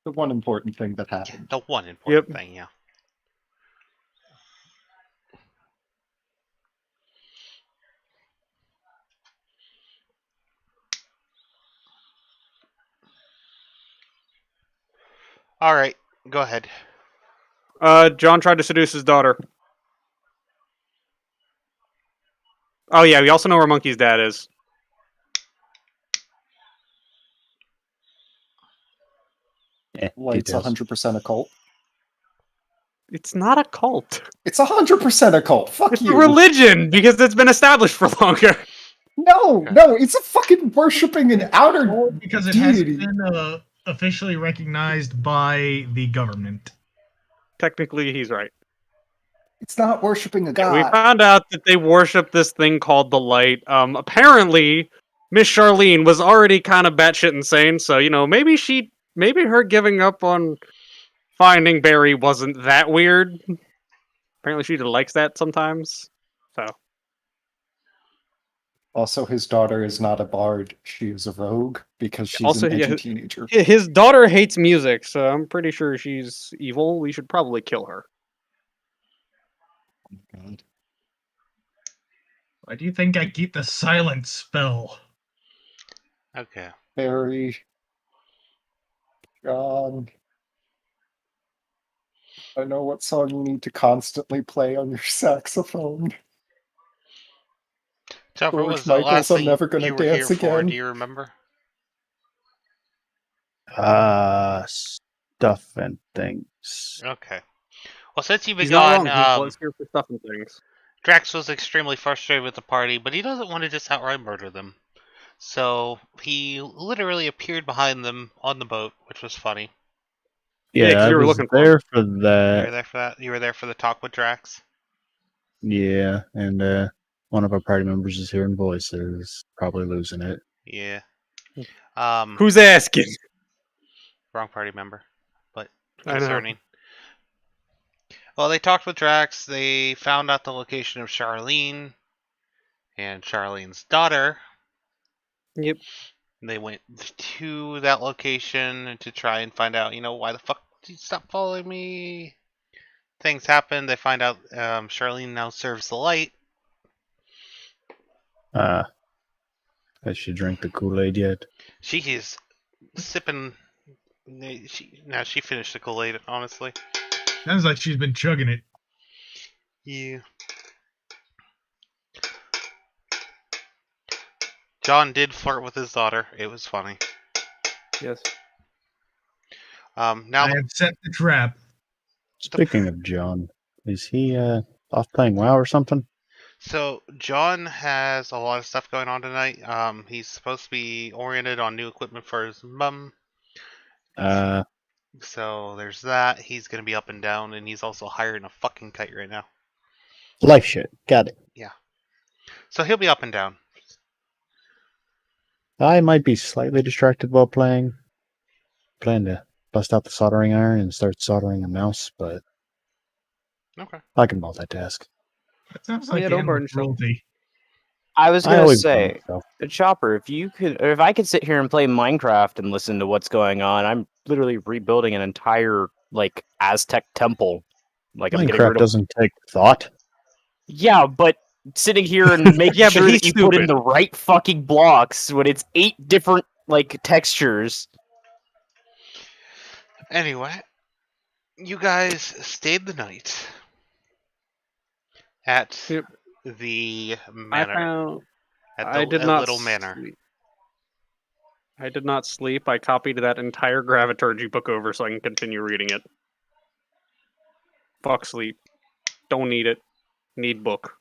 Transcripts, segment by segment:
The one important thing that Yeah, happened. the one important thing, yeah. Alright, go ahead. John tried to seduce his daughter. Oh yeah, we also know where Monkey's dad is. Light's details. 100% a cult. It's not a cult. It's 100% a cult. Fuck It's you. a religion because it's been established for longer. No, it's a fucking worshipping an outer because it deity. hasn't been officially recognized by the government. Technically, he's right. It's not worshipping a god. We found out that they worship this thing called the light. Apparently, Miss Charlene was already kind of batshit insane, so maybe her giving up on finding Barry wasn't that weird. Apparently, she likes that sometimes. So. Also, his daughter is not a bard; she is a rogue because she's Also, an edgy teenager. His daughter hates music, so I'm pretty sure she's evil. We should probably kill her. Oh my God. Why do you think I keep the silence spell? Okay. Barry, John, I know what song you need to constantly play on your saxophone. Chopper, what was the George last Michael's I'm thing never gonna you were here dance for? again. Do you remember? Stuff and things. Okay. Well, since you've been He's not gone, wrong. He was here for stuff and things. Drax was extremely frustrated with the party, but he doesn't want to just outright murder them. So he literally appeared behind them on the boat, which was funny. Yeah, 'cause Yeah, I you were was looking for there for You were that. there for that? You were there for the talk with Drax? Yeah, and one of our party members is hearing voices, probably losing it. Yeah. Who's asking? Wrong party member, but I know. concerning. Well, they talked with Drax. They found out the location of Charlene and Charlene's daughter. Yep. They went to that location to try and find out, why the fuck did you stop following me? Things happen. They find out Charlene now serves the light. Has she drank the Kool-Aid yet? She is sipping. She finished the Kool-Aid, honestly. Sounds like she's been chugging it. Yeah. John did flirt with his daughter. It was funny. Yes. Now I have set the trap. Speaking of John, is he off playing WoW or something? So John has a lot of stuff going on tonight. He's supposed to be oriented on new equipment for his mum. So there's that. He's gonna be up and down, and he's also hiring a fucking kite right now. Life shit. Got it. Yeah. So he'll be up and down. I might be slightly distracted while playing. Plan to bust out the soldering iron and start soldering a mouse, but Okay. I can multitask. That sounds like Yeah, don't animal burn yourself. cruelty. I was I gonna always say, burn myself. Chopper, if I could sit here and play Minecraft and listen to what's going on, I'm literally rebuilding an entire Aztec temple. I'm getting Minecraft rid of. doesn't take thought. Yeah, but sitting here and making Yeah, but sure he's that you put in stupid. the right fucking blocks when it's 8 different textures. Anyway, you guys stayed the night at Yep. the manor. I did not little manor. sleep. I did not sleep. I copied that entire Graviturgy book over so I can continue reading it. Fuck sleep. Don't need it. Need book.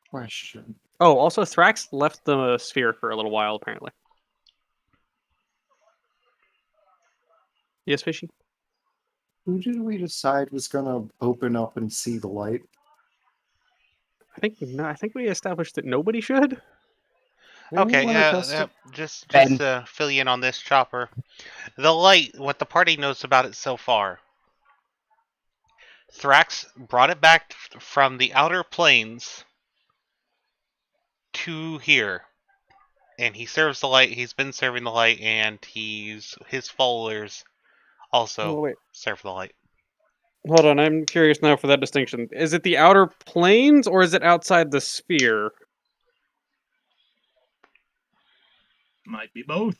Question. Oh, also Thrax left the sphere for a little while, apparently. Yes, Fishy? Who did we decide was gonna open up and see the light? I think we established that nobody should. Okay, Anyone attest yeah, to- just Ben. to fill you in on this, Chopper. The light, what the party knows about it so far. Thrax brought it back from the outer planes to here. And he serves the light, he's been serving the light, and his followers Also, Oh, wait. Serve the Light. Hold on, I'm curious now for that distinction. Is it the outer planes or is it outside the sphere? Might be both.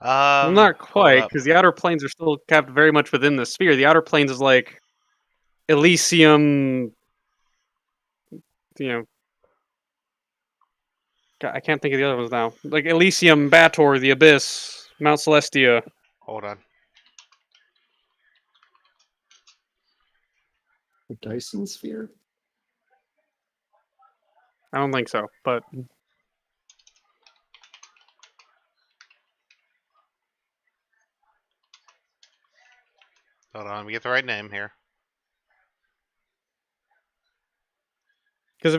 Well, not Hold quite, up. because the outer planes are still kept very much within the sphere. The outer planes is like Elysium. God, I can't think of the other ones now. Like Elysium, Bator, the Abyss, Mount Celestia. Hold on. The Dyson sphere? I don't think so, but Hold on. We get the right name here. because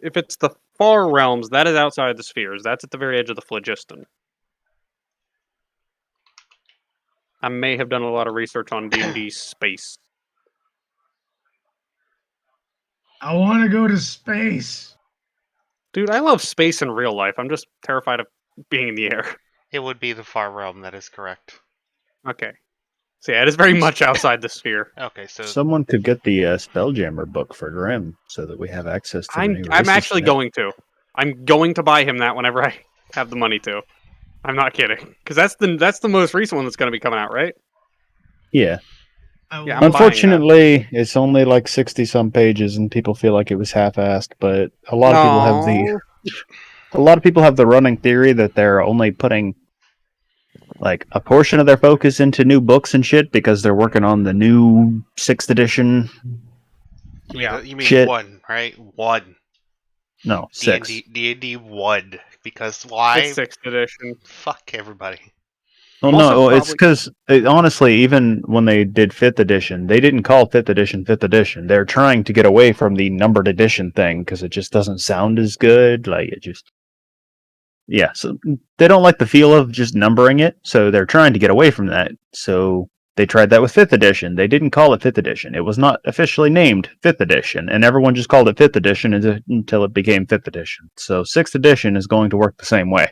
if it's the far realms, that is outside the spheres. That's at the very edge of the phlogiston. I may have done a lot of research on D&D space. I want to go to space. Dude, I love space in real life. I'm just terrified of being in the air. It would be the Far Realm. That is correct. Okay. So yeah, it is very much outside the sphere. Okay, so Someone could get the Spelljammer book for Grim so that we have access to the new I'm races actually in it. going to. I'm going to buy him that whenever I have the money to. I'm not kidding, because that's the most recent one that's going to be coming out, right? Yeah. I Yeah, love- I'm buying Unfortunately, it's only like 60-some pages, and people feel like it was half-assed. But a lot of people have the running theory that they're only putting like a portion of their focus into new books and shit because they're working on the new 6th edition. you mean Shit. 1, right? 1. No, 6. D&D 1. Because why? It's 6th edition. Fuck everybody. Well, I'm also no, it's probably- because honestly, even when they did 5th edition, they didn't call 5th edition 5th edition. They're trying to get away from the numbered edition thing because it just doesn't sound as good. Like it just, yeah. So they don't like the feel of just numbering it, so they're trying to get away from that. So they tried that with 5th edition. They didn't call it 5th edition. It was not officially named 5th edition, and everyone just called it 5th edition until it became 5th edition. So 6th edition is going to work the same way.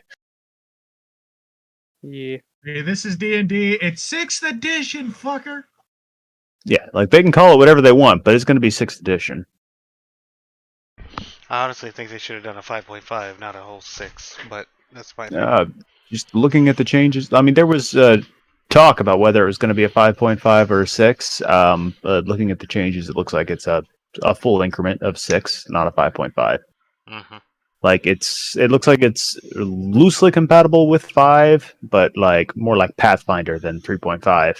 Yeah. Hey, this is D&D. It's 6th edition, fucker. Yeah, like they can call it whatever they want, but it's going to be 6th edition. I honestly think they should have done a 5.5, not a whole 6. But that's my Just looking at the changes, I mean, there was talk about whether it was going to be a 5.5 or a 6. But looking at the changes, it looks like it's a full increment of 6, not a 5.5. Mm-hmm. Like it looks like it's loosely compatible with 5, but like more like Pathfinder than 3.5.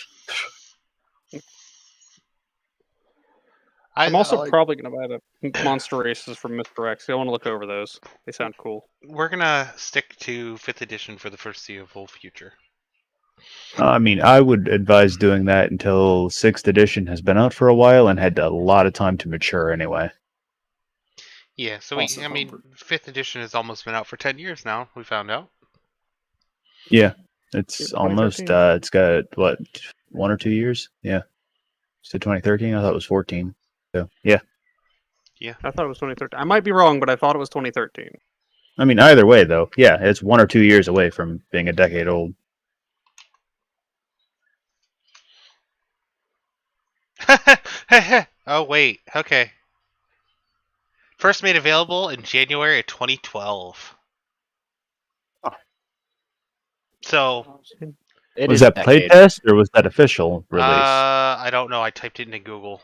I'm also like- probably going to buy the monster races from Mr. X. I want to look over those. They sound cool. We're gonna stick to 5th edition for the foreseeable future. I mean, I would advise doing that until 6th edition has been out for a while and had a lot of time to mature anyway. Yeah, so Also I mean, homebrew. 5th edition has almost been out for 10 years now. We found out. Yeah, it's Yeah, almost, 2013. it's got, what, 1 or 2 years? Yeah. So 2013? I thought it was 14. So, yeah. I thought it was 2013. I might be wrong, but I thought it was 2013. I mean, either way, though, yeah, it's 1 or 2 years away from being a decade old. Oh, wait. Okay. First made available in January of 2012. So, It Was is that a decade. playtest or was that official release? I don't know. I typed it into Google.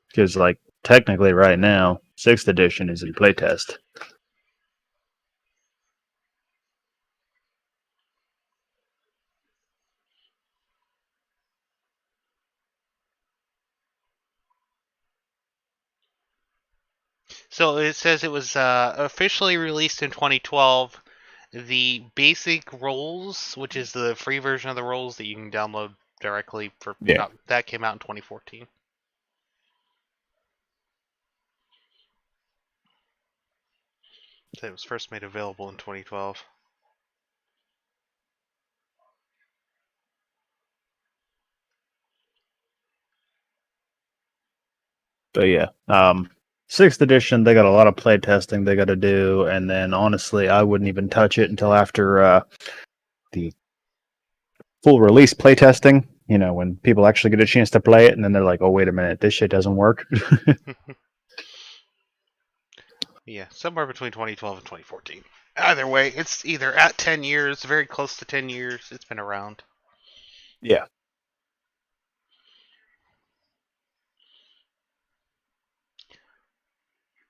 Because, like, technically right now, 6th edition is in playtest. So it says it was officially released in 2012. The basic roles, which is the free version of the roles that you can download directly for Yeah. that came out in 2014. So it was first made available in 2012. But yeah, 6th edition, they got a lot of play testing they got to do, and then honestly, I wouldn't even touch it until after the full release playtesting. You know, when people actually get a chance to play it, and then they're like, "Oh, wait a minute, this shit doesn't work." Yeah, somewhere between 2012 and 2014. Either way, it's either at 10 years, very close to 10 years. It's been around. Yeah.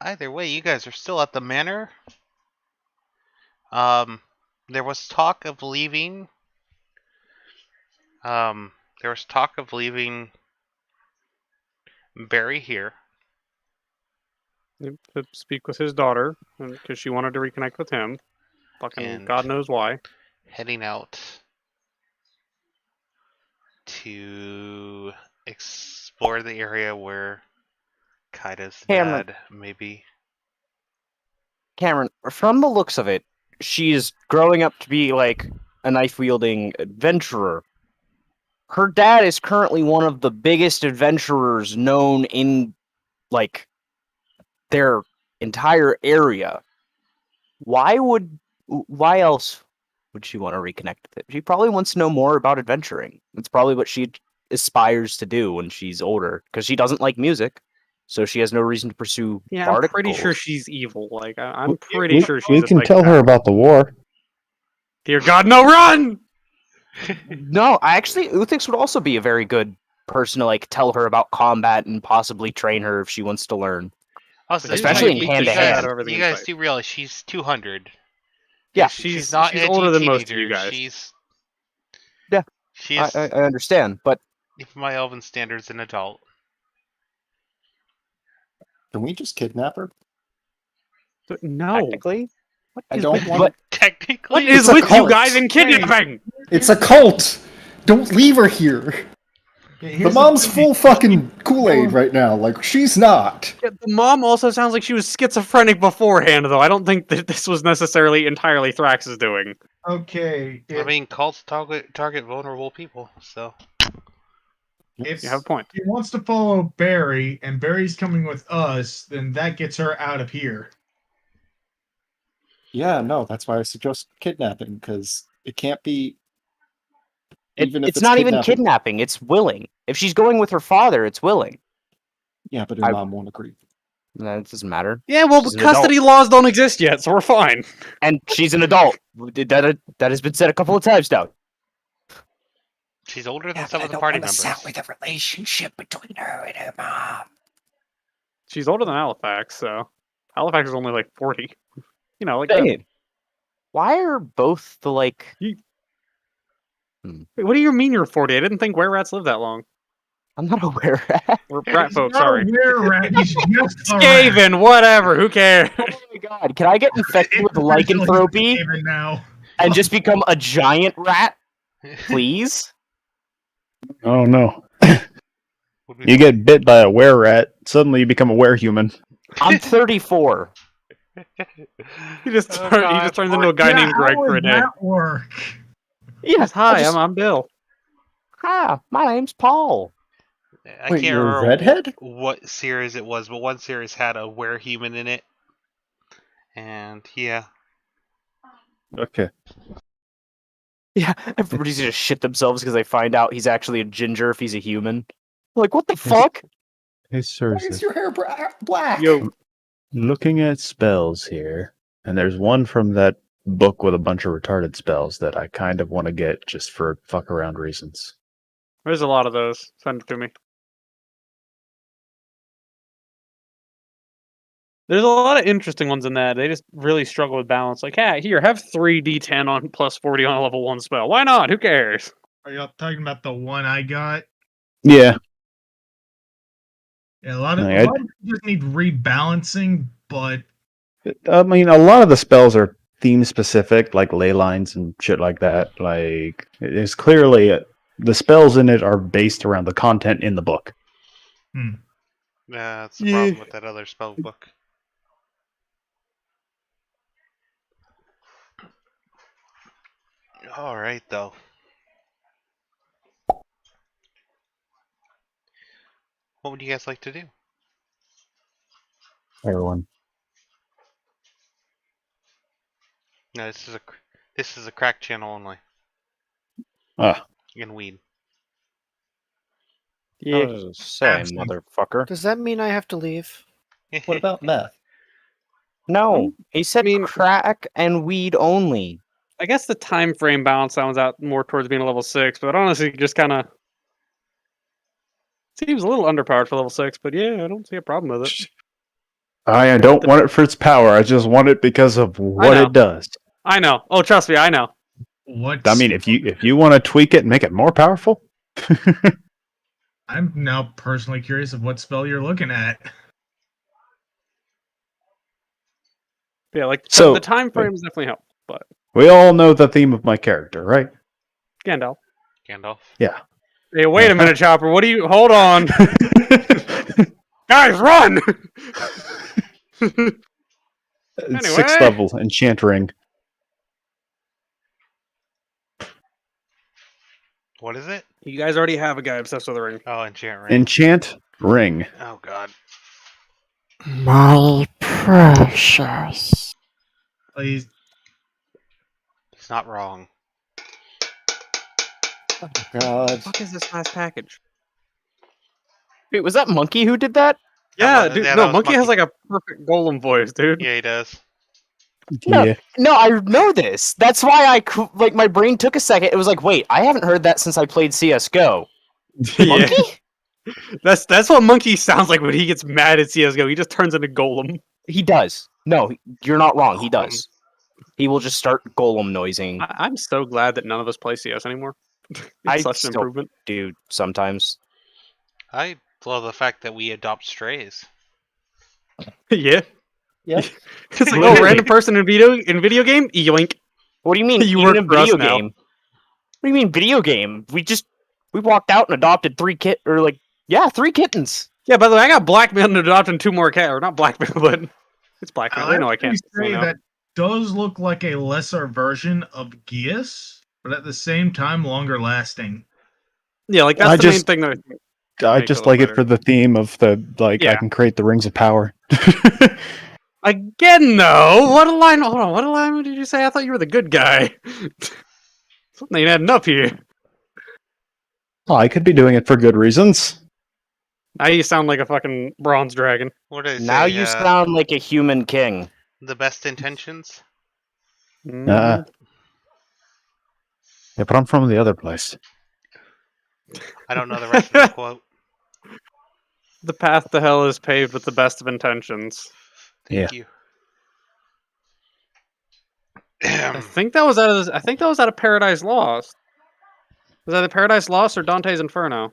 Either way, you guys are still at the manor. There was talk of leaving. There was talk of leaving Barry here. To speak with his daughter because she wanted to reconnect with him. Fucking And God knows why. heading out to explore the area where Kaida's Cameron. dad may be. Cameron, from the looks of it, she's growing up to be like a knife-wielding adventurer. Her dad is currently one of the biggest adventurers known in, like, their entire area. Why else would she want to reconnect with it? She probably wants to know more about adventuring. It's probably what she aspires to do when she's older, because she doesn't like music, so she has no reason to pursue Yeah, I'm bardic pretty sure goals. she's evil. Like, I'm pretty sure she's we just can like tell her that. about the war. Dear God, no, run! No, actually, Uthix would also be a very good person to like tell her about combat and possibly train her if she wants to learn. Also, Especially in you hand-to-hand. guys, you guys do realize she's 200. Yeah, she's not she's edgy older than most of you teenager. guys. She's I understand, but if my elven standards, an adult. Can we just kidnap her? No. technically, I don't want. but Technically, What is It's a with you cult. guys in kidnapping? It's a cult. Don't leave her here. The mom's full fucking Kool-Aid right now. Like she's not. Yeah, the mom also sounds like she was schizophrenic beforehand, though. I don't think that this was necessarily entirely Thrax's doing. Okay. I mean, cults target vulnerable people, so. If You have a point. she wants to follow Barry and Barry's coming with us, then that gets her out of here. Yeah, no, that's why I suggest kidnapping because it can't be. Even if it's not even kidnapping. kidnapping, it's willing. If she's going with her father, it's willing. Yeah, but her mom won't agree. That doesn't matter. Yeah, well, She's the an custody laws don't exist yet, so we're fine. And she's an adult. That has been said a couple of times now. She's older than some of the party members. with a relationship between her and her mom. She's older than Halifax, so Halifax is only like 40. You know, like Dang it. Why are both the like? Wait, what do you mean you're 40? I didn't think were rats lived that long. I'm not aware. We're rat He's folk, not sorry. a were-rat, he's just a rat. Skaven, whatever, who cares? Oh my god! Can I get infected with It's officially lycanthropy Skaven now. and just become a giant rat, please? Oh no! Would be You get bit by a were rat, suddenly you become a were human. I'm 34. He just Oh, turns into a guy named Greg how for a would day. that work? Yes, Hi, I'm Bill. Hi, my name's Paul. I Wait, can't you're a remember redhead? what series it was, but one series had a werehuman in it. And yeah. Okay. Yeah, everybody's gonna shit themselves because they find out he's actually a ginger if he's a human. Like, what the fuck? Hey, sir. Why is your hair black? Yo, Looking at spells here, and there's one from that book with a bunch of retarded spells that I kind of want to get just for fuck around reasons. there's a lot of those. Send it to me. There's a lot of interesting ones in that. They just really struggle with balance. Like, hey, here, have 3d10 on plus 40 on a level 1 spell. Why not? Who cares? Are y'all talking about the one I got? Yeah. Yeah, a lot of I- them just need rebalancing, but I mean, a lot of the spells are theme specific, like ley lines and shit like that. Like, it's clearly the spells in it are based around the content in the book. That's the problem with that other spell book. Alright, though. What would you guys like to do? Everyone. No, this is a crack channel only. Ah. And weed. I was gonna say, Absolutely. motherfucker. Does that mean I have to leave? What about meth? No, he said I mean- crack and weed only. I guess the time frame balance sounds out more towards being a level 6, but honestly, just kind of seems a little underpowered for level 6. But yeah, I don't see a problem with it. I don't want it for its power. I just want it because of what know. it does. I know. Oh, trust me, I know. What? I mean, if you want to tweak it and make it more powerful, I'm now personally curious of what spell you're looking at. Yeah, like So- the time frames definitely help. But we all know the theme of my character, right? Gandalf. Gandalf. Yeah. Hey, wait a minute, Chopper. What do you? Hold on, guys, run! Sixth level enchant ring. What is it? You guys already have a guy obsessed with the ring. Oh, enchant ring. Enchant ring. Oh god. My precious. Please. It's not wrong. Oh, God. What the fuck is this last package? Wait, was that Monkey who did that? Yeah, was- dude. yeah, that No, was Monkey has Monkey. like a perfect golem voice, dude. Yeah, he does. No. Yeah. No, I know this. That's why like my brain took a second. It was like, wait, I haven't heard that since I played CS:GO. Monkey? That's what Monkey sounds like when he gets mad at CS:GO. He just turns into golem. He does. No, you're not wrong. He does. He will just start golem noising. I'm so glad that none of us play CS anymore. It's I such an still- improvement. Dude, sometimes. I love the fact that we adopt strays. Yeah. Yep. It's like, oh, random person in video game, yoink. What do you mean? You Even work in for us video now. game? What do you mean video game? We walked out and adopted 3 kittens. Yeah, by the way, I got blackmailed into adopting 2 more cats. Or not blackmailed, but it's blackmail. They know I can't. say now. that does look like a lesser version of Geas, but at the same time longer lasting. Yeah, like I that's the main just- thing that I Make just it a like little it for the theme of the I Yeah. can create the rings of power. Again, though, what line? Hold on, what line did you say? I thought you were the good guy. Something ain't adding up here. Oh, I could be doing it for good reasons. Now you sound like a fucking bronze dragon. What did it Now say? you sound like a human king. The best intentions? Yeah, but I'm from the other place. I don't know the rest of the quote. The path to hell is paved with the best of intentions. Thank you. I think that was out of Paradise Lost. Was that the Paradise Lost or Dante's Inferno?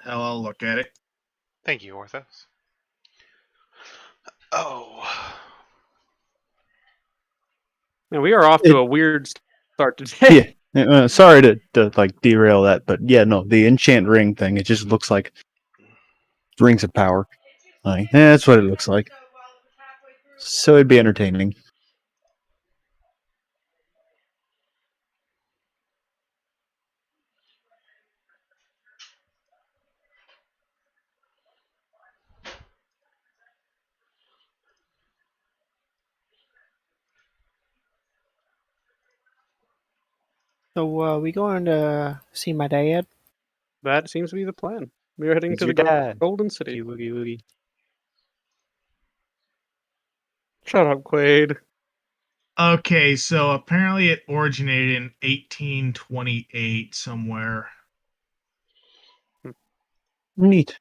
Hell, I'll look at it. Thank you, Orthos. Oh. Man, we are off to a weird start today. Yeah. Sorry to like derail that, but yeah, no, the enchant ring thing. It just looks like rings of power. Like, that's what it looks like. So it'd be entertaining. So, we going to see my dad? That seems to be the plan. We are heading It's to your the dad. Golden City. Woogie woogie. Shut up, Quaid. Okay, so apparently it originated in 1828 somewhere. Neat.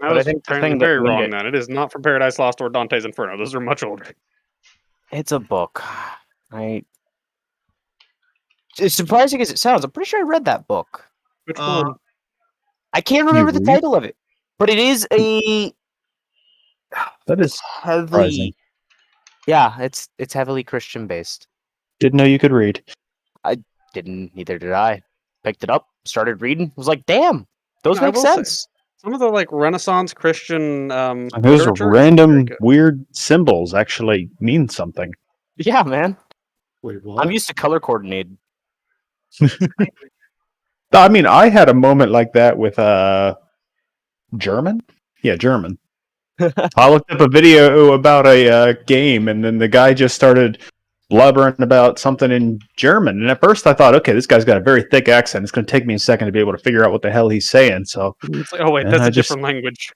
I But I was think the apparently thing that very made wrong it- then. It is not from Paradise Lost or Dante's Inferno. Those are much older. It's a book. It's surprising as it sounds. I'm pretty sure I read that book. Which Uh, one? I can't remember the read? title of it, but it is a That is heavily. surprising. Yeah, it's heavily Christian based. Didn't know you could read. Neither did I. Picked it up, started reading. Was like, damn, those I make will say- sense. Some of the like Renaissance Christian And those literature is random very good. weird symbols actually mean something. Yeah, man. Wait, what? I'm used to color coordinated. I mean, I had a moment like that with German. Yeah, German. I looked up a video about a game, and then the guy just started blubbering about something in German. And at first I thought, okay, this guy's got a very thick accent. It's going to take me a second to be able to figure out what the hell he's saying. So, It's like, oh wait, and that's I a just- different language.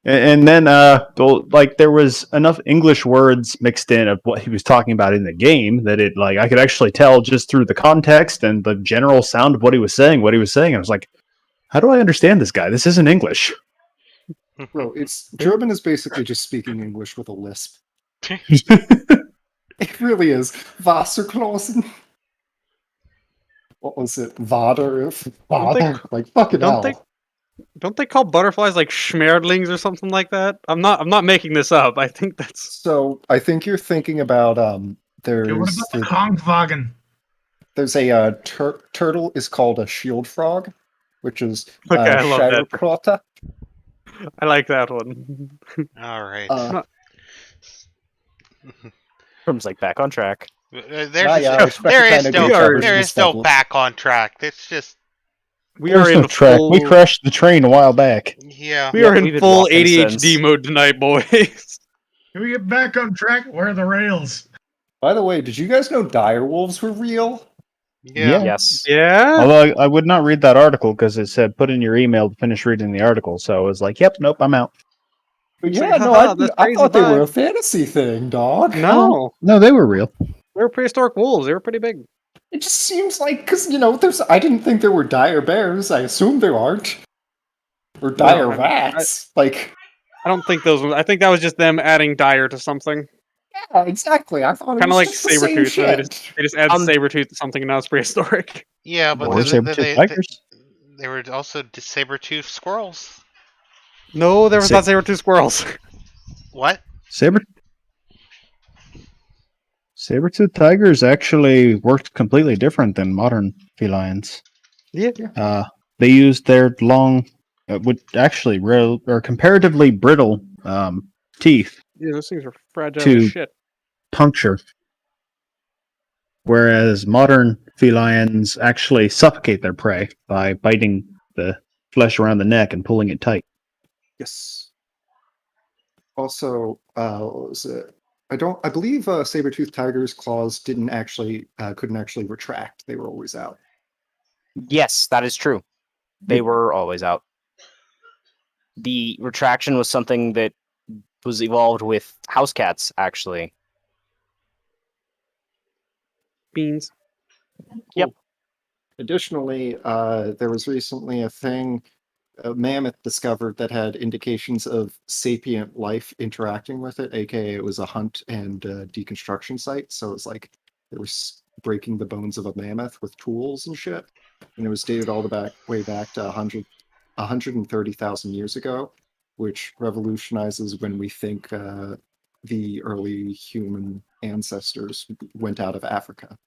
and then, like there was enough English words mixed in of what he was talking about in the game that it, like, I could actually tell just through the context and the general sound of what he was saying. I was like, how do I understand this guy? This isn't English. Bro, German is basically just speaking English with a lisp. It really is. Wasserklosen. What was it? Vader? Vader? Like, fucking don't hell. Don't they call butterflies like schmerdlings or something like that? I'm not making this up. I think that's So, I think you're thinking about, Okay, what there's about the Kongwagen? there's a turtle is called a shield frog, which is Okay, I love that. Schildkröte. I like that one. All right. Crim's like back on track. There's yeah, I expect there to is kinda no be covered there in is no this back on track. It's just We There's are no in track. full. We crashed the train a while back. yeah. We are We've in been full walking ADHD since. mode tonight, boys. Can we get back on track? Where are the rails? By the way, did you guys know dire wolves were real? Yeah. Yes. Yeah. Although I would not read that article because it said put in your email to finish reading the article. So I was like, yep, nope, I'm out. But It's yeah, like, no, haha, I that's I crazy, thought they bye. were a fantasy thing, dog. No, No, they were real. they were prehistoric wolves. They were pretty big. It just seems like, because, I didn't think there were dire bears. I assume there aren't. Or dire rats. Like, I don't think those ones. I think that was just them adding dire to something. yeah, exactly. I thought it Kind of was like just the same Sabretooth. Where shit. they just add Sabretooth to something and now it's prehistoric. Yeah, but Or saber-tooth tigers. they were also saber-tooth squirrels. No, there was not Sabretooth squirrels. What? Saber-tooth tigers actually worked completely different than modern felines. Yeah. They used their long, actually real or comparatively brittle teeth Yeah, those things are fragile To- as shit. puncture, whereas modern felines actually suffocate their prey by biting the flesh around the neck and pulling it tight. Yes. Also, what was it? I believe saber-toothed tigers' claws couldn't actually retract. They were always out. Yes, that is true. They were always out. The retraction was something that was evolved with house cats, actually. Beans. Yep. Additionally, there was recently a mammoth discovered that had indications of sapient life interacting with it, aka it was a hunt and deconstruction site. So it's like they were breaking the bones of a mammoth with tools and shit. And it was dated all the way back to 130,000 years ago, which revolutionizes when we think the early human ancestors went out of Africa.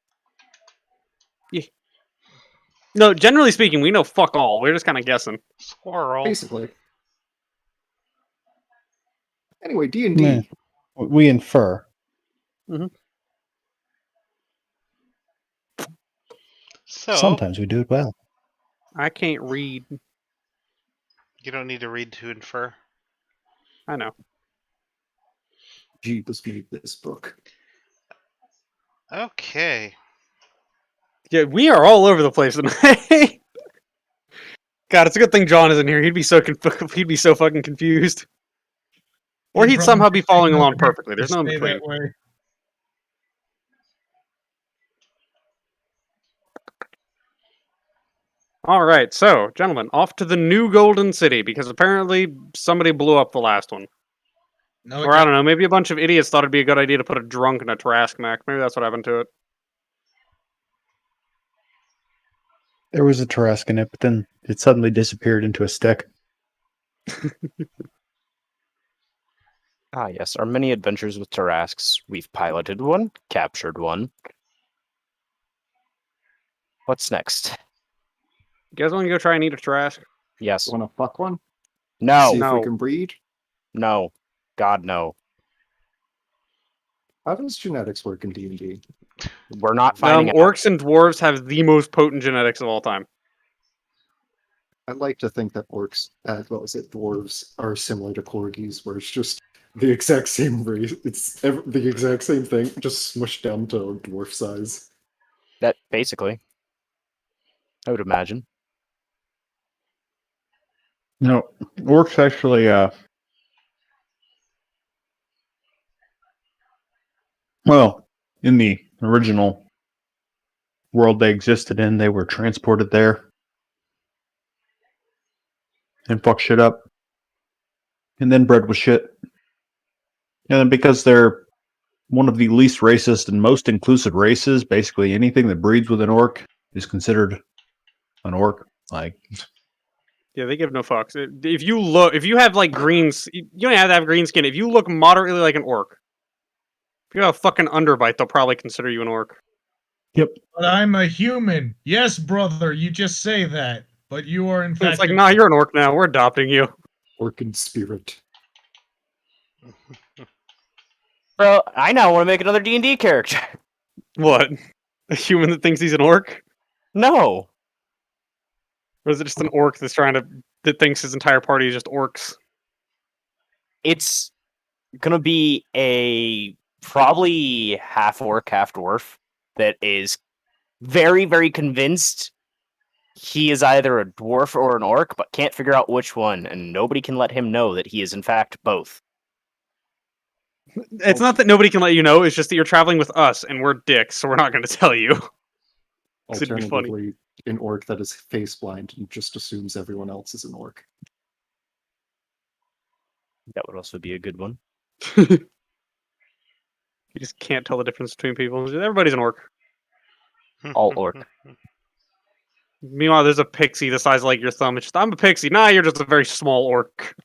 No, generally speaking, we know fuck all. We're just kind of guessing. Squirrel. Basically. Anyway, D&D. Yeah. We infer. So Sometimes we do it well. I can't read. you don't need to read to infer. I know. Jeebus made this book. Okay. Yeah, we are all over the place tonight. God, it's a good thing John isn't here. He'd be so he'd be so fucking confused. Or he'd somehow be following along perfectly. There's no in between. That way. All right, so gentlemen, off to the new Golden City because apparently somebody blew up the last one. No, Or I don't know, maybe a bunch of idiots thought it'd be a good idea to put a drunk in a Trask mech. Maybe that's what happened to it. There was a Tarrasque in it, but then it suddenly disappeared into a stick. Ah, yes, our many adventures with Tarrasques. We've piloted one, captured one. What's next? You guys want to go try and eat a Trask? Yes. Want to fuck one? No. See if No. we can breed? No. God, no. How does genetics work in D&D? We're not finding out. Orcs and dwarves have the most potent genetics of all time. I like to think that orcs, dwarves are similar to corgis, where it's just The exact same race. It's the exact same thing, just smushed down to dwarf size. That basically, I would imagine. No, orcs actually. Well, in the original world they existed in, they were transported there and fuck shit up, and then bred with shit. And then because they're one of the least racist and most inclusive races, basically anything that breeds with an orc is considered an orc. Like, Yeah, they give no fucks. If you have like greens, you don't have to have green skin. If you look moderately like an orc, if you have a fucking underbite, they'll probably consider you an orc. But I'm a human. Yes, brother, you just say that. But you are in fact. It's like, nah, you're an orc now. We're adopting you. Orc in spirit. Bro, I now want to make another D&D character. What? A human that thinks he's an orc? No. Or is it just an orc that thinks his entire party is just orcs? It's gonna be a probably half orc, half dwarf that is very, very convinced he is either a dwarf or an orc, but can't figure out which one, and nobody can let him know that he is in fact both. It's not that nobody can let you know, it's just that you're traveling with us, and we're dicks, so we're not going to tell you. 'Cause it'd be funny. Alternatively, an orc that is face blind and just assumes everyone else is an orc. That would also be a good one. You just can't tell the difference between people. Everybody's an orc. All orc. Meanwhile, there's a pixie the size of like your thumb. It's just, I'm a pixie. Nah, you're just a very small orc.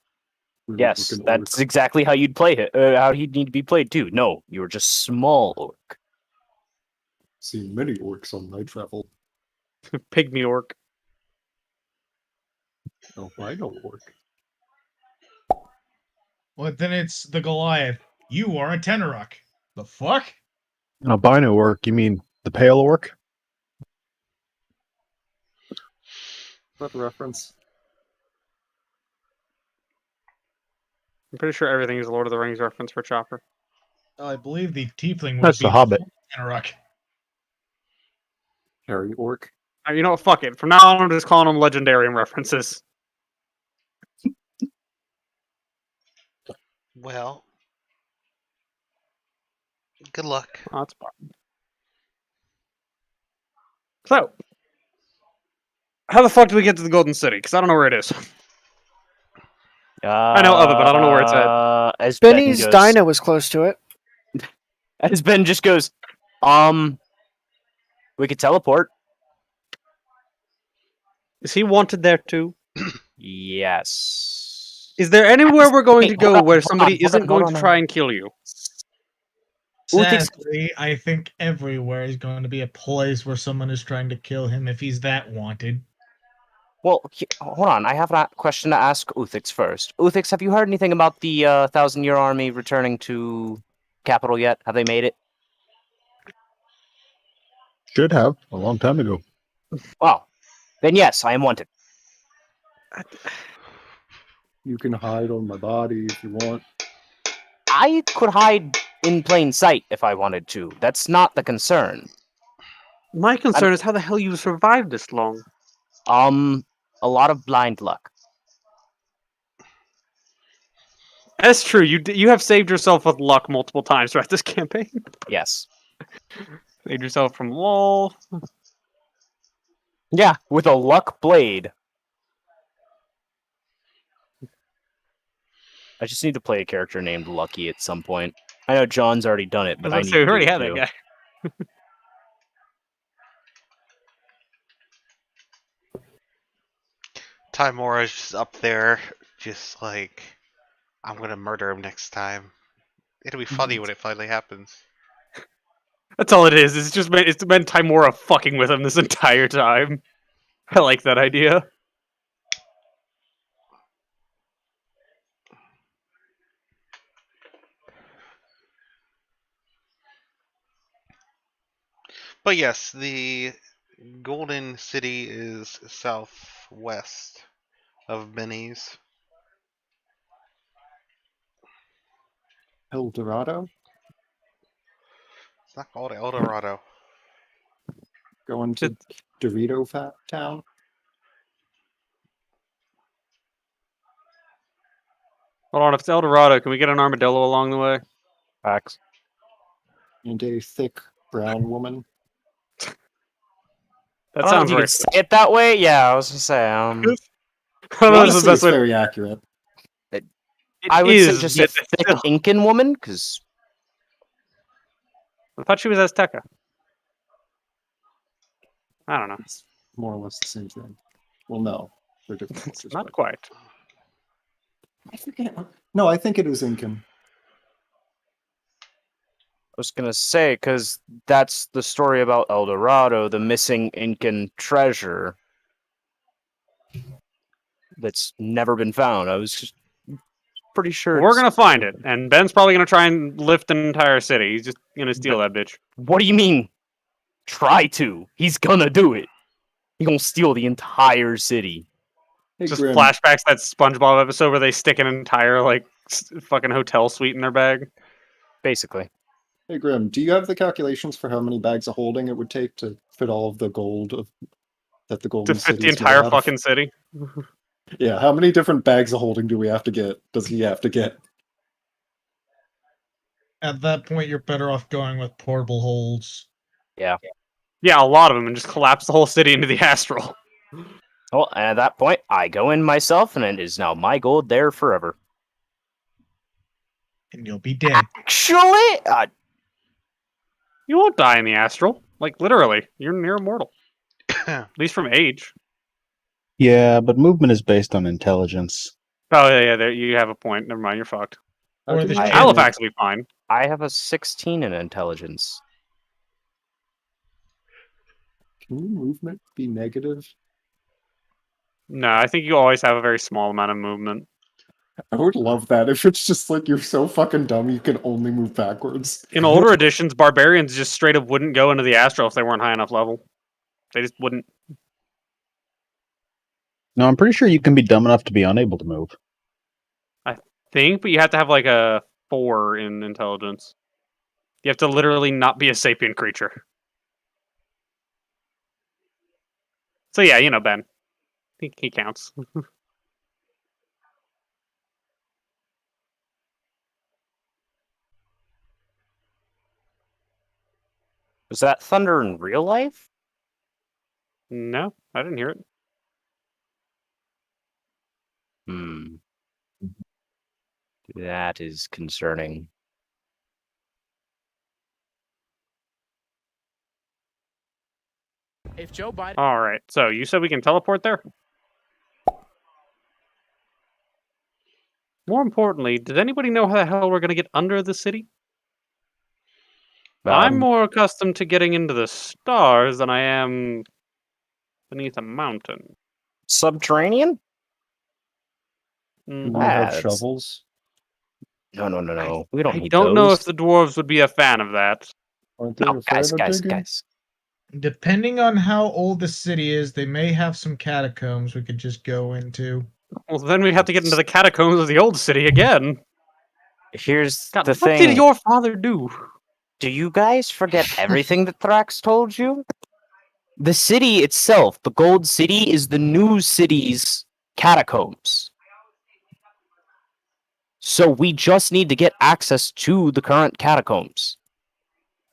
Weird Yes, looking that's orc. exactly how you'd play it. How he'd need to be played too. No, you were just small orc. Seen many orcs on my travel. Pygmy orc. Oh, I know orc. Well, then it's the Goliath. You are a Tenorok. The fuck? an albino orc, you mean the pale orc? What reference? I'm pretty sure everything is a Lord of the Rings reference for Chopper. I believe the tiefling would That's be the Hobbit. Tenorok. Harry orc. You know what? Fuck it. From now on, I'm just calling them Legendarium references. Well, good luck. Oh, that's fine. So, how the fuck do we get to the Golden City? Because I don't know where it is. I know of it, but I don't know where it's at. As Benny's Ben goes, Dino was close to it. as Ben just goes, we could teleport. Is he wanted there too? Yes. Is there anywhere we're going to go where hold somebody on, isn't going hold to on. try and kill you? Sadly, I think everywhere is going to be a place where someone is trying to kill him if he's that wanted. Well, hold on. I have a question to ask Uthix first. Uthix, have you heard anything about the 1,000-year army returning to capital yet? Have they made it? Should have a long time ago. Well, then yes, I am wanted. You can hide on my body if you want. I could hide in plain sight if I wanted to. That's not the concern. My concern is how the hell you survived this long. A lot of blind luck. That's true. You have saved yourself with luck multiple times throughout this campaign. Yes. Saved yourself from wall. Yeah, with a luck blade. I just need to play a character named Lucky at some point. I know John's already done it, but I need We to already do it had too. that guy. Timora's just up there, just like, I'm gonna murder him next time. It'll be funny when it finally happens. That's all it is. It's been Timora fucking with him this entire time. I like that idea. But yes, the Golden City is southwest of Benny's. El Dorado? It's not called El Dorado. Going to Dorito Fat Town? Hold on, if it's El Dorado, can we get an armadillo along the way? Facts. And a thick brown woman? That I don't know sounds if you right. could say it that way. Yeah, I was gonna say. I don't know if that's Honestly, the best it's way. very accurate. I would say is, just but a thick Incan woman, because I thought she was Azteca. I don't know. It's more or less the same thing. Well, no. They're different cultures. Not but- quite. I forget. No, I think it was Incan. I was gonna say, because that's the story about El Dorado, the missing Incan treasure that's never been found. I was just pretty sure. We're it's- gonna find it, and Ben's probably gonna try and lift an entire city. He's just gonna steal that bitch. What do you mean? Try to. He's gonna do it. He's gonna steal the entire city. Hey, Just Grim, flashbacks that SpongeBob episode where they stick an entire fucking hotel suite in their bag. Basically. Hey, Grim, do you have the calculations for how many bags of holding it would take to fit all of the gold that the To Golden fit City the is made entire out of? fucking city. Yeah, how many different bags of holding do we have to get? Does he have to get? At that point, you're better off going with portable holds. Yeah, a lot of them, and just collapse the whole city into the astral. Well, and at that point, I go in myself, and it is now my gold there forever. And you'll be dead. Actually, You won't die in the astral. Like, literally. You're near immortal. At least from age. Yeah, but movement is based on intelligence. Oh, yeah, there, you have a point. Never mind, you're fucked. How Or can the you I- tell Halifax will be fine. I have a 16 in intelligence. Can movement be negative? No, I think you always have a very small amount of movement. I would love that if it's just like you're so fucking dumb you can only move backwards. In older editions, barbarians just straight up wouldn't go into the astral if they weren't high enough level. They just wouldn't. No, I'm pretty sure you can be dumb enough to be unable to move. Think, but you have to have like a 4 in intelligence. You have to literally not be a sapient creature. So yeah, you know Ben. He counts. Was that thunder in real life? No, I didn't hear it. Hmm. That is concerning. If Joe Biden. All right. So you said we can teleport there? More importantly, does anybody know how the hell we're going to get under the city? I'm more accustomed to getting into the stars than I am beneath a mountain. Subterranean? Mm, We have that's- shovels. No. We don't I need don't know those. if the dwarves would be a fan of that. Aren't they No, afraid guys, of guys, digging? guys. Depending on how old the city is, they may have some catacombs we could just go into. Well, then we'd have to get into the catacombs of the old city again. Here's God, the what thing. did your father do? Do you guys forget everything that Thrax told you? The city itself, the Gold City, is the new city's catacombs. So we just need to get access to the current catacombs.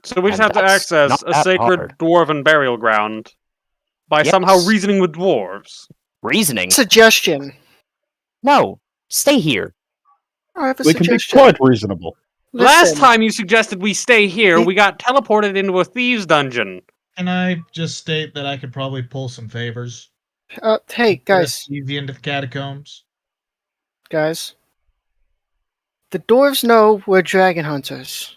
So we just And have to that's access not a that sacred hard. dwarven burial ground by somehow Yes. reasoning with dwarves. Reasoning? Suggestion. No. Stay here. I have a We can be suggestion. quite reasonable. Last Listen, time you suggested we stay here, we got teleported into a thieves' dungeon. Can I just state that I could probably pull some favors? hey guys, The end of the catacombs. guys. The dwarves know we're dragon hunters.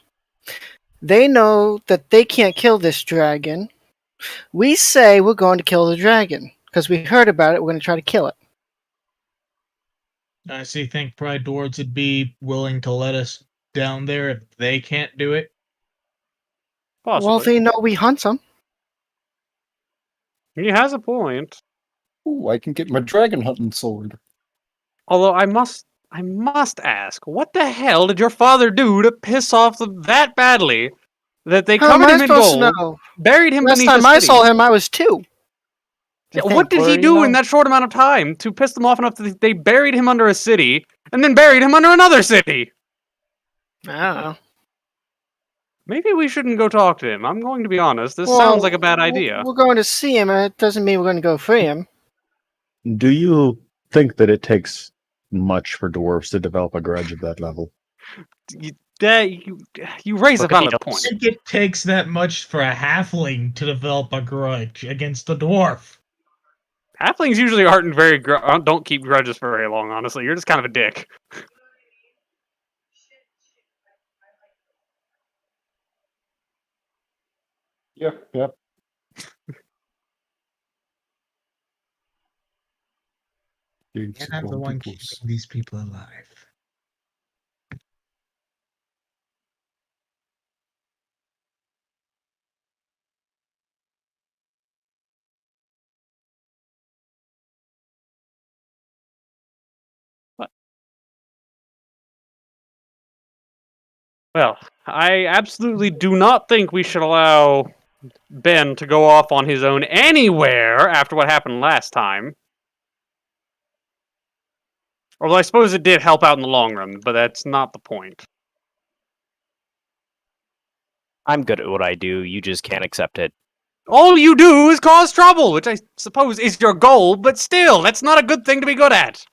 They know that they can't kill this dragon. We say we're going to kill the dragon because we heard about it. We're going to try to kill it. I think probably dwarves would be willing to let us down there if they can't do it. Possibly. Well, they know we hunt them. He has a point. Ooh, I can get my dragon hunting sword. Although I must I must ask, what the hell did your father do to piss off them that badly that they How am covered I him in supposed to gold, know? buried him Last beneath the time I city? saw him, I was 2. Yeah, what did he do in that short amount of time to piss them off enough that they buried him under a city and then buried him under another city? I don't know. Maybe we shouldn't go talk to him. I'm going to be honest. This Well, sounds like a bad idea. We're going to see him, and it doesn't mean we're going to go free him. Do you think that it takes much for dwarves to develop a grudge at that level? You raise a Look at valid the point. I think it takes that much for a halfling to develop a grudge against a dwarf. Halflings usually aren't very don't keep grudges for very long. Honestly, you're just kind of a dick. Yep. And I'm the one keeping these people alive. Well, I absolutely do not think we should allow Ben to go off on his own anywhere after what happened last time. Although I suppose it did help out in the long run, but that's not the point. I'm good at what I do. You just can't accept it. All you do is cause trouble, which I suppose is your goal, but still, that's not a good thing to be good at.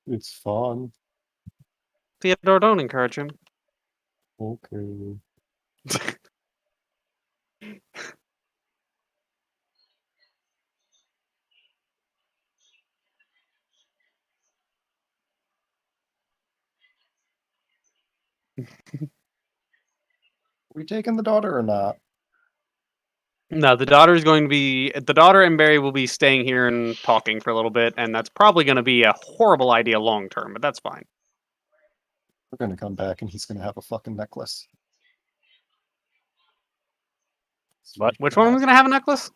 It's fun. Theodore, don't encourage him. Okay. We taking the daughter or not? No, the daughter and Barry will be staying here and talking for a little bit, and that's probably going to be a horrible idea long term, but that's fine. We're gonna come back and he's gonna have a fucking necklace. What? Which one was going to have a necklace?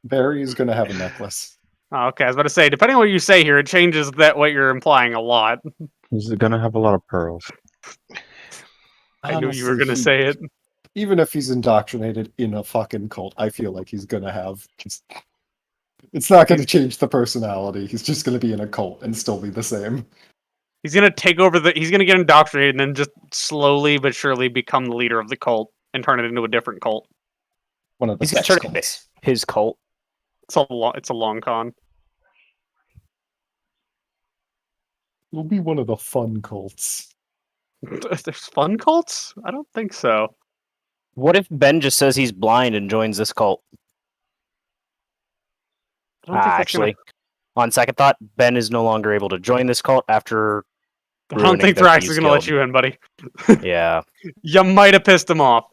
Barry's gonna have a necklace. Oh, okay, I was about to say, depending on what you say here, it changes that what you're implying a lot. Is it gonna have a lot of pearls? I knew you were Honestly, going to say it. Even if he's indoctrinated in a fucking cult, I feel like he's gonna have. It's not gonna change the personality. He's just gonna be in a cult and still be the same. He's going to take over he's going to get indoctrinated and then just slowly but surely become the leader of the cult and turn it into a different cult. One of the He's gonna sex turn it cults. into his cult. It's a long con. It'll be one of the fun cults. There's fun cults? I don't think so. What if Ben just says he's blind and joins this cult? I don't think that's Actually, on second thought, Ben is no longer able to join this cult after. I don't think ruining Thrax Becky's is going to let guild. you in, buddy. Yeah. You might have pissed him off.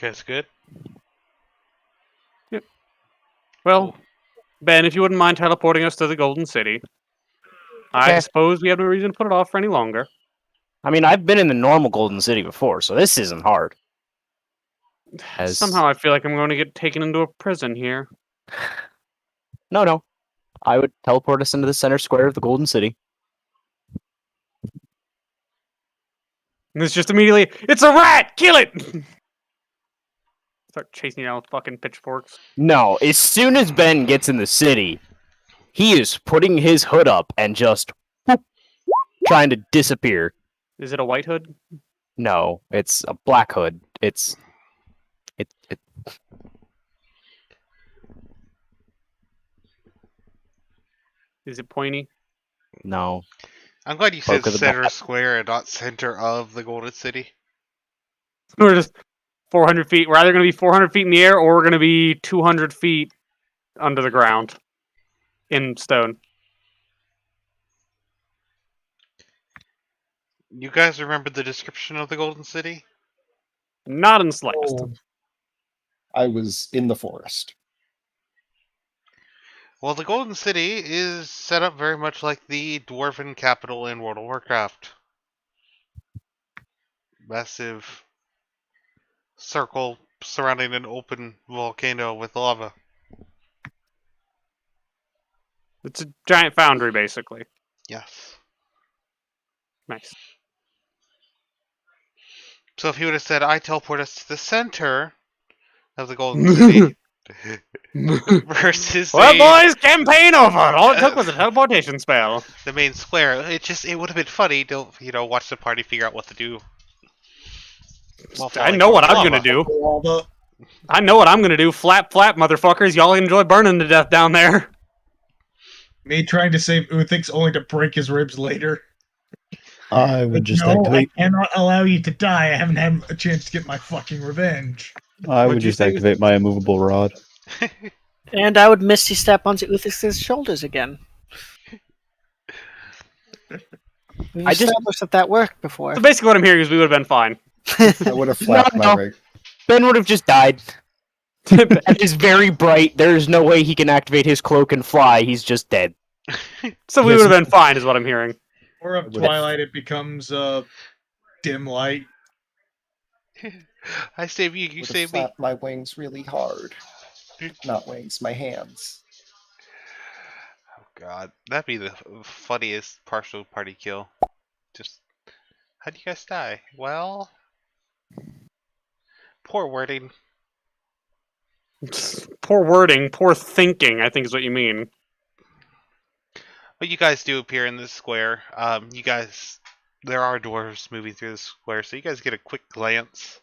That's good. Well, Ben, if you wouldn't mind teleporting us to the Golden City. I Okay. suppose we have no reason to put it off for any longer. I mean, I've been in the normal Golden City before, so this isn't hard. Somehow I feel like I'm going to get taken into a prison here. No. I would teleport us into the center square of the Golden City. And it's just immediately, it's a rat! Kill it! Start chasing you down with fucking pitchforks. No, as soon as Ben gets in the city, he is putting his hood up and just trying to disappear. Is it a white hood? No, it's a black hood. It Is it pointy? no. I'm glad you said Poke of the center bat. square and not center of the Golden City. We're just 400 feet. We're either going to be 400 feet in the air or we're going to be 200 feet under the ground in stone. You guys remember the description of the Golden City? Not in the slightest. Oh, I was in the forest. Well, the Golden City is set up very much like the Dwarven capital in World of Warcraft. Massive circle surrounding an open volcano with lava. It's a giant foundry, basically. Yes. Nice. So if he would have said, I teleport us to the center of the Golden City versus Well, boys, campaign over. All it took was a teleportation spell. the main square, it would have been funny to watch the party figure out what to do. I know what I'm gonna do. I know what I'm gonna do. Flap, flap, motherfuckers. Y'all enjoy burning to death down there. me trying to save Uthix only to break his ribs later. I would just no, activate. I cannot allow you to die. I haven't had a chance to get my fucking revenge. I would What'd you just say? activate my immovable rod. And I would Misty step onto Uthix's shoulders again. We've I just- established that worked before. So basically, what I'm hearing is we would have been fine. I would have flapped my No. rig. Ben would have just died. It is very bright. There is no way he can activate his cloak and fly. He's just dead. So we would have been fine, is what I'm hearing. Or of Twilight, it becomes dim light. I save you, you Would have save me. flapped my wings really hard. Not wings, my hands. Oh god, that'd be the funniest partial party kill. Just, how'd you guys die? Well, poor wording. Poor wording, poor thinking, I think is what you mean. But you guys do appear in this square. You guys, there are dwarves moving through the square, so you guys get a quick glance.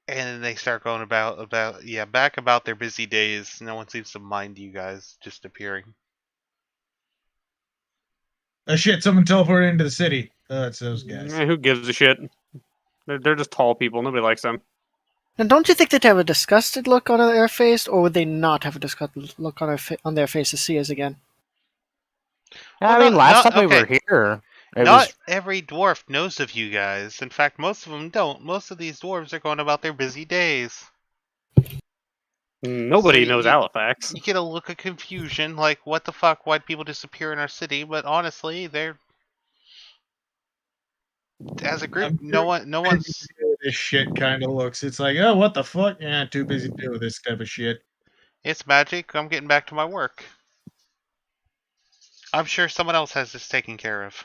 And then they start going back about their busy days. No one seems to mind you guys just appearing. Shit, someone teleported into the city. It's those guys. Who gives a shit? They're just tall people. Nobody likes them. And don't you think they'd have a disgusted look on their face, or would they not have a disgusted look on their face to see us again? Well, I mean, last not- time we were okay. here, it Not was every dwarf knows of you guys. In fact, most of them don't. Most of these dwarves are going about their busy days. Nobody So knows you- Halifax. You get a look of confusion, like, what the fuck, why'd people disappear in our city? But honestly, they're... As a group, no one's... This shit kind of looks. It's like, oh, what the fuck? Yeah, too busy to deal with this type of shit. It's magic, I'm getting back to my work. I'm sure someone else has this taken care of.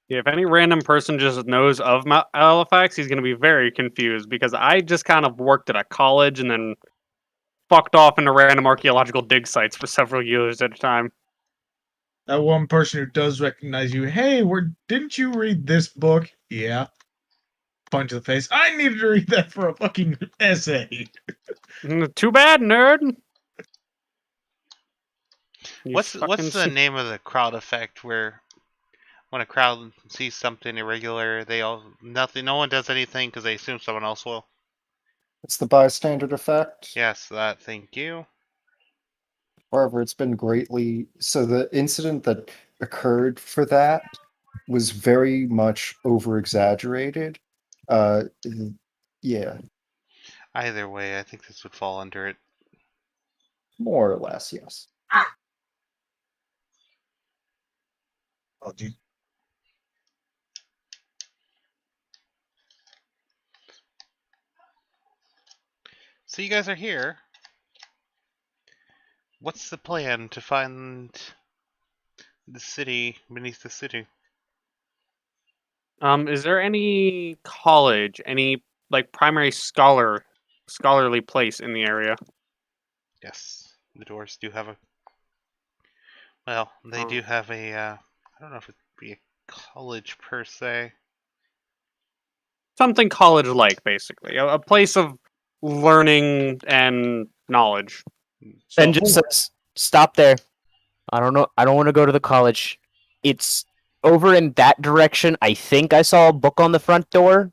If any random person just knows of Halifax, he's going to be very confused because I just kind of worked at a college and then fucked off into random archaeological dig sites for several years at a time. That one person who does recognize you, hey, didn't you read this book? Yeah. Punch to the face. I needed to read that for a fucking essay. Too bad, nerd. You What's fucking the name of the crowd effect where when a crowd sees something irregular, no one does anything because they assume someone else will? It's the bystander effect. Yes, that. Thank you. However, it's been greatly... So the incident that occurred for that was very much over-exaggerated. Yeah, Either way, I think this would fall under it. more or less, yes. Oh, dude. So you guys are here. What's the plan to find the city beneath the city? Is there any college, any like primary scholarly place in the area? Yes, the dwarves do have a... Well, they do have a... I don't know if it'd be a college per se. Something college-like, basically, a place of learning and knowledge. Ben just says, "Stop there. I don't know. I don't want to go to the college. It's over in that direction. I think I saw a book on the front door.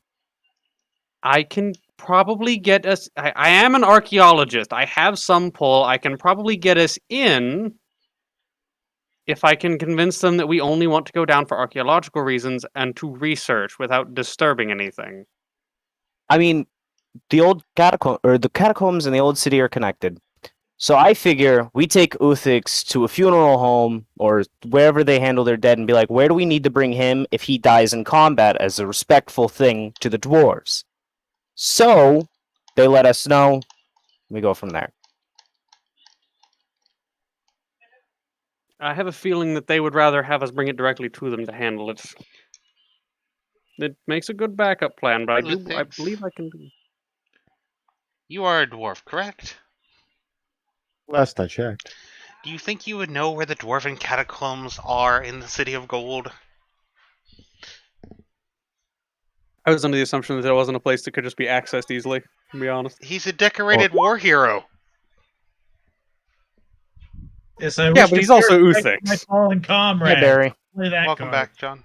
I can probably get us. I am an archaeologist. I have some pull. I can probably get us in if I can convince them that we only want to go down for archaeological reasons and to research without disturbing anything. I mean, the catacombs and the old city are connected. So I figure we take Uthix to a funeral home or wherever they handle their dead and be like, where do we need to bring him if he dies in combat as a respectful thing to the dwarves? So they let us know. We go from there. I have a feeling that they would rather have us bring it directly to them to handle it. It makes a good backup plan, but I believe I can do. You are a dwarf, correct? Last I checked. Do you think you would know where the dwarven catacombs are in the City of Gold? I was under the assumption that there wasn't a place that could just be accessed easily, to be honest. He's a decorated war hero. Yes, I Yeah, wish but to he's also hear Uthix. my fallen comrade. Hey, Barry. Play that Welcome card. back, John.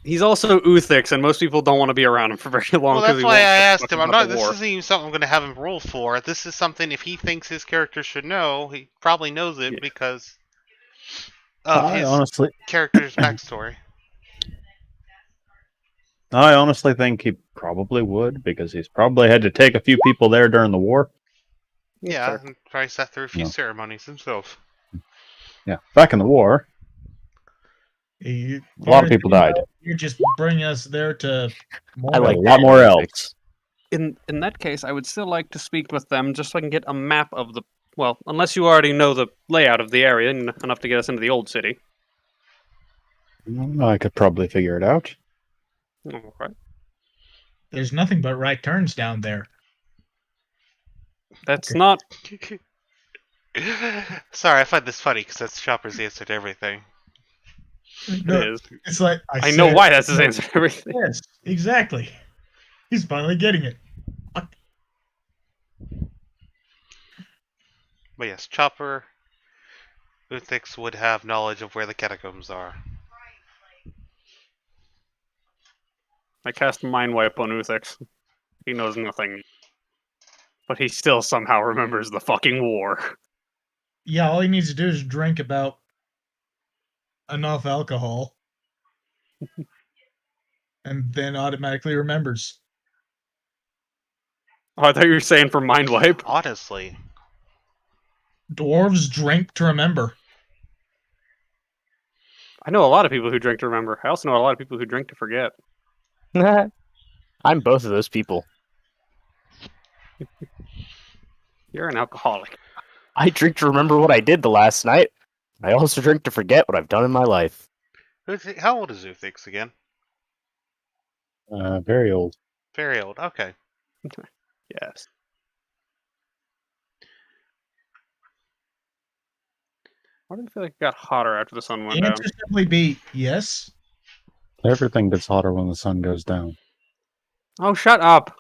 He's also Uthix, and most people don't want to be around him for very long. Well, that's he why won't I talk asked him. about the This war. isn't even something I'm going to have him roll for. This is something if he thinks his character should know, he probably knows it because of his character's backstory. I honestly think he probably would, because he's probably had to take a few people there during the war. Yeah, and probably sat through a few No. ceremonies himself. Yeah, back in the war, A a lot of people died. You're just bringing us there to. I like a that lot more Uthix. elves. In that case, I would still like to speak with them just so I can get a map of the. Well, unless you already know the layout of the area enough to get us into the old city. I could probably figure it out. All right. There's nothing but right turns down there. That's not. Sorry, I find this funny because that's Chopper's answer to everything. No, It is. it's like I know why that's his answer to everything. Yes, exactly. He's finally getting it. But yes, Chopper, Uthix would have knowledge of where the catacombs are. I cast Mind Wipe on Uthix. He knows nothing. But he still somehow remembers the fucking war. Yeah, all he needs to do is drink about enough alcohol. And then automatically remembers. Oh, I thought you were saying for Mind Wipe. Honestly, Dwarves drink to remember. I know a lot of people who drink to remember. I also know a lot of people who drink to forget. I'm both of those people. You're an alcoholic. I drink to remember what I did the last night. I also drink to forget what I've done in my life. how old is Uthix again? Very old. Very old. Okay. Yes. Why do I feel like it got hotter after the sun went The down? answer simply be yes. Everything gets hotter when the sun goes down. Oh, shut up.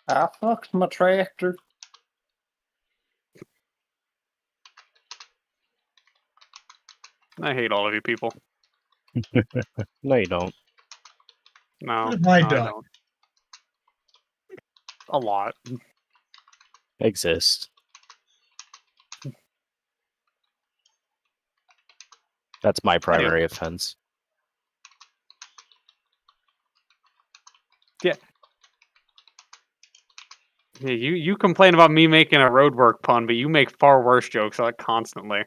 I fucked my tractor. I hate all of you people. No, you don't. No, What have I no, done? don't. A lot. Exist. That's my primary offense. Yeah, you complain about me making a roadwork pun, but you make far worse jokes like constantly.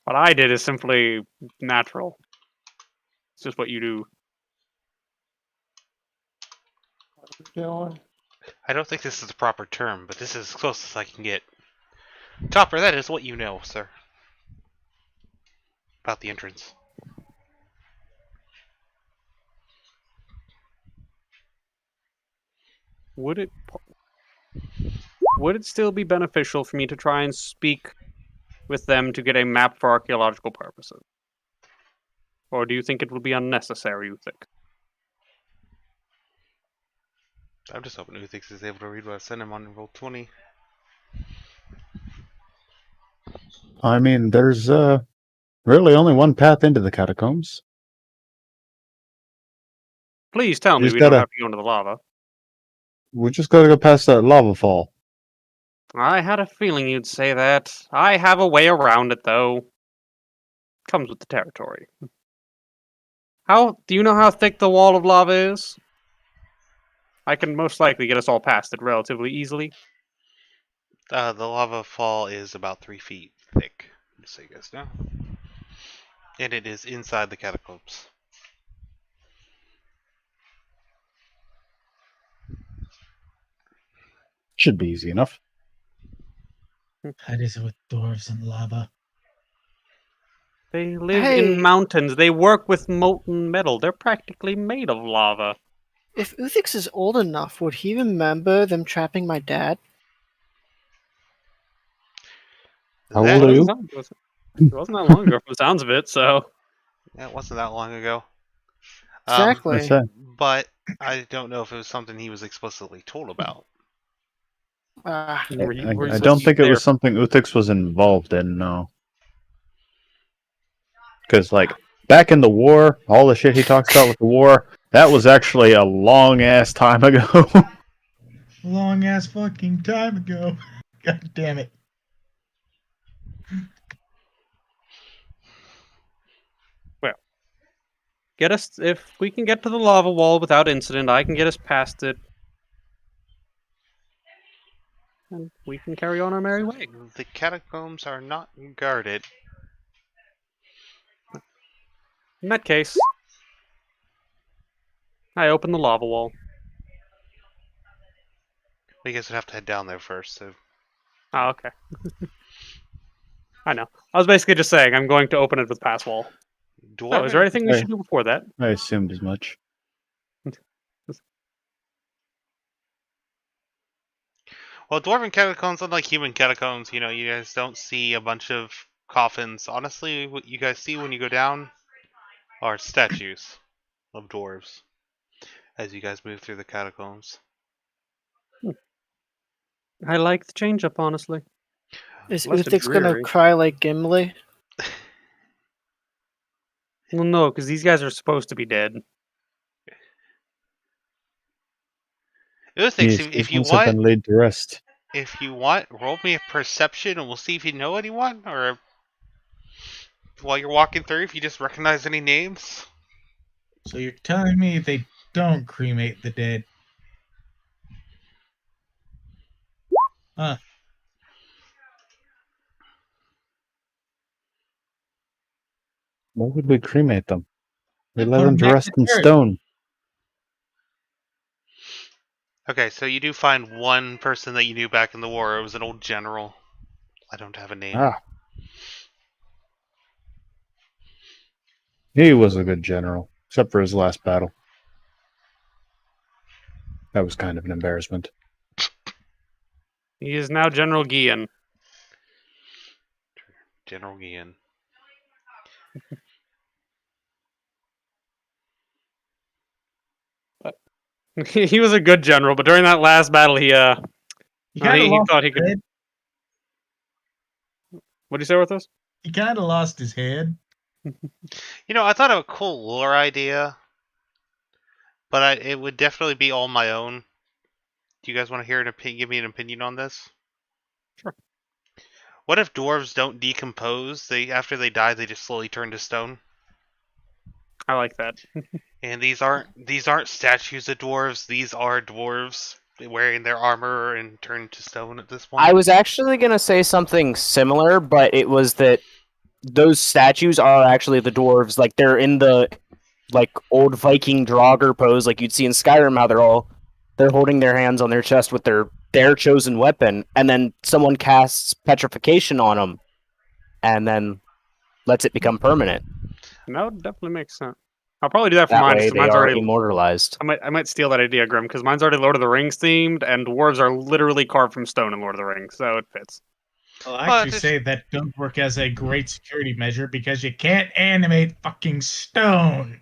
What I did is simply natural. It's just what you do. I don't think this is the proper term, but this is as close as I can get. Chopper, that is what you know, sir. About the entrance. Would it still be beneficial for me to try and speak with them to get a map for archaeological purposes? Or do you think it will be unnecessary, you think? I'm just hoping Uthix is able to read what I sent him on roll 20. I mean, there's Really, only one path into the catacombs. Please tell You me just we don't gotta- have to go into the lava. We just gotta go past that lava fall. I had a feeling you'd say that. I have a way around it, though. Comes with the territory. Do you know how thick the wall of lava is? I can most likely get us all past it relatively easily. The lava fall is about 3 feet thick, just so you guys know. And it is inside the catacombs. Should be easy enough. That is with dwarves and lava. They live Hey. in mountains. They work with molten metal. They're practically made of lava. If Uthix is old enough, would he remember them trapping my dad? How That- old are you? It wasn't that long ago from the sounds of it, so... Yeah, it wasn't that long ago. Exactly. I said. But I don't know if it was something he was explicitly told about. Ah, I don't think it was something Uthix was involved in, no. Because, like, back in the war, all the shit he talks about with the war, that was actually a long-ass time ago. Long ass fucking time ago. God damn it. Get us... If we can get to the lava wall without incident, I can get us past it. And we can carry on our merry way. The catacombs are not guarded. In that case... I open the lava wall. You guys would have to head down there first, so... Oh, okay. I know. I was basically just saying I'm going to open it with pass wall. Oh, is there anything we Hey. should do before that? I assumed as much. Well, dwarven catacombs, unlike human catacombs, you know, you guys don't see a bunch of coffins. Honestly, what you guys see when you go down are statues of dwarves as you guys move through the catacombs. I like the change up, honestly. is Less Uthix gonna dreary. cry like Gimli? Well, no, because these guys are supposed to be dead. Uthix, Yes, if these you ones have been want, laid to rest. roll me a perception and we'll see if you know anyone, or while you're walking through, if you just recognize any names. So you're telling me they don't cremate the dead? Huh. Why would we cremate them? We Put let 'em them to back rest in in the dirt. stone. Okay, so you do find one person that you knew back in the war. It was an old general. I don't have a name. Ah. He was a good general, except for his last battle. That was kind of an embarrassment. He is now General Gian. General Gian. He was a good general, but during that last battle, he He kind of he lost thought he his could. head. What'd you say with this? He kind of lost his head. You know, I thought of a cool lore idea, but it would definitely be all my own. Do you guys want to hear give me an opinion on this? Sure. What if dwarves don't decompose? After they die, they just slowly turn to stone. I like that. And these aren't statues of dwarves. These are dwarves wearing their armor and turned to stone at this point. I was actually gonna say something similar, but it was that those statues are actually the dwarves. Like they're in the old Viking Draugr pose, like you'd see in Skyrim. How they're holding their hands on their chest with their chosen weapon, and then someone casts petrification on them, and then lets it become permanent. No, definitely makes sense. I'll probably do that for That mine. way, Just they mine's are already. immortalized. I might steal that idea, Grim, because mine's already Lord of the Rings themed, and dwarves are literally carved from stone in Lord of the Rings, so it fits. I'll Well, actually just- say that don't work as a great security measure because you can't animate fucking stone.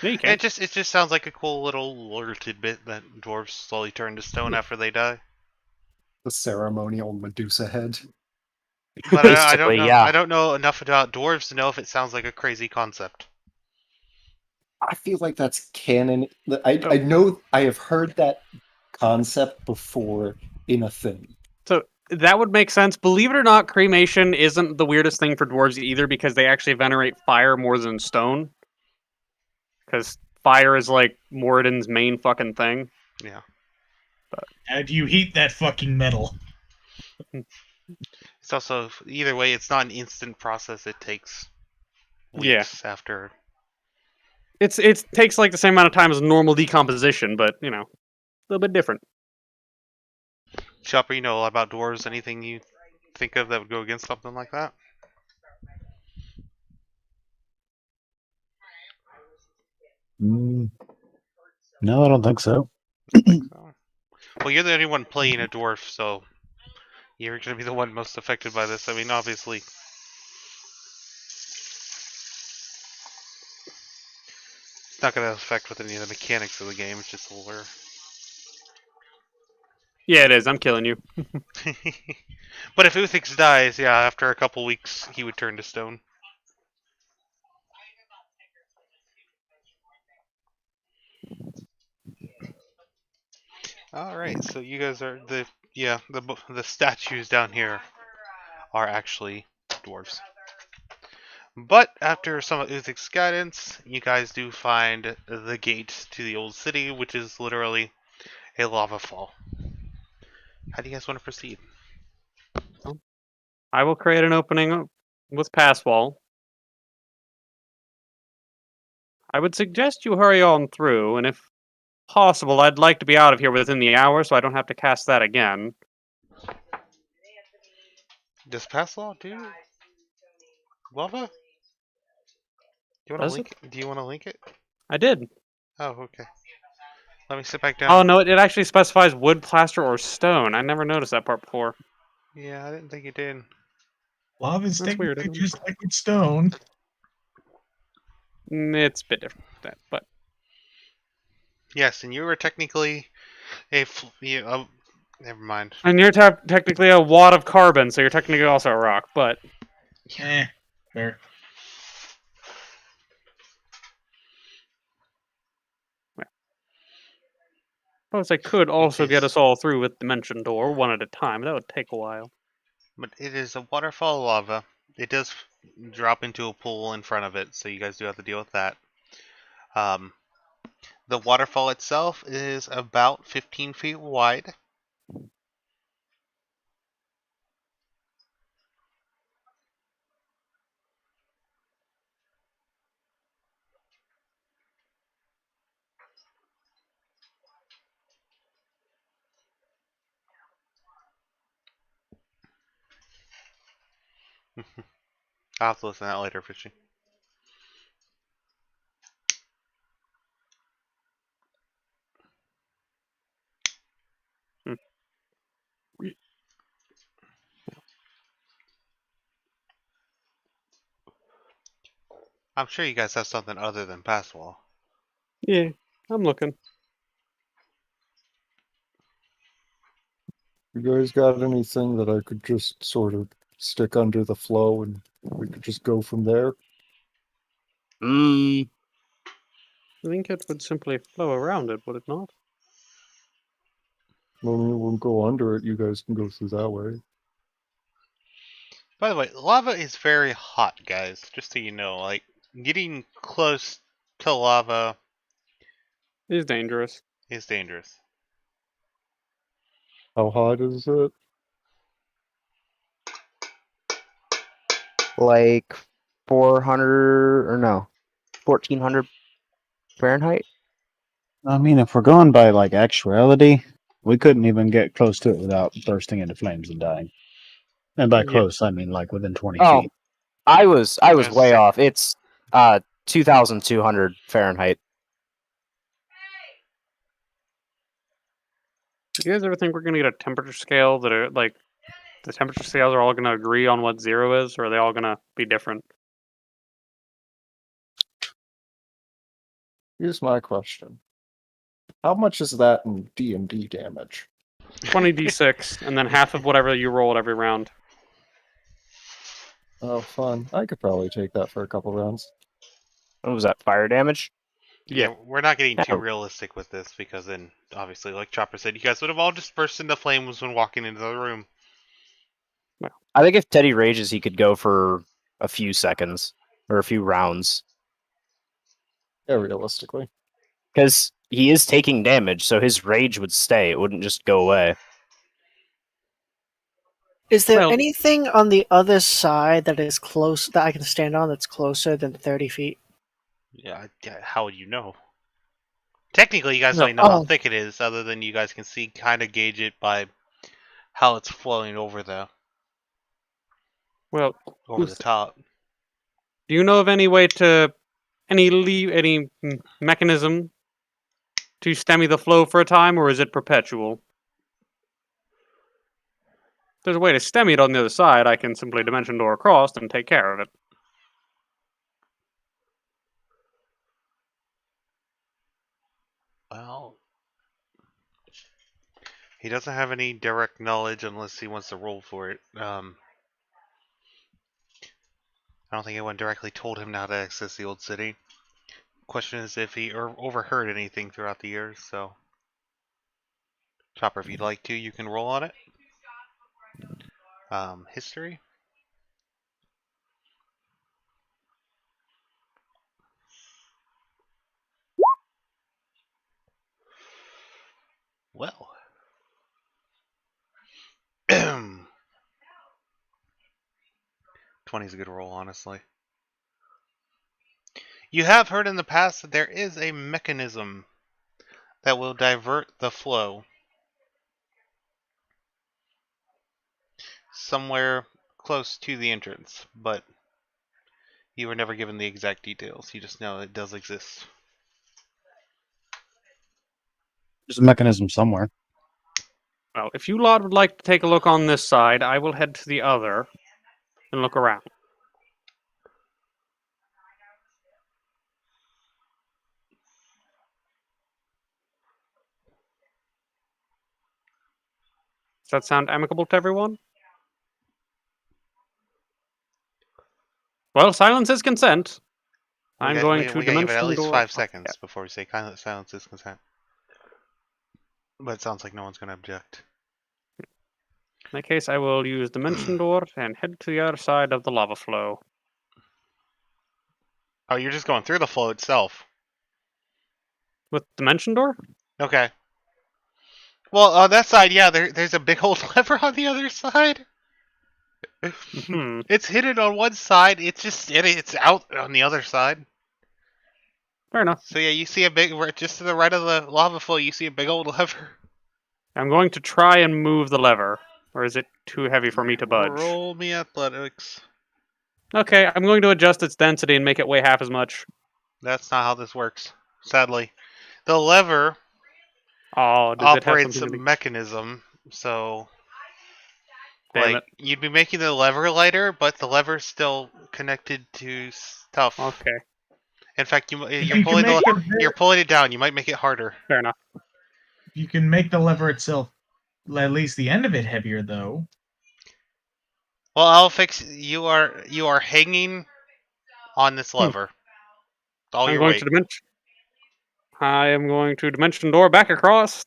Yeah, you can. It just sounds like a cool little lore tidbit that dwarves slowly turn to stone after they die. The ceremonial Medusa head. But I don't Basically, know. yeah. I don't know enough about dwarves to know if it sounds like a crazy concept. I feel like that's canon. I know I have heard that concept before in a thing. So that would make sense. Believe it or not, cremation isn't the weirdest thing for dwarves either because they actually venerate fire more than stone. Because fire is like Moradin's main fucking thing. Yeah. How do you heat that fucking metal? It's also either way, it's not an instant process. It takes Yeah. weeks after. It takes like the same amount of time as normal decomposition, but a little bit different. Chopper, you know a lot about dwarves. Anything you think of that would go against something like that? No, I don't think so. Well, you're the only one playing a dwarf, so you're going to be the one most affected by this. I mean, obviously, it's not going to affect with any of the mechanics of the game. It's just the lore. Yeah, it is. I'm killing you. But if Uthix dies, yeah, after a couple weeks, he would turn to stone. All right, so you guys are the statues down here are actually dwarves. But after some of Uthik's guidance, you guys do find the gate to the old city, which is literally a lava fall. How do you guys want to proceed? I will create an opening with pass wall. I would suggest you hurry on through, and if possible, I'd like to be out of here within the hour so I don't have to cast that again. Does pass law do lava? Do you want Does to link it? Do you want to link it? I did. Oh, okay. Let me sit back down. Oh, no, it actually specifies wood, plaster, or stone. I never noticed that part before. Yeah, I didn't think you did. Lava's That's weird, technically isn't it? just like with stone. It's a bit different than that, but Yes, and you were technically never mind. and you're technically a wad of carbon, so you're technically also a rock, but Fair. suppose I could also is- get us all through with Dimension Door, one at a time. That would take a while. But it is a waterfall of lava. It does drop into a pool in front of it, so you guys do have to deal with that. The waterfall itself is about 15 feet wide. I'll have to listen to that later, Fishy. I'm sure you guys have something other than pass wall. Yeah, I'm looking. You guys got anything that I could just sort of stick under the flow and we could just go from there? I think it would simply flow around it, would it not? Well, we won't go under it. You guys can go through that way. By the way, lava is very hot, guys. Just so you know, like getting close to lava It is dangerous. is dangerous. How hot is it? Like 400 or no, 1400 Fahrenheit. I mean, if we're going by like actuality, we couldn't even get close to it without bursting into flames and dying. And by Yeah. close, I mean like within 20 Oh. feet. I was Yes. way off. It's 2200 Fahrenheit. Do you guys ever think we're gonna get a temperature scale that are like the temperature scales are all gonna agree on what 0 is, or are they all gonna be different? Here's my question. How much is that in D&D damage? 20d6, and then half of whatever you roll at every round. Oh, fun. I could probably take that for a couple rounds. What was that? Fire damage? Yeah, we're not getting too Yeah. realistic with this because then, obviously, like Chopper said, you guys would have all just burst into flames when walking into the room. I think if Teddy rages, he could go for a few seconds or a few rounds Yeah, realistically. because he is taking damage, so his rage would stay. It wouldn't just go away. Is there Well- anything on the other side that is close that I can stand on that's closer than 30 feet? Yeah, how would you know? Technically, you guys No. might know how Oh. thick it is, other than you guys can see, kind of gauge it by how it's flowing over the Well, top. do you know of any way to any mechanism to stemmy the flow for a time, or is it perpetual? If there's a way to stem it on the other side, I can simply dimension door across and take care of it. Well, he doesn't have any direct knowledge unless he wants to roll for it. I don't think anyone directly told him how to access the old city. Question is if he overheard anything throughout the years, so... Chopper, if you'd like to, you can roll on it. History? Well... 20's a good roll, honestly. You have heard in the past that there is a mechanism that will divert the flow somewhere close to the entrance, but you were never given the exact details. You just know it does exist. There's a mechanism somewhere. Well, if you lot would like to take a look on this side, I will head to the other and look around. Does that sound amicable to everyone? Well, silence is consent. I'm going to we got you at dimension least door. 5 seconds before we say silence is consent. But it sounds like no one's going to object. In that case, I will use dimension door and head to the other side of the lava flow. Oh, you're just going through the flow itself. With dimension door? Okay. Well, on that side, yeah, there's a big old lever on the other side. Hmm. It's hidden on one side. It's out on the other side. Fair enough. So yeah, you see a big, just to the right of the lava flow, you see a big old lever. I'm going to try and move the lever. Or is it too heavy for me to budge? Roll me athletics. Okay, I'm going to adjust its density and make it weigh half as much. That's not how this works, sadly. The lever Oh, does it have operates a something to do? mechanism, so Damn like you'd be making the lever lighter, but the lever's still connected to stuff. Okay, In fact, You you're can pulling make you're pulling it down. You might make it harder. fair enough. You can make the lever itself, at least the end of it, heavier though. Well, I'll fix. You are hanging on this lever. All I'm your going weight. to dimension. I am going to dimension door back across.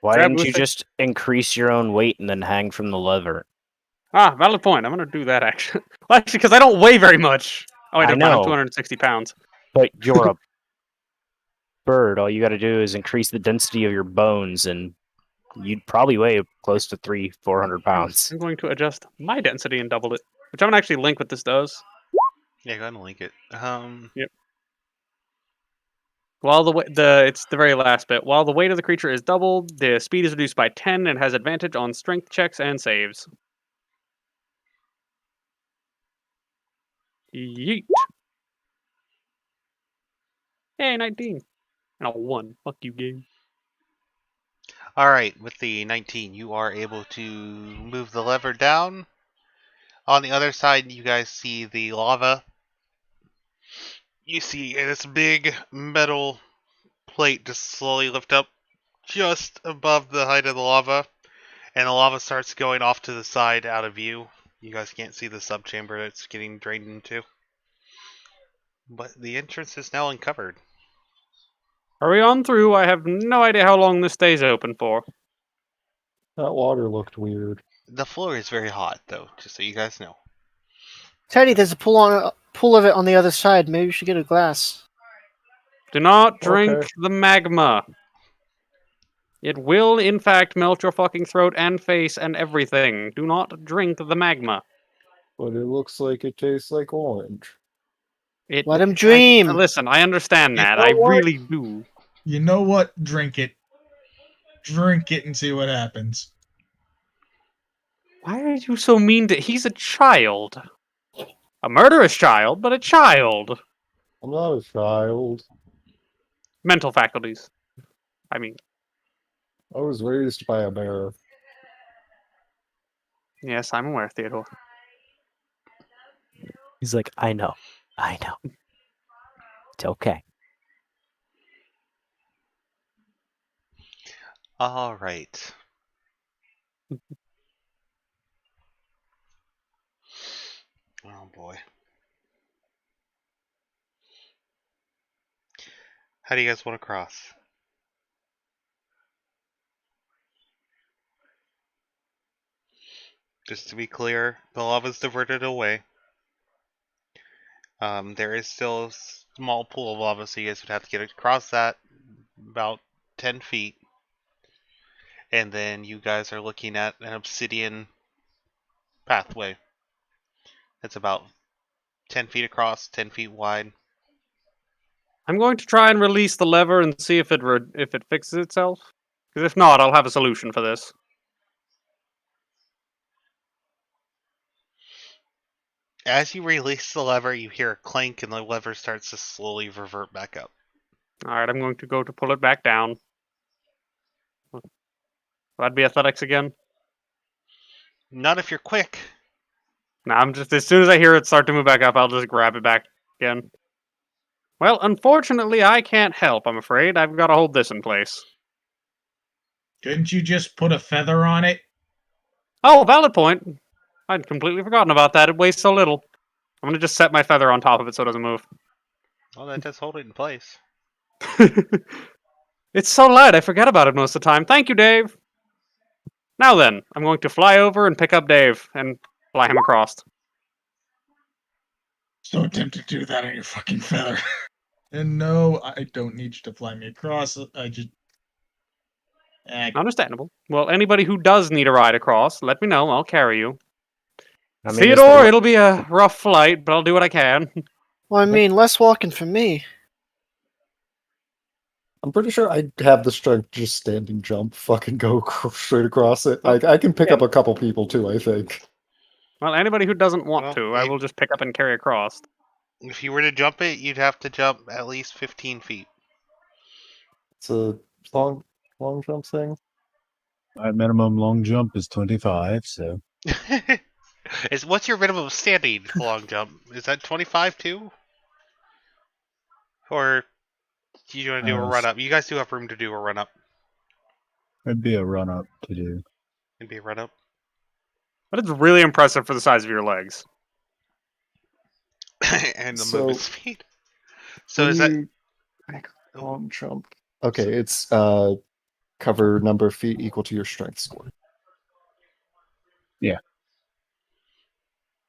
Why Grab didn't you with it. just increase your own weight and then hang from the lever? Ah, valid point. I'm going to do that actually. Well, actually, because I don't weigh very much. Oh, wait, I never mind, I'm know. 260 pounds. But you're a bird. All you got to do is increase the density of your bones, and you'd probably weigh close to 400 pounds. I'm going to adjust my density and double it, which I'm going to actually link what this does. Yeah, go ahead and link it. While it's the very last bit. While the weight of the creature is doubled, the speed is reduced by 10 and has advantage on strength checks and saves. Yeet. Hey, 19. And a 1. Fuck you, game. All right, with the 19, you are able to move the lever down. On the other side, you guys see the lava. You see this big metal plate just slowly lift up just above the height of the lava, and the lava starts going off to the side out of view. You guys can't see the subchamber that's getting drained into. But the entrance is now uncovered. Hurry on through. I have no idea how long this stays open for. That water looked weird. The floor is very hot, though, just so you guys know. Teddy, there's a pool of it on the other side. Maybe you should get a glass. Do not drink Okay. the magma. It will, in fact, melt your fucking throat and face and everything. Do not drink the magma. But it looks like it tastes like orange. Let him dream. Listen, I understand You that. know I what? really do. You know what? Drink it. Drink it and see what happens. Why are you so mean to... He's a child. A murderous child, but a child. I'm not a child. Mental faculties. I mean, I was raised by a bear. yes, I'm aware, Theodore. He's like, I know. It's okay. All right. Oh boy. How do you guys want to cross? Just to be clear, the lava's diverted away. There is still a small pool of lava, so you guys would have to get across that about 10 feet. And then you guys are looking at an obsidian pathway. It's about 10 feet across, 10 feet wide. I'm going to try and release the lever and see if it fixes itself. Because if not, I'll have a solution for this. As you release the lever, you hear a clank and the lever starts to slowly revert back up. Alright, I'm going to go to pull it back down. That'd be athletics again? Not if you're quick. Nah, I'm just... As soon as I hear it start to move back up, I'll just grab it back again. Well, unfortunately, I can't help, I'm afraid. I've got to hold this in place. Couldn't you just put a feather on it? Oh, valid point. I'd completely forgotten about that. It weighs so little. I'm going to just set my feather on top of it so it doesn't move. Well, that does hold it in place. It's so light, I forget about it most of the time. Thank you, Dave. Now then, I'm going to fly over and pick up Dave and fly him across. So tempted to do that on your fucking feather. And no, I don't need you to fly me across. I just... Understandable. Well, anybody who does need a ride across, let me know. I'll carry you. I mean, Theodore, it'll be a rough flight, but I'll do what I can. Well, I mean, less walking for me. I'm pretty sure I'd have the strength to just standing jump, fucking go straight across it. I can pick up a couple people too, I think. Well, anybody who doesn't want Well, to, I will just pick up and carry across. If you were to jump it, you'd have to jump at least 15 feet. It's a long jump thing. My minimum long jump is 25, so What's your minimum standing long jump? Is that 25 too? Or do you want to do a run up? You guys do have room to do a run up. it'd be a run up to do. It'd be a run up. But it's really impressive for the size of your legs. And the So- movement speed. So is that long jump? Okay, it's cover number of feet equal to your strength score.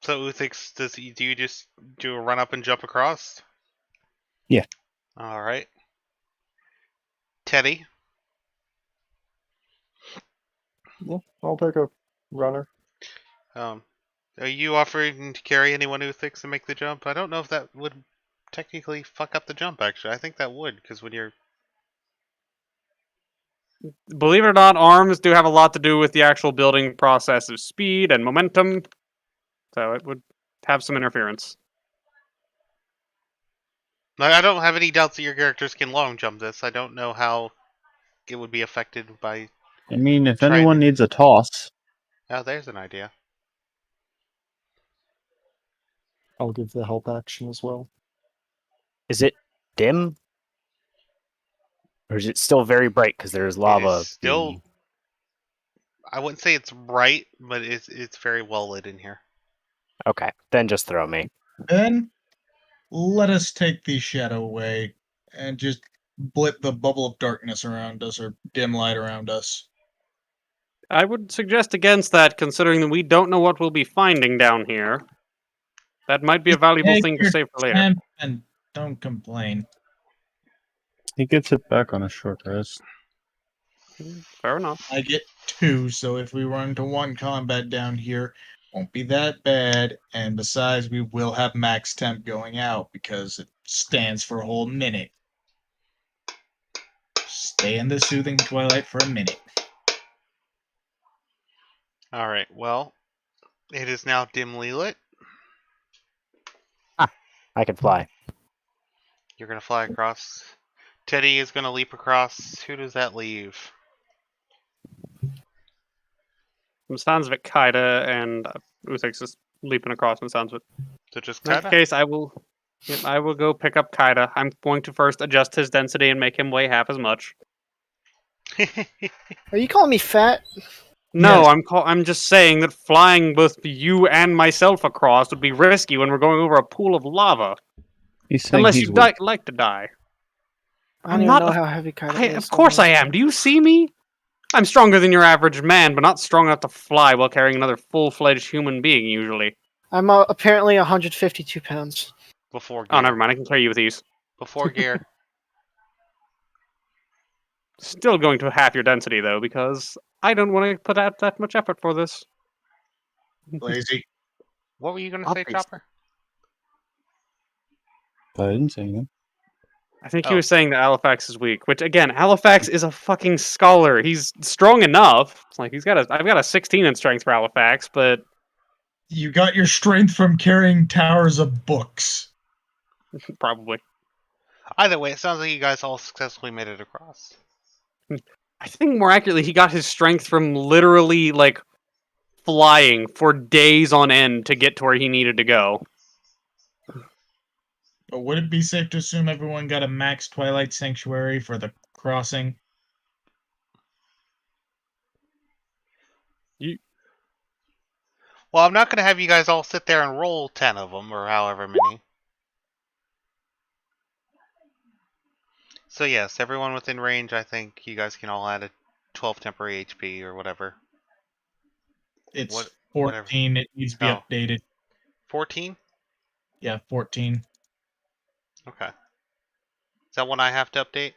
so? Uthix, do you just do a run up and jump across? Yeah. All right. Teddy, Yeah, I'll take a runner. are you offering to carry anyone Uthix and make the jump? I don't know if that would technically fuck up the jump. Actually, I think that would, because when you're Believe it or not, arms do have a lot to do with the actual building process of speed and momentum. So it would have some interference. I don't have any doubts that your characters can long jump this. I don't know how it would be affected by. I mean, if Try anyone it. needs a toss, Oh, there's an idea. I'll give the help action as well. Is it dim? Or is it still very bright because there's lava? Still, I wouldn't say it's bright, but it's very well lit in here. Okay, then just throw me. Then let us take the shadow away and just blip the bubble of darkness around us or dim light around us. I would suggest against that, considering that we don't know what we'll be finding down here. That might be a valuable Take thing to your save for later. time and don't complain. He gets it back on a short rest. Fair enough. I get 2, so if we run into 1 combat down here, won't be that bad. And besides, we will have max temp going out because it stands for a whole minute. Stay in the soothing twilight for a minute. Alright, well, it is now dimly lit. I can fly. You're going to fly across. Teddy is going to leap across. Who does that leave? From the sounds of it, Kaida and Uthix is leaping across from the sounds of it. So just In that Kaida? case, I will go pick up Kaida. I'm going to first adjust his density and make him weigh half as much. Are you calling me fat? No, Yes. I'm just saying that flying both you and myself across would be risky when we're going over a pool of lava. He's saying Unless he's you weak. like to die. I don't I'm even not know a- how heavy Kaida is. Of course I am. Do you see me? I'm stronger than your average man, but not strong enough to fly while carrying another full-fledged human being, usually. I'm apparently 152 pounds. Before Oh, gear. never mind. I can carry you with ease. Before gear. Still going to half your density, though, because I don't want to put out that much effort for this. Lazy. What were you going to say, Obvious. Chopper? But I didn't say anything. I think he Oh. was saying that Halifax is weak, which, again, Halifax is a fucking scholar. He's strong enough. It's like, I've got a 16 in strength for Halifax, but You got your strength from carrying towers of books. probably. Either way, it sounds like you guys all successfully made it across. I think more accurately, he got his strength from literally, like, flying for days on end to get to where he needed to go. But would it be safe to assume everyone got a max Twilight Sanctuary for the crossing? Well, I'm not going to have you guys all sit there and roll 10 of them, or however many. So yes, everyone within range, I think you guys can all add a 12 temporary HP or whatever. It's What- 14. It needs to be Oh. updated. 14? Yeah, 14. Okay. Is that one I have to update?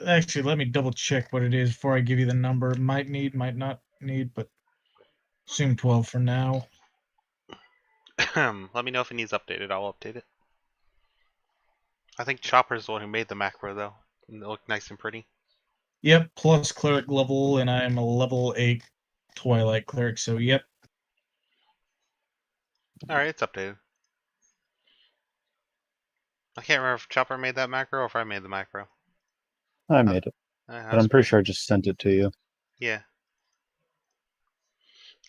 Actually, let me double check what it is before I give you the number. Might need, might not need, but assume 12 for now. Let me know if it needs updated. I'll update it. I think Chopper's the one who made the macro, though. It looked nice and pretty. Yep, plus cleric level, and I am a level 8 Twilight cleric, so yep. Alright, it's updated. I can't remember if Chopper made that macro or if I made the macro. I made it, but I'm pretty sure I just sent it to you. Yeah.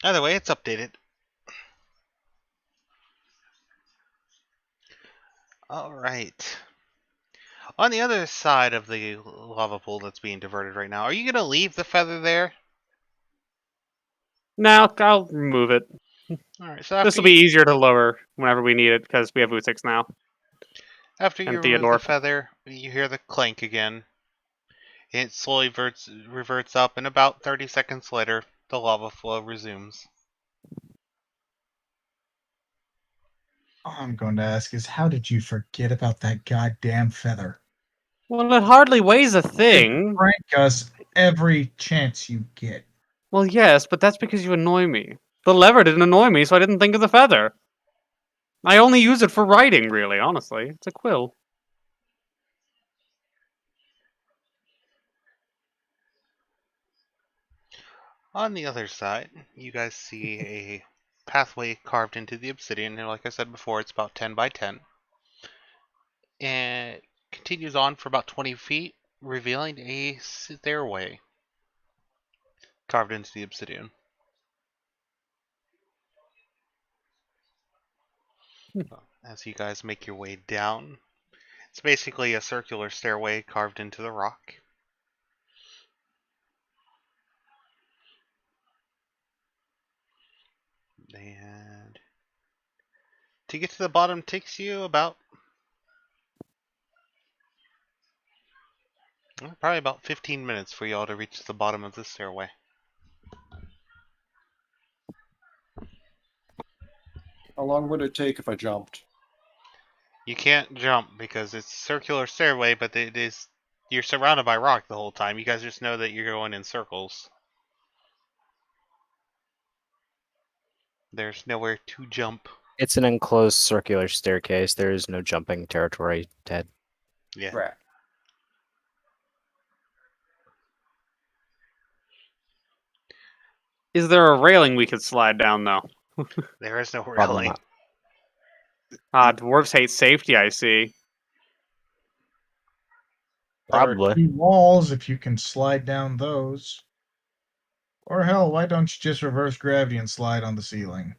Either way, it's updated. Alright. On the other side of the lava pool that's being diverted right now, are you going to leave the feather there? Now I'll remove it. Alright, so after This will be easier to lower whenever we need it, because we have Uthix now. After you and remove the Theodore. feather, you hear the clank again. It slowly reverts up, and about 30 seconds later, the lava flow resumes. All I'm going to ask is, how did you forget about that goddamn feather? Well, it hardly weighs a thing. Prank us every chance you get. Well, yes, but that's because you annoy me. The lever didn't annoy me, so I didn't think of the feather. I only use it for writing, really, honestly. It's a quill. On the other side, you guys see a pathway carved into the obsidian, and like I said before, it's about 10 by 10. And it continues on for about 20 feet, revealing a stairway carved into the obsidian. As you guys make your way down, it's basically a circular stairway carved into the rock. And to get to the bottom takes you about probably about 15 minutes for y'all to reach the bottom of the stairway. How long would it take if I jumped? You can't jump because it's a circular stairway, but you're surrounded by rock the whole time. You guys just know that you're going in circles. There's nowhere to jump. It's an enclosed circular staircase. There is no jumping territory, Ted. Yeah. Right. Is there a railing we could slide down, though? There is no Probably railing. not. Dwarves hate safety, I see. There are Probably. 2 walls if you can slide down those. Or hell, why don't you just reverse gravity and slide on the ceiling?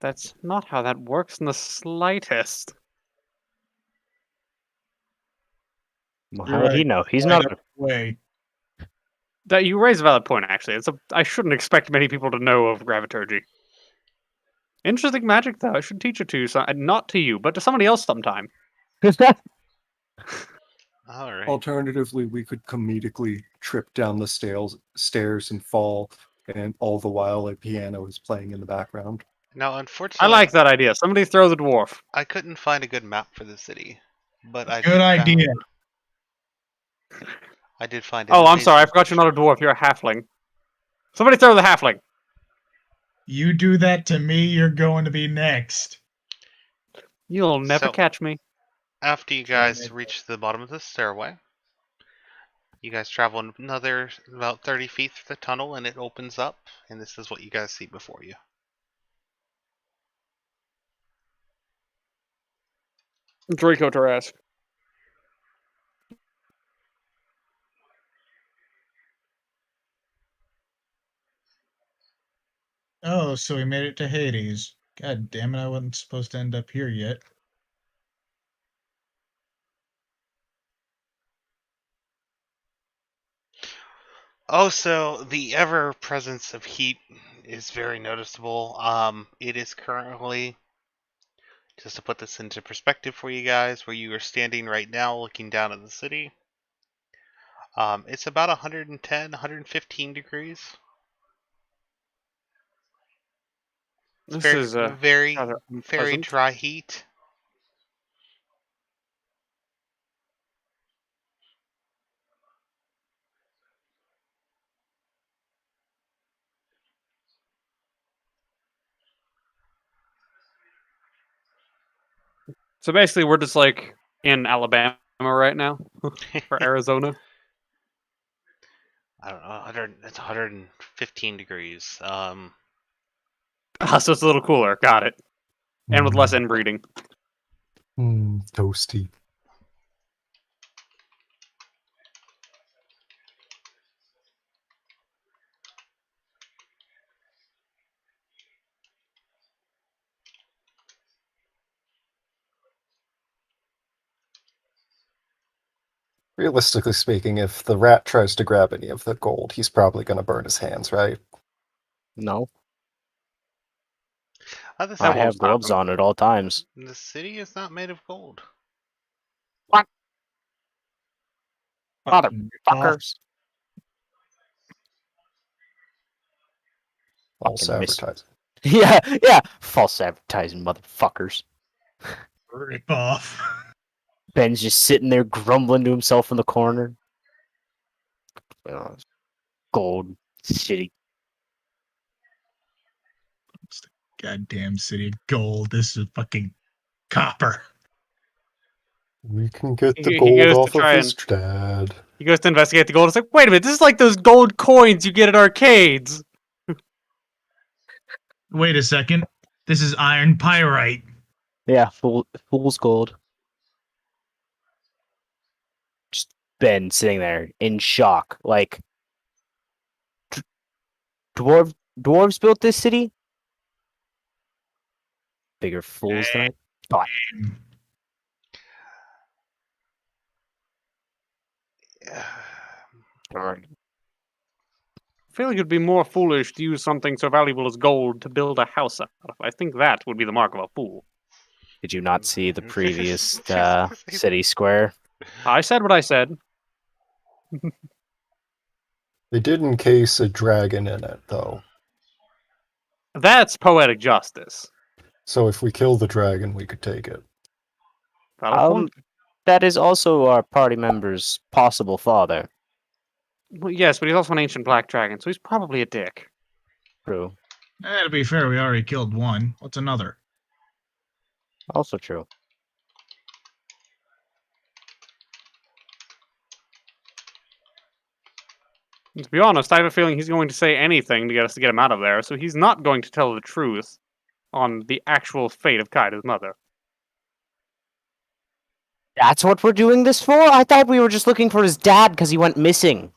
That's not how that works in the slightest. Well, You're how would he right. know? He's Slide not. up the way. That you raise a valid point, actually. I shouldn't expect many people to know of graviturgy. Interesting magic, though. I should teach it to you, not to you, but to somebody else sometime. All right. Alternatively, we could comedically trip down the stairs and fall, and all the while a piano is playing in the background. Now, I unfortunately, like that idea. Somebody throw the dwarf. I couldn't find a good map for the city, but I Good idea. I did find. Oh, an I'm sorry. I amazing forgot you're not a picture. dwarf. You're a halfling. Somebody throw the halfling. You do that to me, you're going to be next. You'll never So- catch me. After you guys reach the bottom of the stairway, you guys travel another about 30 feet through the tunnel, and it opens up, and this is what you guys see before you. Draco Tarrasque. Oh, so we made it to Hades. God damn it, I wasn't supposed to end up here yet. Also, the ever presence of heat is very noticeable. It is currently, just to put this into perspective for you guys, where you are standing right now looking down at the city. It's about 110, 115 degrees. It's This is very, rather very unpleasant. dry heat. So basically, we're just like in Alabama right now, or Arizona. I don't know, it's 115 degrees. So it's a little cooler. Got it. And with less inbreeding. Toasty. Realistically speaking, if the rat tries to grab any of the gold, he's probably going to burn his hands, right? No. The I won't have stop gloves him. on at all times. The city is not made of gold. Fucking Fuckers. False Fucking miss- advertising. Yeah. False advertising, motherfuckers. rip off. Ben's just sitting there grumbling to himself in the corner. Gold City. Goddamn city of gold. This is fucking copper. We can get the He gold goes to off of try his dad. He goes to investigate the gold. It's like, wait a minute, this is like those gold coins you get at arcades. Wait a second. This is iron pyrite. Yeah, fool's gold. Just Ben sitting there in shock. Like, dwarves built this city? Bigger fools than I thought. feel like it'd be more foolish to use something so valuable as gold to build a house out of. I think that would be the mark of a fool. Did you not see the previous city square? I said what I said. They did encase a dragon in it, though. That's poetic justice. So if we kill the dragon, we could take it. Valid point. That is also our party member's possible father. Well, yes, but he's also an ancient black dragon, so he's probably a dick. True. To be fair, we already killed one. What's another? Also true. And to be honest, I have a feeling he's going to say anything to get us to get him out of there, so he's not going to tell the truth on the actual fate of Kaida's mother. That's what we're doing this for? I thought we were just looking for his dad because he went missing.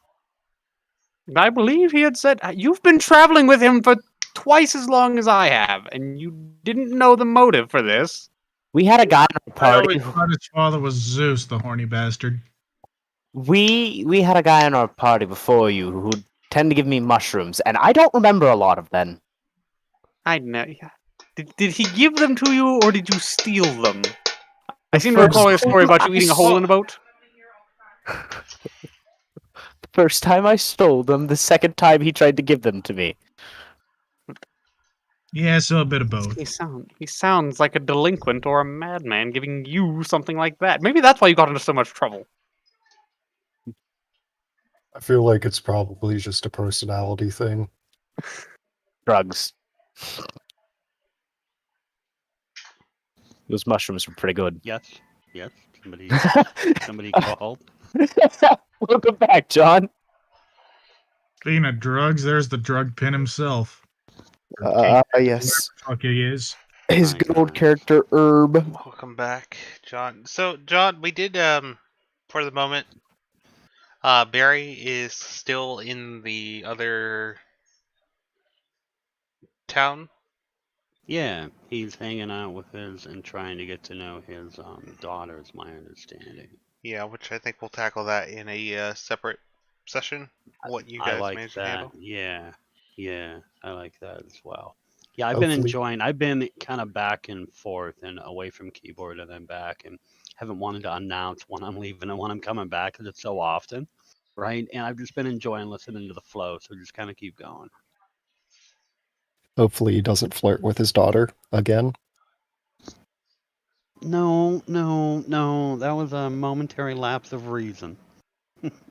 I believe he had said, you've been traveling with him for twice as long as I have, and you didn't know the motive for this. We had a guy in our I party. always thought his father was Zeus, the horny bastard. We had a guy in our party before you who tend to give me mushrooms, and I don't remember a lot of them. I know. Did he give them to you, or did you steal them? I seem to recall a story about you eating a hole in a boat. The first time I stole them, the second time he tried to give them to me. Yeah, so a bit of both. He sounds like a delinquent or a madman giving you something like that. Maybe that's why you got into so much trouble. I feel like it's probably just a personality thing. Drugs. Those mushrooms were pretty good. Yes. Somebody called. Welcome back, John. Speaking of drugs, there's the drug pin himself. Yes. Fuck he is. His good old character, Herb. Welcome back, John. So, John, we did, for the moment, Barry is still in the other town. Yeah, he's hanging out with his and trying to get to know his daughter, is my understanding. Yeah, which I think we'll tackle that in a separate session. What you guys I like managed to that. handle. Yeah, I like that as well. Yeah, I've been kind of back and forth and away from keyboard and then back, and haven't wanted to announce when I'm leaving and when I'm coming back because it's so often, right? And I've just been enjoying listening to the flow, so just kind of keep going. Hopefully he doesn't flirt with his daughter again. No, that was a momentary lapse of reason.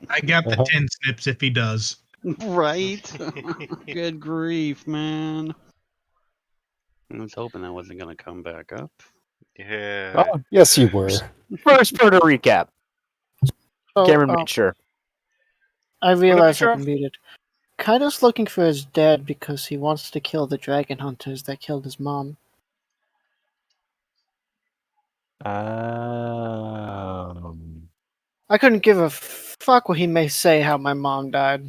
I got the 10 snips if he does. Right? Good grief, man. I was hoping that wasn't going to come back up. Yeah. Oh, yes, you were. First part of recap. Cameron Oh, made sure. I realize sure? I'm muted. Kaido's looking for his dad because he wants to kill the dragon hunters that killed his mom. I couldn't give a fuck what he may say how my mom died.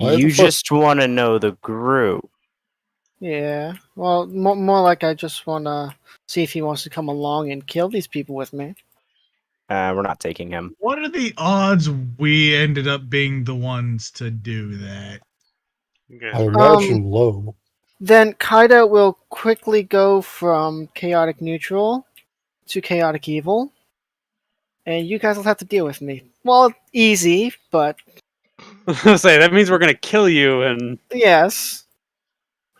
You just want to know the group. Yeah, well, more like I just want to see if he wants to come along and kill these people with me. We're not taking him. What are the odds we ended up being the ones to do that? I imagine low. Then Kaido will quickly go from chaotic neutral to chaotic evil, and you guys will have to deal with me. Well, easy, but Say that means we're gonna kill you and yes.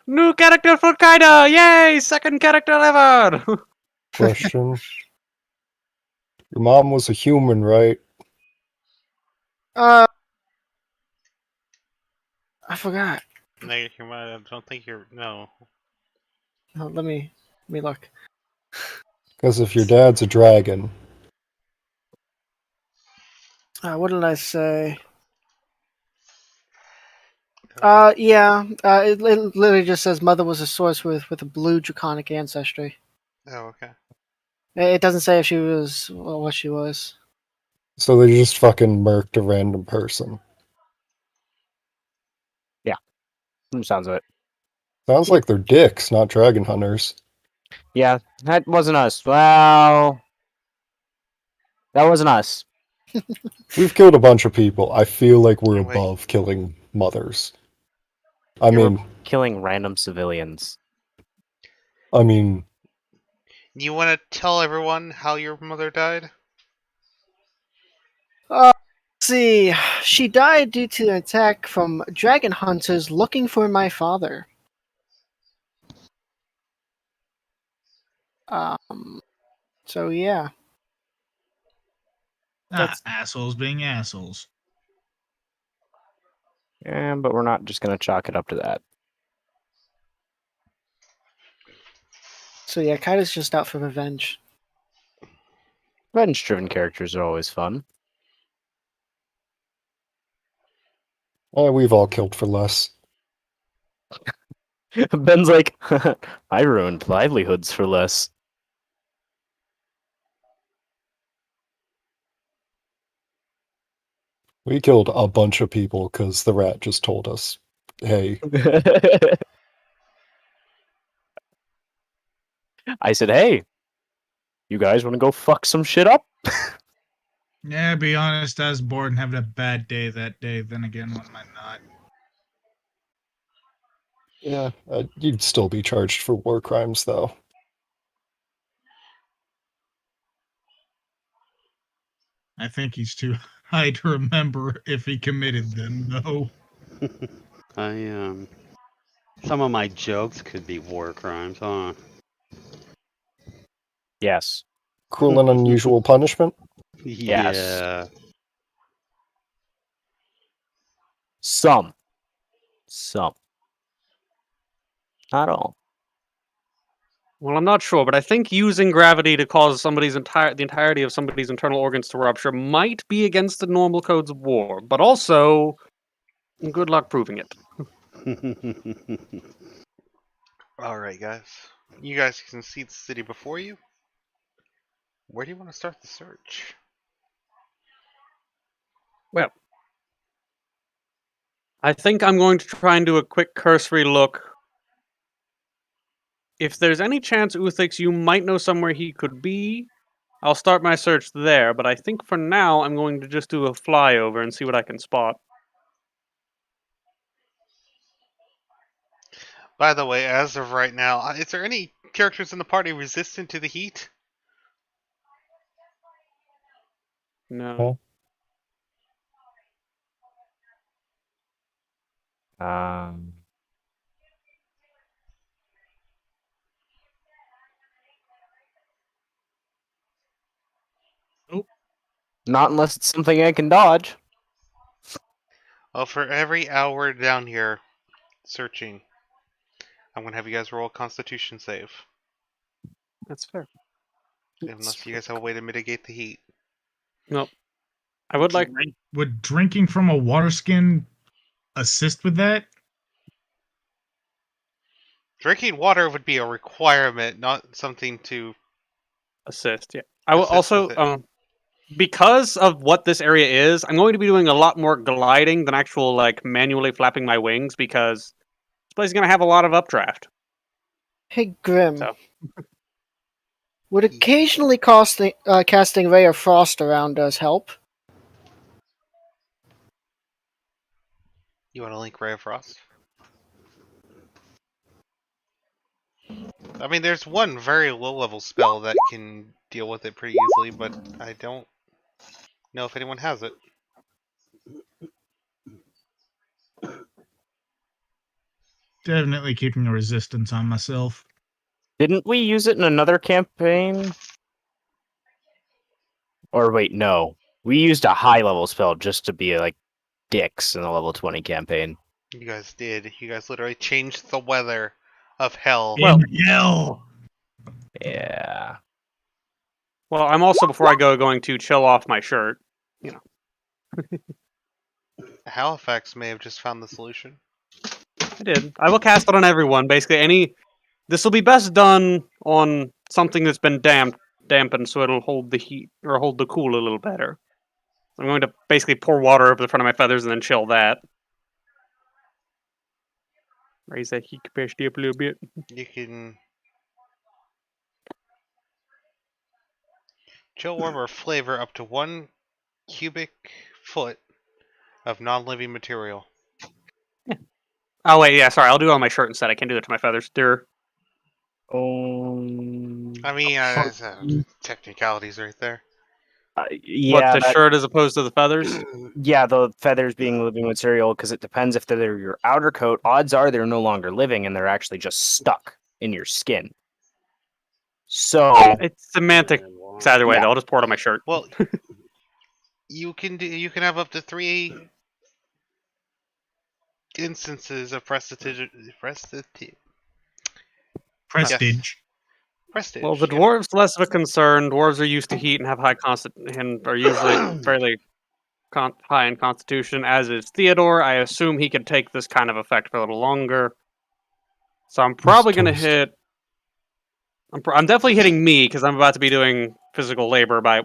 new character for Kaido! Yay! Second character ever! Question. Your mom was a human, right? I forgot. No, I don't think you're. No. Oh, let me look. Because if your dad's a dragon, What did I say? It literally just says mother was a source with a blue draconic ancestry. Oh, okay. It doesn't say if she was what she was. so they just fucking murked a random person. Sounds of it. Sounds like they're dicks, not dragon hunters. Yeah, that wasn't us. Well, that wasn't us. We've killed a bunch of people. I feel like we're Wait. above killing mothers. I You were mean, killing random civilians. You want to tell everyone how your mother died? Let's see. She died due to an attack from dragon hunters looking for my father. So yeah. That's- Assholes being assholes. Yeah, but we're not just gonna chalk it up to that. So yeah, Kaida's just out for revenge. Revenge-driven characters are always fun. we've all killed for less. Ben's like, I ruined livelihoods for less. We killed a bunch of people because the rat just told us, hey. I said, hey, you guys want to go fuck some shit up? Yeah, be honest, I was bored and having a bad day that day. Then again, when am I not? Yeah, you'd still be charged for war crimes, though. I think he's too high to remember if he committed them, though. Some of my jokes could be war crimes, huh? Yes. Cruel and unusual punishment? Yes. Yeah. Some. Not all. Well, I'm not sure, but I think using gravity to cause the entirety of somebody's internal organs to rupture might be against the normal codes of war. But also, good luck proving it. Alright, guys. You guys can see the city before you. Where do you want to start the search? Well, I think I'm going to try and do a quick cursory look. If there's any chance, Uthix, you might know somewhere he could be, I'll start my search there, but I think for now I'm going to just do a flyover and see what I can spot. By the way, as of right now, is there any characters in the party resistant to the heat? No. Not unless it's something I can dodge. Well, for every hour down here searching, I'm going to have you guys roll a constitution save. That's fair. Unless you guys have a way to mitigate the heat. Nope. I would like... Would drinking from a water skin assist with that? Drinking water would be a requirement, not something to assist, yeah. I will assist with also, it. because of what this area is, I'm going to be doing a lot more gliding than actual, like, manually flapping my wings, because this place is going to have a lot of updraft. Hey, Grim. So. Would occasionally casting Ray of Frost around us help? You want to link Ray of Frost? I mean, there's one very low-level spell that can deal with it pretty easily, but I don't know if anyone has it. Definitely keeping a resistance on myself. Didn't we use it in another campaign? Or wait, no. We used a high-level spell just to be like dicks in the level 20 campaign. You guys did. You guys literally changed the weather of hell. Well, hell. Yeah. Well, I'm also, before I go, going to chill off my shirt. You know. Halifax may have just found the solution. I did. I will cast it on everyone. Basically, this will be best done on something that's been dampened, so it'll hold the heat or hold the cool a little better. I'm going to basically pour water over the front of my feathers and then chill that. Raise that heat capacity up a little bit. You can chill warmer flavor up to 1 cubic foot of non-living material. Oh wait, yeah, sorry. I'll do it on my shirt instead. I can't do it to my feathers. They're I mean, technicalities right there. what, Yeah, the shirt as opposed to the feathers. yeah, the feathers being living material, because it depends if they're your outer coat. Odds are they're no longer living and they're actually just stuck in your skin. So It's semantic. Either way, Yeah. though, I'll just pour it on my shirt. Well, you can have up to 3 instances of prestige. Prestige. Prestige. Well, the yeah. dwarves less of a concern. Dwarves are used to heat and have high and are usually fairly high in constitution. As is Theodore. I assume he could take this kind of effect for a little longer. So I'm probably going to toast. hit. I'm definitely hitting me because I'm about to be doing physical labor by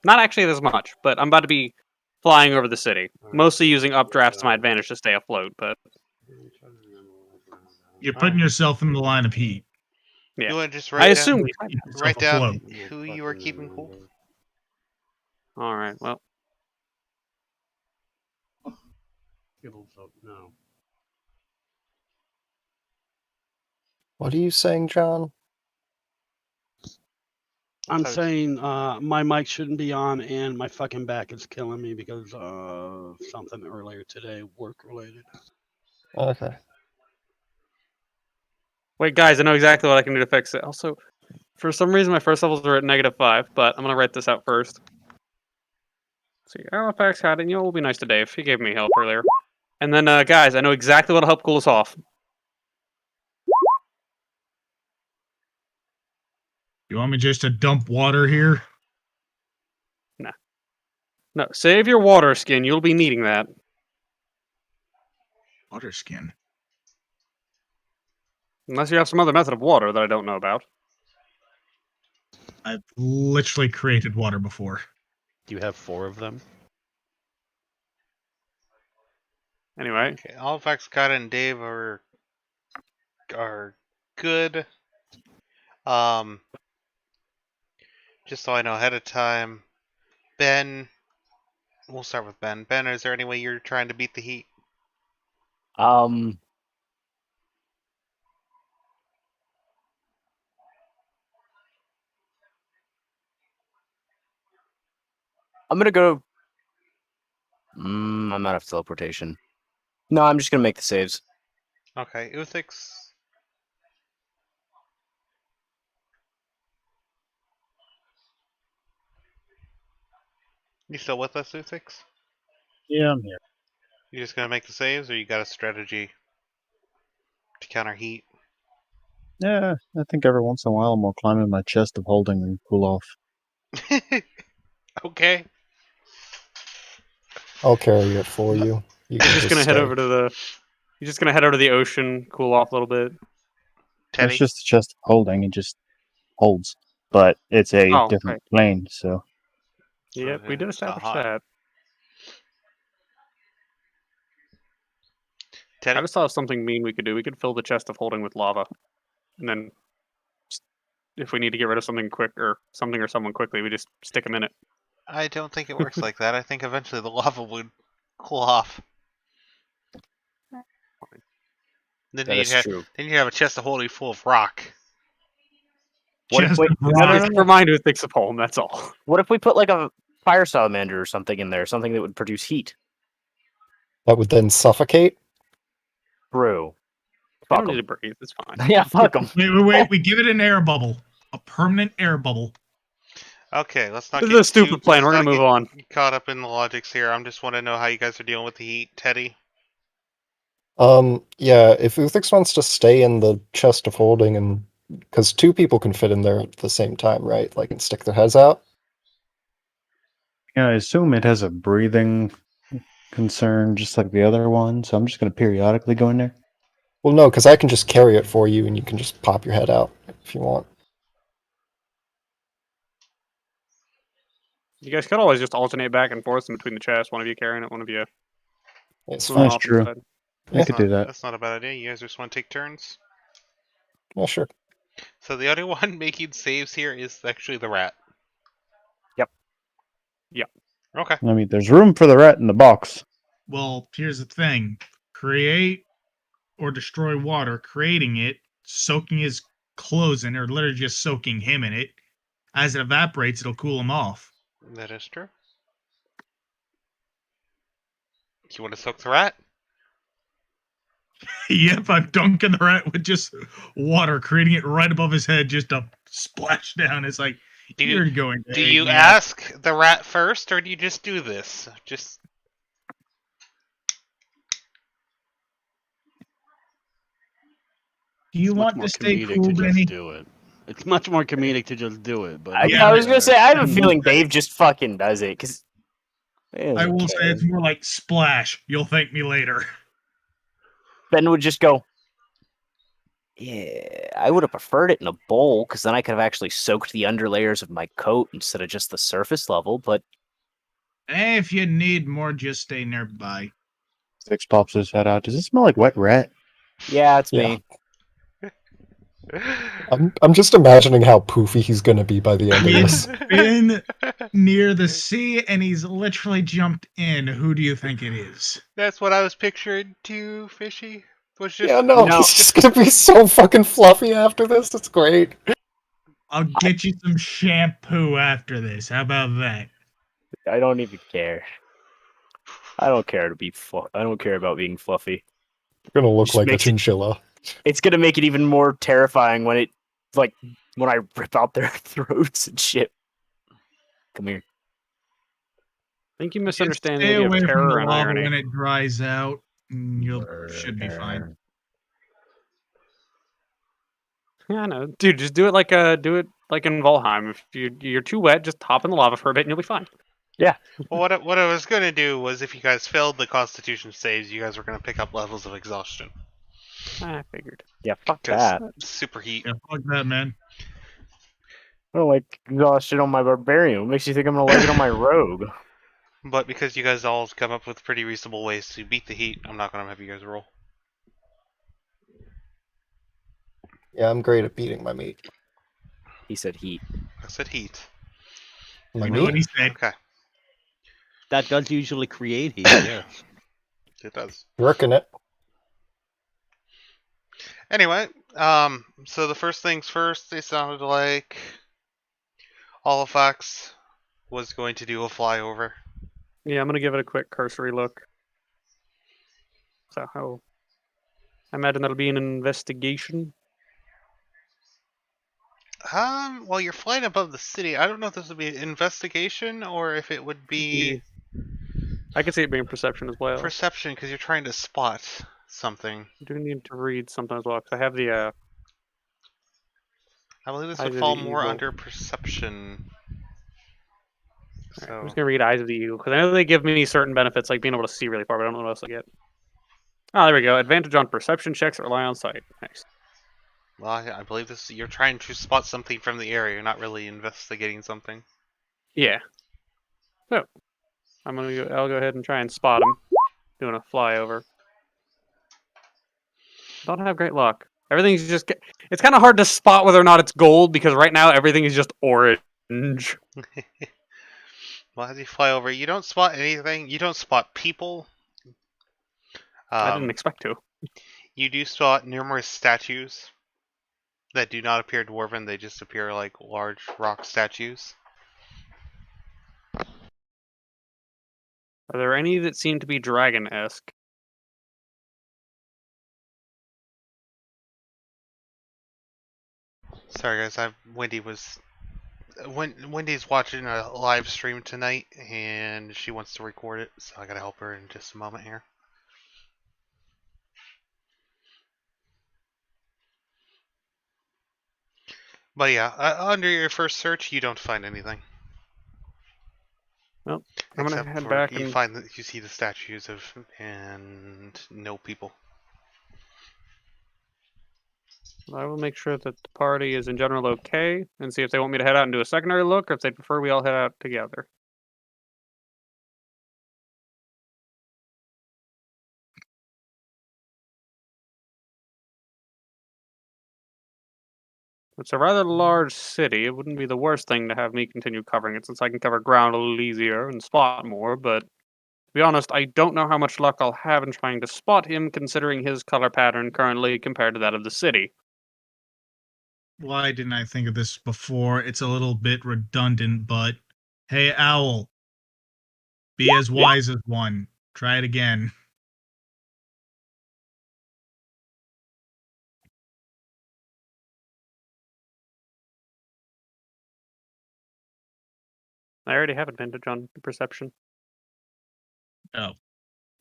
not actually as much, but I'm about to be flying over the city, mostly using updrafts to my advantage to stay afloat. But You're putting yourself in the line of heat. yeah, You want to just I write assume. write down afloat. who you are keeping cool. All right. Well, No. What are you saying, John? I'm So- saying my mic shouldn't be on, and my fucking back is killing me because of something earlier today, work related. Okay. wait, guys, I know exactly what I can do to fix it. Also, for some reason, my first levels are at -5, but I'm gonna write this out first. See, Halifax had it. You know, it will be nice to Dave. He gave me help earlier. And then, guys, I know exactly what'll help cool us off. You want me just to dump water here? No, save your water skin. You'll be needing that. Water skin. Unless you have some other method of water that I don't know about. I've literally created water before. Do you have 4 of them? Anyway, Okay, Halifax, Kata, and Dave are good. Just so I know ahead of time, Ben. We'll start with Ben. Ben, is there any way you're trying to beat the heat? I'm gonna go. I'm out of teleportation. No, I'm just gonna make the saves. Okay, Uthix. You still with us, Uthix? Yeah, I'm here. You just gonna make the saves, or you got a strategy to counter heat? Yeah, I think every once in a while I'm gonna climb in my chest of holding and cool off. Okay. I'll carry it for you. You you're can just gonna head stay. over to the. You're just gonna head over to the ocean, cool off a little bit. Teddy. It's just a chest of holding, it just holds. But it's a Oh, different right. plane, so Yep, we did it's not establish hot. that. Teddy. I just thought of something mean we could do. We could fill the chest of holding with lava, and then, if we need to get rid of something quick or something or someone quickly, we just stick them in it. I don't think it works like that. I think eventually the lava would cool off. Then That is true. Then you have a chest of holding full of rock. What if Chest we, of no, rock. no, no, It's no. for mine who thinks of home. That's all. What if we put like a fire salamander or something in there, something that would produce heat? That would then suffocate. True. I Fuck don't need 'em. to breathe. It's fine. Yeah, fuck them. Wait. We give it an air bubble. A permanent air bubble. Okay, let's not This get is a stupid plan. We're let's gonna not move on. get caught up in the logics here. I'm just want to know how you guys are dealing with the heat, Teddy. Yeah, if Uthix wants to stay in the chest of holding, and because 2 people can fit in there at the same time, right? Like, and stick their heads out. yeah, I assume it has a breathing concern just like the other one, so I'm just gonna periodically go in there. Well, no, because I can just carry it for you, and you can just pop your head out if you want. You guys could always just alternate back and forth in between the chests. One of you carrying it, one of you It's swimming fine. That's off true. inside. I That's could not- do that. That's not a bad idea. You guys just want to take turns. Yeah, sure. So the only one making saves here is actually the rat. Yep. Yep. Okay. I mean, there's room for the rat in the box. Well, here's the thing: create or destroy water, creating it, soaking his clothes in, or literally just soaking him in it. As it evaporates, it'll cool him off. That is true. You want to soak the rat? Yep, I'm dunking the rat with just water, creating it right above his head, just a splash down. It's like, Do you're you, going to do hate you me ask the rat first, or do you just do this? Just Do you It's much want more to stay comedic cool, to Benny? just do it. It's much more comedic to just do it. But Yeah, I was gonna say, I have a will feeling say- Dave just fucking does it because I will say it's more like splash. You'll thank me later. Ben would just go. Yeah, I would have preferred it in a bowl because then I could have actually soaked the underlayers of my coat instead of just the surface level. But Hey, if you need more, just stay nearby. Six pops his head out. Does it smell like wet rat? yeah, it's Yeah. me. I'm just imagining how poofy he's gonna be by the end of He's this. been near the sea and he's literally jumped in. Who do you think it is? That's what I was picturing too, Fishy. Was just Yeah, no, No. he's just gonna be so fucking fluffy after this. It's great. I'll get you some shampoo after this. How about that? I don't even care. I don't care to be I don't care about being fluffy. You're gonna look Just like a makes it- chinchilla. It's gonna make it even more terrifying when when I rip out their throats and shit. Come here. I think you Just misunderstand the stay idea away of from terror the and lava irony. when it dries out. And you should be fine. Yeah, I know, dude. Just do it like in Valheim. If you're too wet, just hop in the lava for a bit and you'll be fine. Well, what I was gonna do was, if you guys failed the Constitution saves, you guys were gonna pick up levels of exhaustion. I figured. Yeah, fuck 'Cause that. superheat. Yeah, fuck that, man. I don't like exhaustion on my barbarian. What makes you think I'm gonna like it on my rogue? But because you guys all come up with pretty reasonable ways to beat the heat, I'm not gonna have you guys roll. Yeah, I'm great at beating my meat. He said heat. I said heat. My You know what meat? he said. Okay, that does usually create heat. Yeah. it does. Working it. Anyway, so the first things first, they sounded like Halifax was going to do a flyover. Yeah, I'm gonna give it a quick cursory look. So, I imagine that'll be an investigation. Well, you're flying above the city. I don't know if this would be an investigation or if it would be I could see it being perception as well. perception, because you're trying to spot something. I do need to read something as well because I have the I believe this Eyes would of fall the more Eagle. under perception. Alright, So, I'm just gonna read Eyes of the Eagle because I know they give me certain benefits like being able to see really far, but I don't know what else I get. Oh, there we go. Advantage on perception checks that rely on sight. Nice. well, I believe this. You're trying to spot something from the area. You're not really investigating something. Yeah. So, I'll go ahead and try and spot him. Doing a flyover. Don't have great luck. Everything's just. It's kind of hard to spot whether or not it's gold because right now everything is just orange. Well, as you fly over, you don't spot anything. You don't spot people. I didn't expect to. You do spot numerous statues that do not appear dwarven. They just appear like large rock statues. Are there any that seem to be dragon-esque? Sorry, guys. Wendy's watching a live stream tonight, and she wants to record it, so I gotta help her in just a moment here. But yeah, under your first search, you don't find anything. Well, I'm gonna Except head for back you and find that you see the statues of and no people. I will make sure that the party is in general okay and see if they want me to head out and do a secondary look or if they prefer we all head out together. It's a rather large city. It wouldn't be the worst thing to have me continue covering it, since I can cover ground a little easier and spot more, but to be honest, I don't know how much luck I'll have in trying to spot him, considering his color pattern currently compared to that of the city. Why didn't I think of this before? It's a little bit redundant, but hey, Owl, be as wise as one. Try it again. I already have advantage on perception. Oh,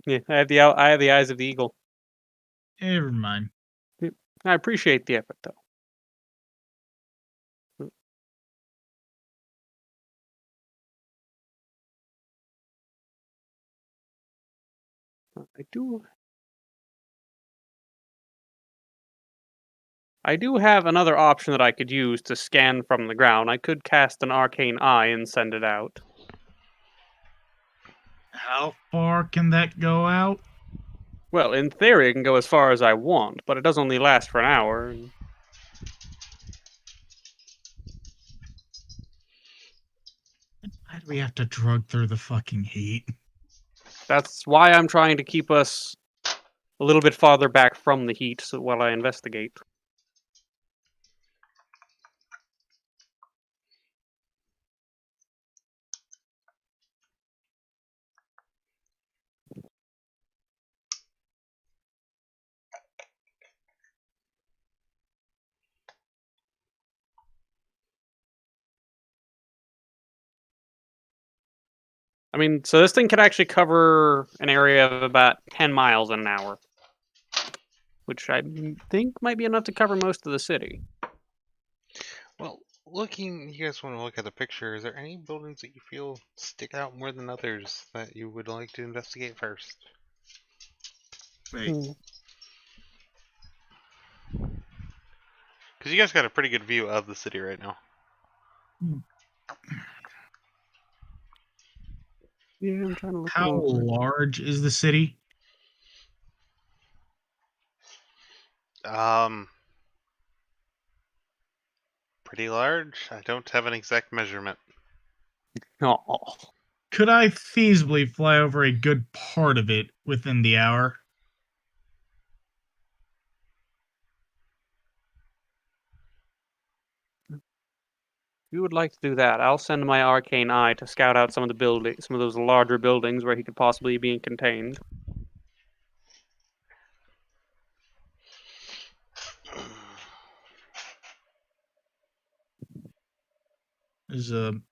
Yeah, I have the eyes of the eagle. never mind. I appreciate the effort, though. I do have another option that I could use to scan from the ground. I could cast an arcane eye and send it out. How far can that go out? Well, in theory, it can go as far as I want, but it does only last for an hour. And Why do we have to drug through the fucking heat? that's why I'm trying to keep us a little bit farther back from the heat while I investigate. I mean, so this thing could actually cover an area of about 10 miles in an hour, which I think might be enough to cover most of the city. Well, you guys want to look at the picture, is there any buildings that you feel stick out more than others that you would like to investigate first? Wait, Because you guys got a pretty good view of the city right now. Yeah, I'm trying to look. how large is the city? Pretty large. I don't have an exact measurement. Oh, Could I feasibly fly over a good part of it within the hour? if you would like to do that, I'll send my arcane eye to scout out some of those larger buildings where he could possibly be contained.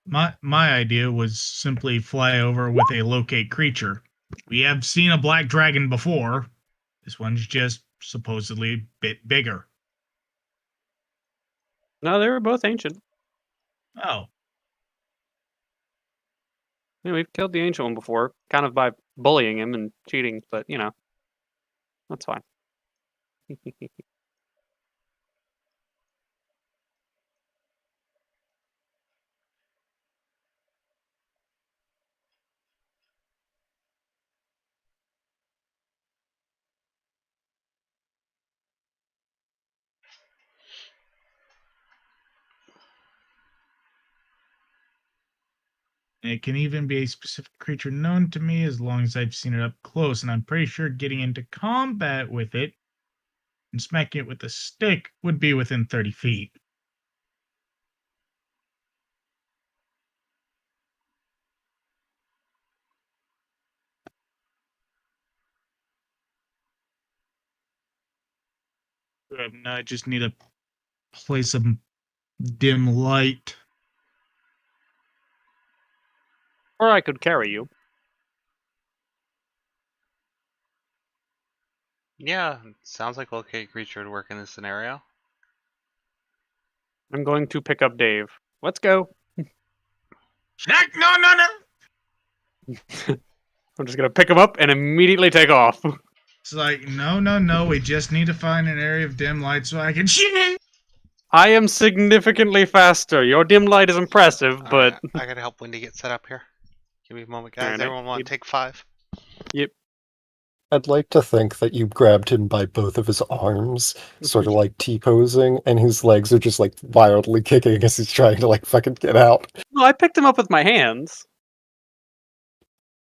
My idea was simply fly over with a locate creature. We have seen a black dragon before. This one's just supposedly a bit bigger. No, they were both ancient. Oh, Yeah, we've killed the ancient one before, kind of by bullying him and cheating, but that's fine. it can even be a specific creature known to me as long as I've seen it up close, and I'm pretty sure getting into combat with it and smacking it with a stick would be within 30 feet. Now I just need a place of dim light. Or I could carry you. Yeah, sounds like locate creature would work in this scenario. I'm going to pick up Dave. Let's go. Jack, no. I'm just gonna pick him up and immediately take off. It's like, no. We just need to find an area of dim light so I can shoot. I am significantly faster. Your dim light is impressive, but Alright, I gotta help Wendy get set up here. Give me a moment, guys. Alright, Everyone want to take 5? Yep. I'd like to think that you grabbed him by both of his arms, sort of like T-posing, and his legs are just like wildly kicking as he's trying to like fucking get out. No, I picked him up with my hands.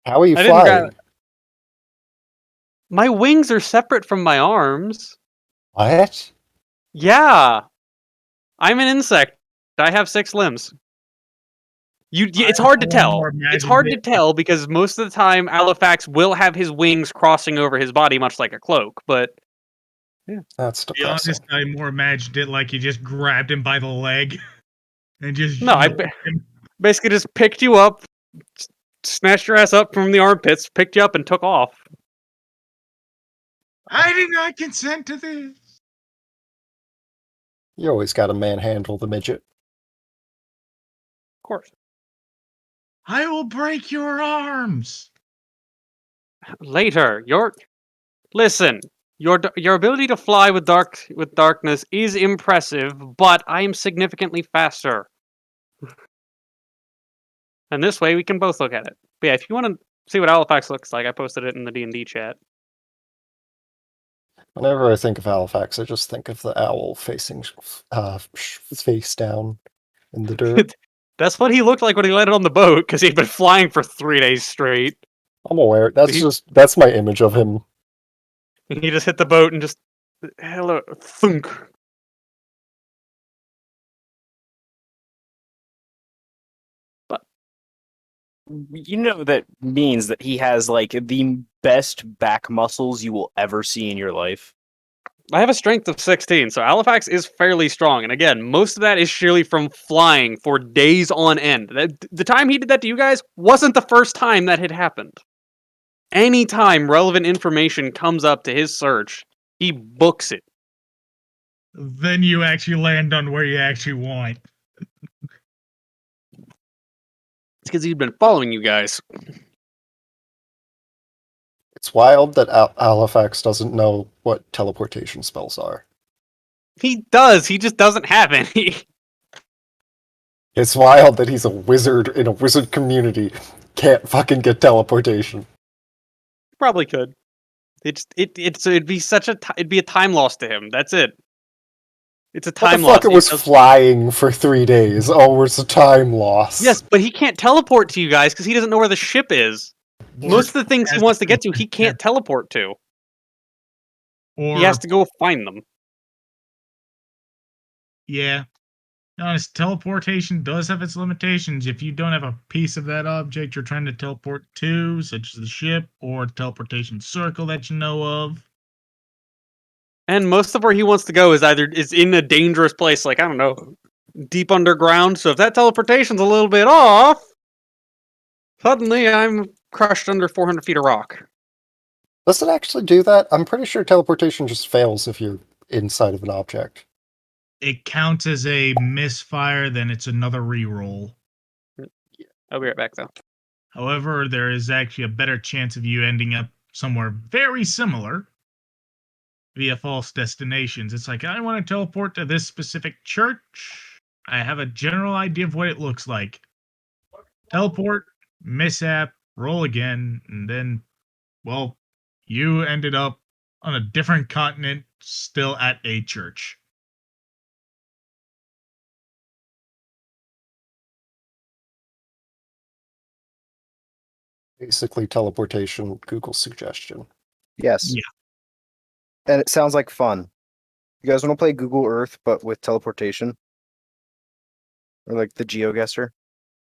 How are you I didn't grab. flying? My wings are separate from my arms. What? Yeah, I'm an insect. I have 6 limbs. It's hard to tell. It's hard to tell because most of the time Alifax will have his wings crossing over his body, much like a cloak. But yeah, That's To be depressing. honest, I more imagined it like you just grabbed him by the leg and just no, I basically just picked you up, snatched your ass up from the armpits, picked you up, and took off. I did not consent to this. You always gotta manhandle the midget. Of course. I will break your arms. Later, listen. Your ability to fly with darkness is impressive, but I am significantly faster. And this way, we can both look at it. But yeah, if you want to see what Halifax looks like, I posted it in the D&D chat. Whenever I think of Halifax, I just think of the owl facing face down in the dirt. That's what he looked like when he landed on the boat, because he'd been flying for 3 days straight. I'm aware. That's my image of him. He just hit the boat and just hello thunk. But you know that means that he has like the best back muscles you will ever see in your life. I have a strength of 16, so Halifax is fairly strong. And again, most of that is surely from flying for days on end. The time he did that to you guys wasn't the first time that had happened. Anytime relevant information comes up to his search, he books it. Then you actually land on where you actually want. It's because he's been following you guys. It's wild that Halifax doesn't know what teleportation spells are. He does, he just doesn't have any. It's wild that he's a wizard in a wizard community, can't fucking get teleportation. Probably could. It'd be it'd be a time loss to him. That's it. It's a time loss. Motherfucker was flying for 3 days. Oh, it's a time loss. Yes, but he can't teleport to you guys because he doesn't know where the ship is. Most of the things he wants to get to, he can't teleport to. He has to go find them. Yeah. To be honest, teleportation does have its limitations. If you don't have a piece of that object you're trying to teleport to, such as the ship or teleportation circle that you know of. And most of where he wants to go is in a dangerous place, like, I don't know, deep underground. So if that teleportation's a little bit off, suddenly I'm crushed under 400 feet of rock. Does it actually do that? I'm pretty sure teleportation just fails if you're inside of an object. It counts as a misfire, then it's another reroll. I'll be right back, though. However, there is actually a better chance of you ending up somewhere very similar via false destinations. It's like, I want to teleport to this specific church. I have a general idea of what it looks like. Teleport, mishap, roll again, and then, well, you ended up on a different continent, still at a church. Basically, teleportation, Google suggestion. Yes. Yeah. And it sounds like fun. You guys want to play Google Earth, but with teleportation? Or like the GeoGuessr?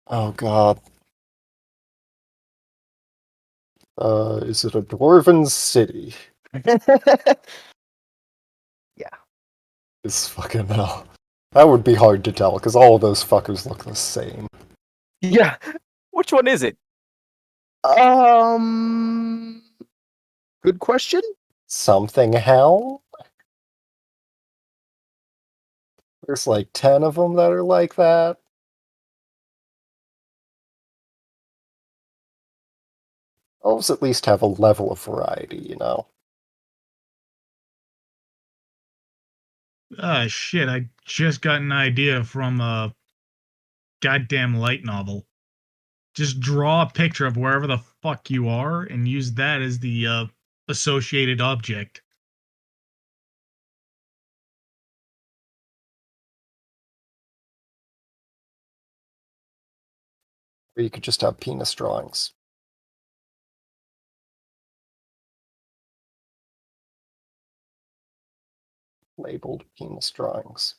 Oh god. Is it a dwarven city? Yeah. It's fucking hell. That would be hard to tell, because all of those fuckers look the same. Yeah. Which one is it? Good question. Something hell? There's like 10 of them that are like that. Elves at least have a level of variety, you know? Shit, I just got an idea from a goddamn light novel. Just draw a picture of wherever the fuck you are and use that as the associated object. Or you could just have penis drawings. Labeled penis drawings.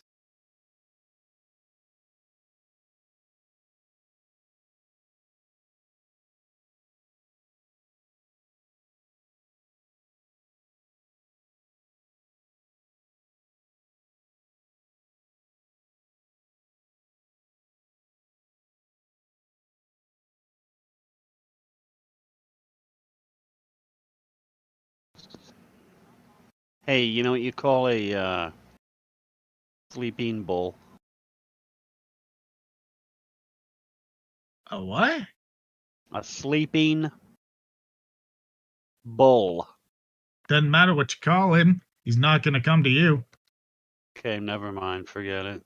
Hey, you know what you call a sleeping bull? A what? A sleeping bull. Doesn't matter what you call him. He's not going to come to you. Okay, never mind. Forget it.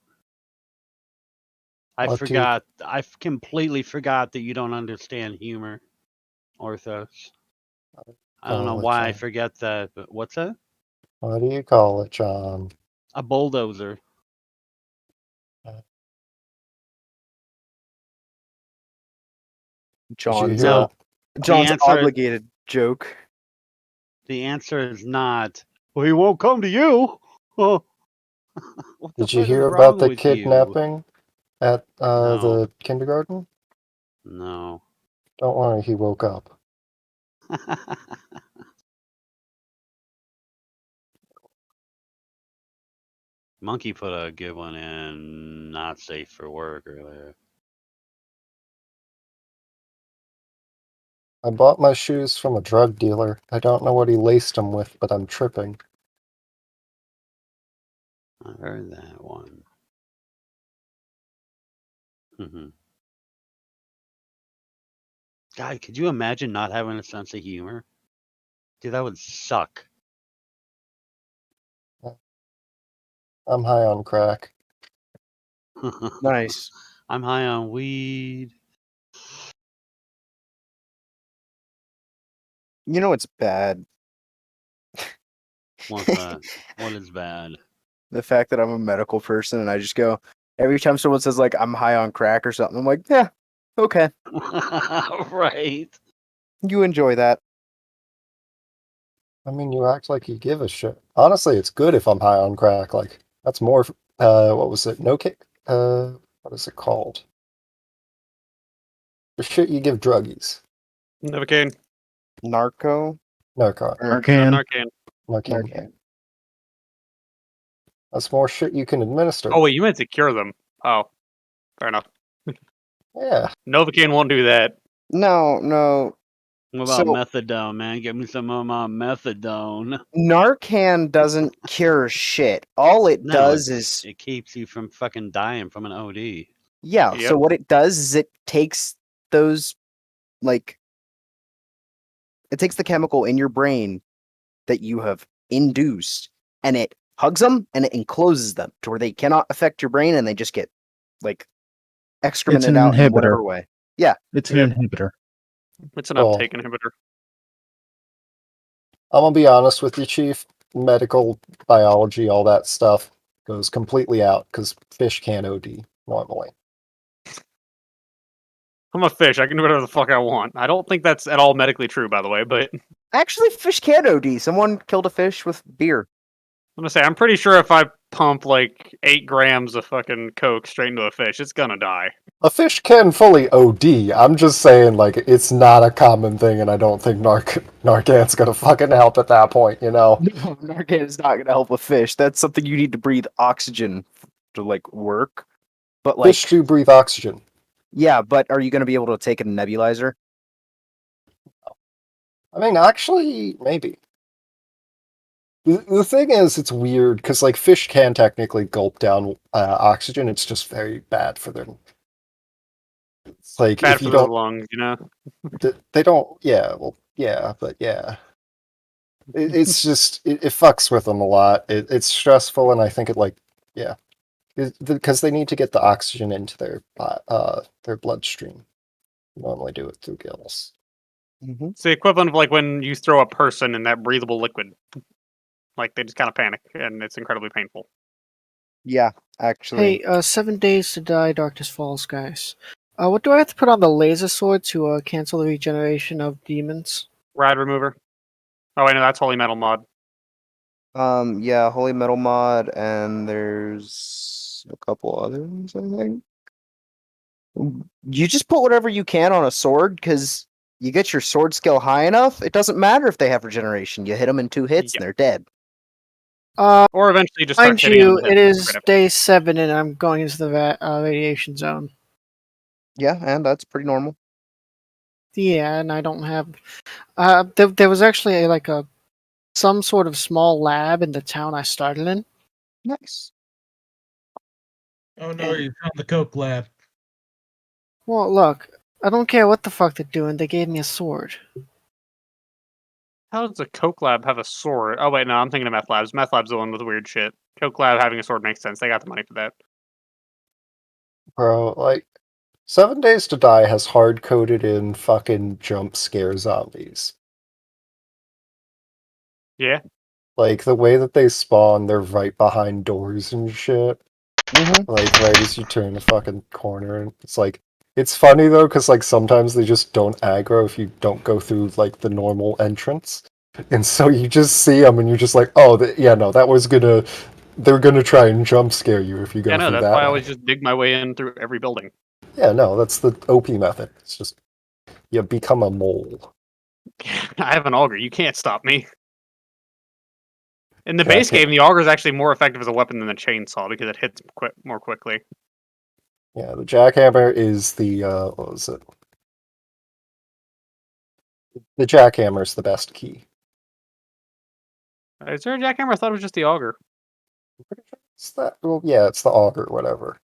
What do you- I completely forgot that you don't understand humor, Orthos. I don't know Oh, why I okay. forget that, but what's that? What do you call it, John? A bulldozer. John's hear- No, John's answer- obligated joke. the answer is not. Well, he won't come to you. Oh. What the Did you fuck hear is about wrong the with you? kidnapping at No. the kindergarten? No. Don't worry, he woke up. Monkey put a good one in. Not safe for work earlier. I bought my shoes from a drug dealer. I don't know what he laced them with, but I'm tripping. I heard that one. God, could you imagine not having a sense of humor? Dude, that would suck. I'm high on crack. Nice. I'm high on weed. You know it's bad. What's that? What is bad? The fact that I'm a medical person and I just go every time someone says like I'm high on crack or something, I'm like, yeah, okay, Right. you enjoy that. I mean, you act like you give a shit. Honestly, it's good if I'm high on crack. Like, that's more, what was it? No kick? What is it called? The shit you give druggies. Novocaine. Narco. Narcan. Arcan. Narcan. Narcan. Narcan. That's more shit you can administer. Oh wait, you meant to cure them. Oh, fair enough. Yeah. Novocaine won't do that. No. What about So- methadone, man? Give me some of my methadone. Narcan doesn't cure shit. All it No, does is It keeps you from fucking dying from an OD. yeah. Yep. So what it does is it takes those like it takes the chemical in your brain that you have induced and it hugs them and it encloses them to where they cannot affect your brain and they just get like excremented an out in inhibitor. whatever way. It's an Yep. inhibitor. It's an Oh. uptake inhibitor. I'm gonna be honest with you, Chief. Medical, biology, all that stuff goes completely out because fish can't OD normally. I'm a fish. I can do whatever the fuck I want. I don't think that's at all medically true, by the way. But I'm Actually, fish can OD. Someone killed a fish with beer. gonna say I'm pretty sure if I pump like 8 grams of fucking coke straight into a fish, it's gonna die. A fish can fully OD. I'm just saying, like, it's not a common thing, and I don't think Narcan's gonna fucking help at that point, you know? No, Narcan is not going to help a fish. That's something you need to breathe oxygen to like work. But like, Fish do breathe oxygen. yeah, but are you going to be able to take a nebulizer? I mean, actually, maybe. The thing is, it's weird, because, like, fish can technically gulp down oxygen, it's just very bad for them. It's like, Bad if for you the don't... lungs, you know. They don't... Yeah, well, yeah, but yeah. It's just... It fucks with them a lot. It's stressful, and I think it, like... Yeah. Because they need to get the oxygen into their bloodstream. Normally do it through gills. Mm-hmm. It's the equivalent of like when you throw a person in that breathable liquid. Like they just kind of panic, and it's incredibly painful. Yeah, actually. Hey, 7 days to die, Darkness Falls, guys. What do I have to put on the laser sword to cancel the regeneration of demons? Rad remover. Oh wait, no, that's holy metal mod. Yeah, Holy Metal mod, and there's a couple others, I think. You just put whatever you can on a sword, because you get your sword skill high enough, it doesn't matter if they have regeneration. You hit them in 2 hits, Yeah. and they're dead. Or eventually just start Mind hitting you, them. it is day 7 and I'm going into the radiation zone. Yeah, and that's pretty normal. Yeah, and I don't have... there was actually some sort of small lab in the town I started in. Nice. Oh no, you found the Coke lab. Well, look, I don't care what the fuck they're doing, they gave me a sword. How does a Coke lab have a sword? Oh wait, no, I'm thinking of meth labs. Meth lab's the one with weird shit. Coke lab having a sword makes sense. They got the money for that. Bro, like 7 Days to Die has hard coded in fucking jump scare zombies. Yeah. Like the way that they spawn, they're right behind doors and shit. Mm-hmm. Like right as you turn the fucking corner, and it's like it's funny though, because like sometimes they just don't aggro if you don't go through like the normal entrance, and so you just see them and you're just like, oh, yeah, no, that was gonna, they're gonna try and jump scare you if you go Yeah, no, through that's that why I way. always just dig my way in through every building. Yeah, no, that's the OP method. It's just you become a mole. I have an auger. You can't stop me. In the Jack base hit- game, the auger is actually more effective as a weapon than the chainsaw because it hits more quickly. Yeah, the jackhammer is the what was it? The jackhammer is the best key. Is there a jackhammer? I thought it was just the auger. It's that. Well, yeah, it's the auger, whatever.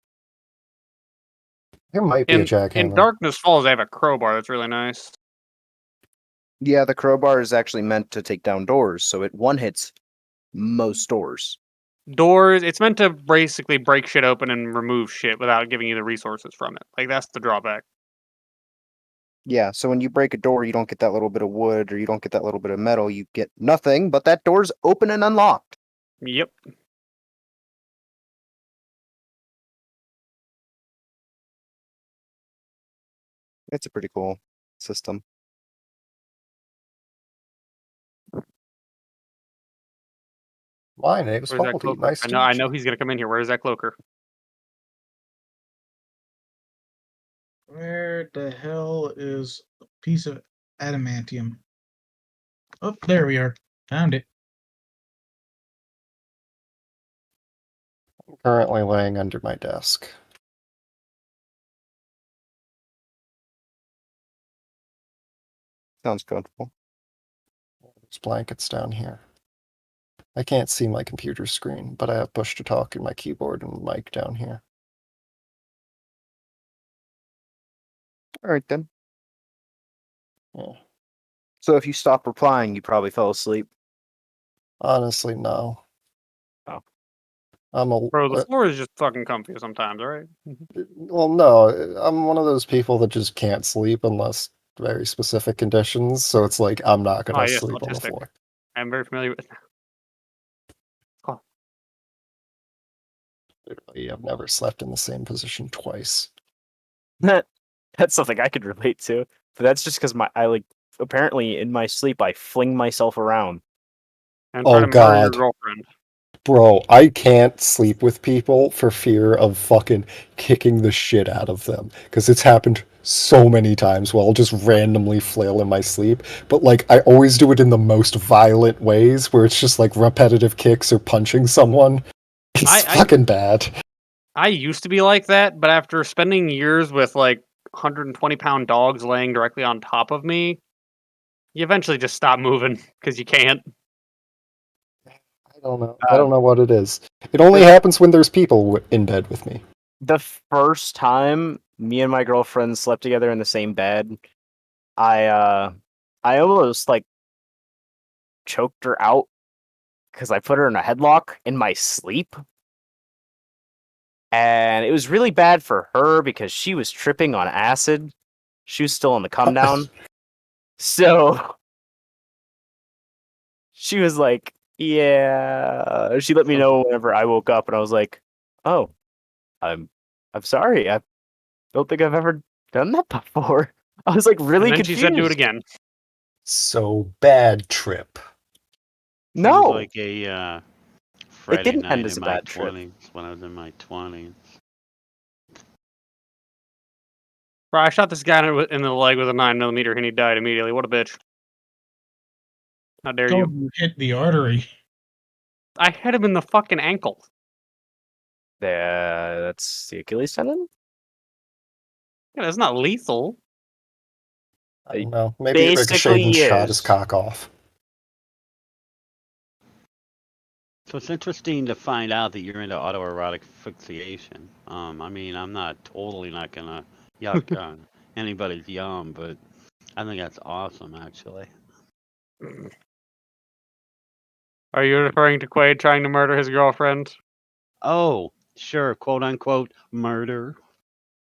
There might be a In jackhammer. Darkness Falls, they have a crowbar that's really nice. Yeah, the crowbar is actually meant to take down doors, so it one hits most doors. Doors, it's meant to basically break shit open and remove shit without giving you the resources from it. Like, that's the drawback. Yeah, so when you break a door, you don't get that little bit of wood or you don't get that little bit of metal. You get nothing, but that door's open and unlocked. Yep. It's a pretty cool system. My name's Where's that Baldy. cloaker? Nice to I meet know you. he's gonna come in here. Where's that cloaker? Where the hell is a piece of adamantium? Oh, there we are. Found it. I'm currently laying under my desk. Sounds comfortable. There's blankets down here. I can't see my computer screen, but I have push to talk in my keyboard and mic down here. All right, then. Yeah. So if you stop replying, you probably fell asleep. Honestly, no. Oh. I'm a Bro, the floor is just fucking comfy sometimes, alright? well, no. I'm one of those people that just can't sleep unless very specific conditions. So it's like I'm not Oh, gonna yes, sleep on the autistic. floor. I'm very familiar with Literally, I've never slept in the same position twice. That's something I could relate to. But that's just because apparently in my sleep I fling myself around. and try Oh to murder your God. girlfriend. Bro, I can't sleep with people for fear of fucking kicking the shit out of them. Because it's happened so many times where I'll just randomly flail in my sleep. But, like, I always do it in the most violent ways where it's just, like, repetitive kicks or punching someone. It's fucking bad. I used to be like that, but after spending years with like 120-pound dogs laying directly on top of me, you eventually just stop moving because you can't. I don't know. I don't know what it is. It only happens when there's people in bed with me. The first time me and my girlfriend slept together in the same bed, I almost like choked her out because I put her in a headlock in my sleep. And it was really bad for her because she was tripping on acid. She was still on the come down. So she was like, yeah. She let me know whenever I woke up, and I was like, oh, I'm sorry. I don't think I've ever done that before. I was like really And then confused. she said, "Do it again." So bad trip. No, Seems like a Friday didn't night end as in a my bad trip. 20s when I was in my 20s. Bro, I shot this guy in the leg with a 9mm and he died immediately. What a bitch. How dare you? You hit the artery. I hit him in the fucking ankle. That's the Achilles tendon. Yeah, that's not lethal. I don't know. Maybe it ricocheted and shot his cock off. So it's interesting to find out that you're into autoerotic asphyxiation. I mean, I'm not gonna yuck on anybody's yum, but I think that's awesome, actually. Are you referring to Quaid trying to murder his girlfriend? Oh, sure, quote unquote murder.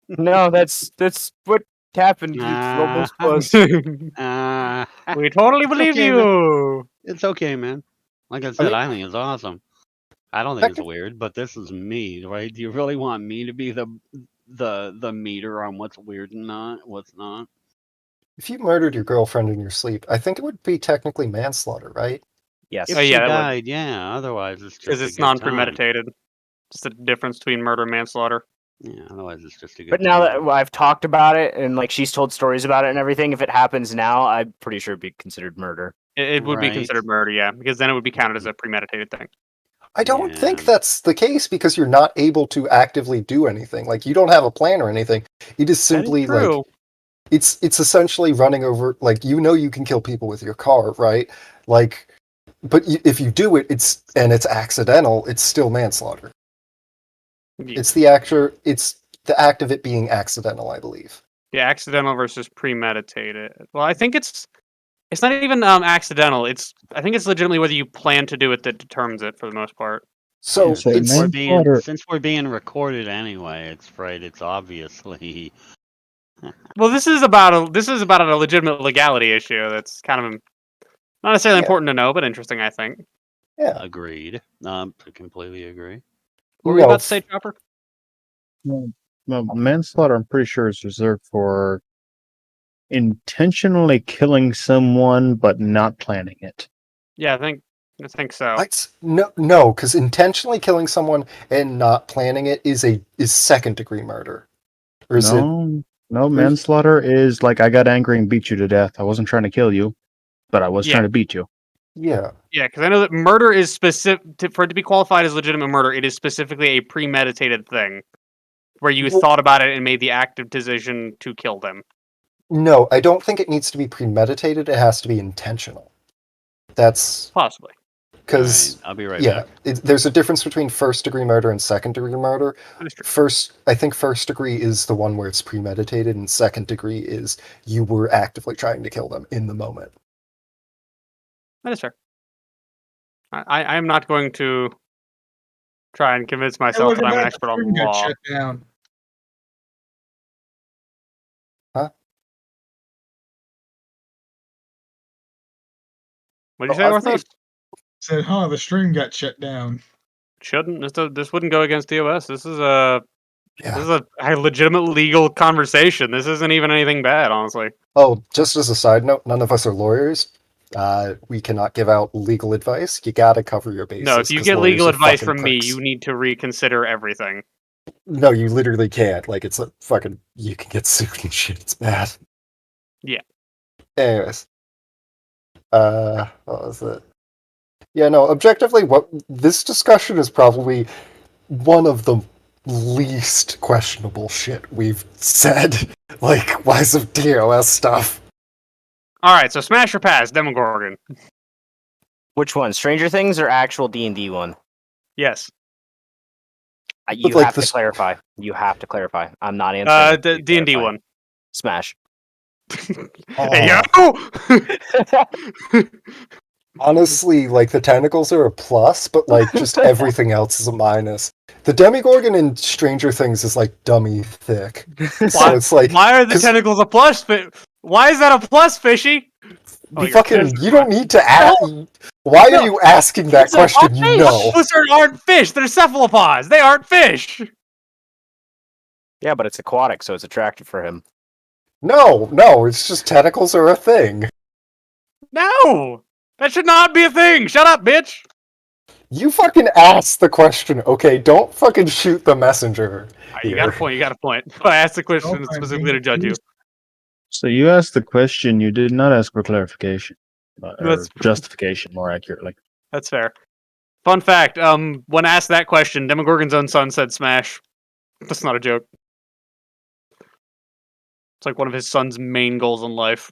No, that's what happened. It almost was. We totally believe okay, you. It's okay, man. Like I said, I think it's awesome. I don't think it's weird, but this is me, right? Do you really want me to be the meter on what's weird and what's not? If you murdered your girlfriend in your sleep, I think it would be technically manslaughter, right? Yes. If she died, yeah. Otherwise, it's just because it's non-premeditated. Just the difference between murder and manslaughter. Yeah, otherwise it's just a good But now that I've talked about it and like she's told stories about it and everything, if it happens now, I'm pretty sure it'd be considered murder. It would be considered murder, yeah, because then it would be counted as a premeditated thing. I don't think that's the case because you're not able to actively do anything. Like you don't have a plan or anything. It is simply like it's essentially running over. Like you can kill people with your car, right? Like, but if you do it, it's accidental. It's still manslaughter. Yeah. It's the act of it being accidental, I believe. Yeah, accidental versus premeditated. Well, I think it's not even accidental. I think it's legitimately whether you plan to do it that determines it for the most part. So since we're being recorded anyway, it's obviously. Well, this is about a legitimate legality issue. That's kind of not necessarily important to know, but interesting, I think. Yeah, agreed. Completely agree. What were you about to say, Chopper? Well, manslaughter, I'm pretty sure, is reserved for intentionally killing someone but not planning it. Yeah, I think so. No, because intentionally killing someone and not planning it is second degree murder. Or is no, manslaughter is like I got angry and beat you to death. I wasn't trying to kill you, but I was trying to beat you. Yeah. Yeah, because I know that murder is specific for it to be qualified as legitimate murder. It is specifically a premeditated thing, where you thought about it and made the active decision to kill them. No, I don't think it needs to be premeditated. It has to be intentional. That's possibly because I'll be right back. There's a difference between first degree murder and second degree murder. I think first degree is the one where it's premeditated, and second degree is you were actively trying to kill them in the moment. That is fair. I am not going to try and convince myself that I'm an expert on law. Shut down. Huh? What did you say, Orthos? Said, the stream got shut down. Shouldn't. This wouldn't go against DOS. This is a legitimate legal conversation. This isn't even anything bad, honestly. Oh, just as a side note, none of us are lawyers. We cannot give out legal advice. You gotta cover your bases. No, if you get legal advice from me, you need to reconsider everything. No, you literally can't. Like, it's a fucking... You can get sued and shit. It's bad. Yeah. Anyways. What was it? Yeah, no, objectively, this discussion is probably one of the least questionable shit we've said. Like, wise of DOS stuff. Alright, so smash or pass, Demogorgon. Which one? Stranger Things or actual D&D one? Yes. You have to clarify. You have to clarify. I'm not answering. The D&D one. Smash. Hey, yo! Honestly, like, the tentacles are a plus, but, like, just everything else is a minus. The Demogorgon in Stranger Things is, like, dummy thick. So it's like... Why are the tentacles a plus? Why is that a plus, Fishy? Oh, you're fucking, you kidding. don't need to ask. Why No. are you asking that question? You know. Those aren't fish. They're cephalopods. They aren't fish. Yeah, but it's aquatic, so it's attractive for him. No, it's just tentacles are a thing. No, that should not be a thing. Shut up, bitch. You fucking asked the question, okay? Don't fucking shoot the messenger. You got a point. You got a point. I asked the question specifically to judge you. So you asked the question, you did not ask for clarification. Or That's- justification, more accurately. That's fair. Fun fact: when asked that question, Demogorgon's own son said "smash." That's not a joke. It's like one of his son's main goals in life.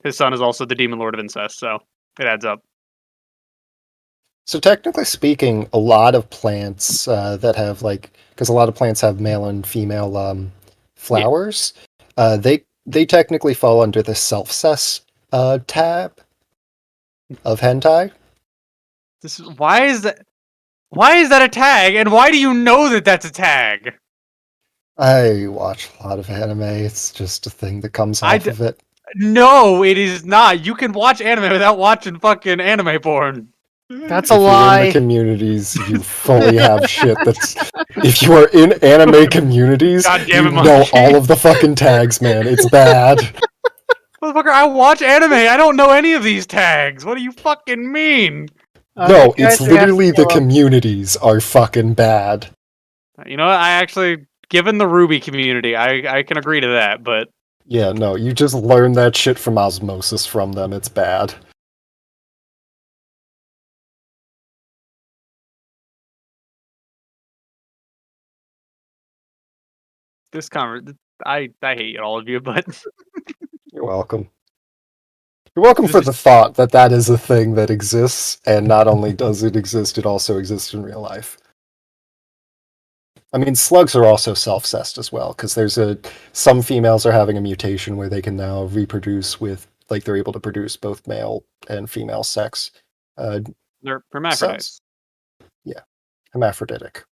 His son is also the demon lord of incest, so it adds up. So technically speaking, a lot of plants that have because a lot of plants have male and female flowers, they technically fall under the self-cess tab of hentai. Why is that a tag, and why do you know that that's a tag? I watch a lot of anime. It's just a thing that comes off of it. No, it is not. You can watch anime without watching fucking anime porn. That's a If you're in lie. the communities, you fully have shit that's... If you are in anime communities, God damn it, you know Monkey. all of the fucking tags, man. It's bad. Motherfucker, I watch anime. I don't know any of these tags. What do you fucking mean? No, guys, it's we have to literally the go. communities are fucking bad. You know what? I actually, given the Ruby community, I can agree to that, but Yeah, no, you just learn that shit from osmosis from them. It's bad. I hate all of you, but You're welcome. You're welcome for the thought that that is a thing that exists, and not only does it exist, it also exists in real life. I mean, slugs are also self-cessed as well, because some females are having a mutation where they can now reproduce with, they're able to produce both male and female sex. they're hermaphrodites. Yeah, hermaphroditic.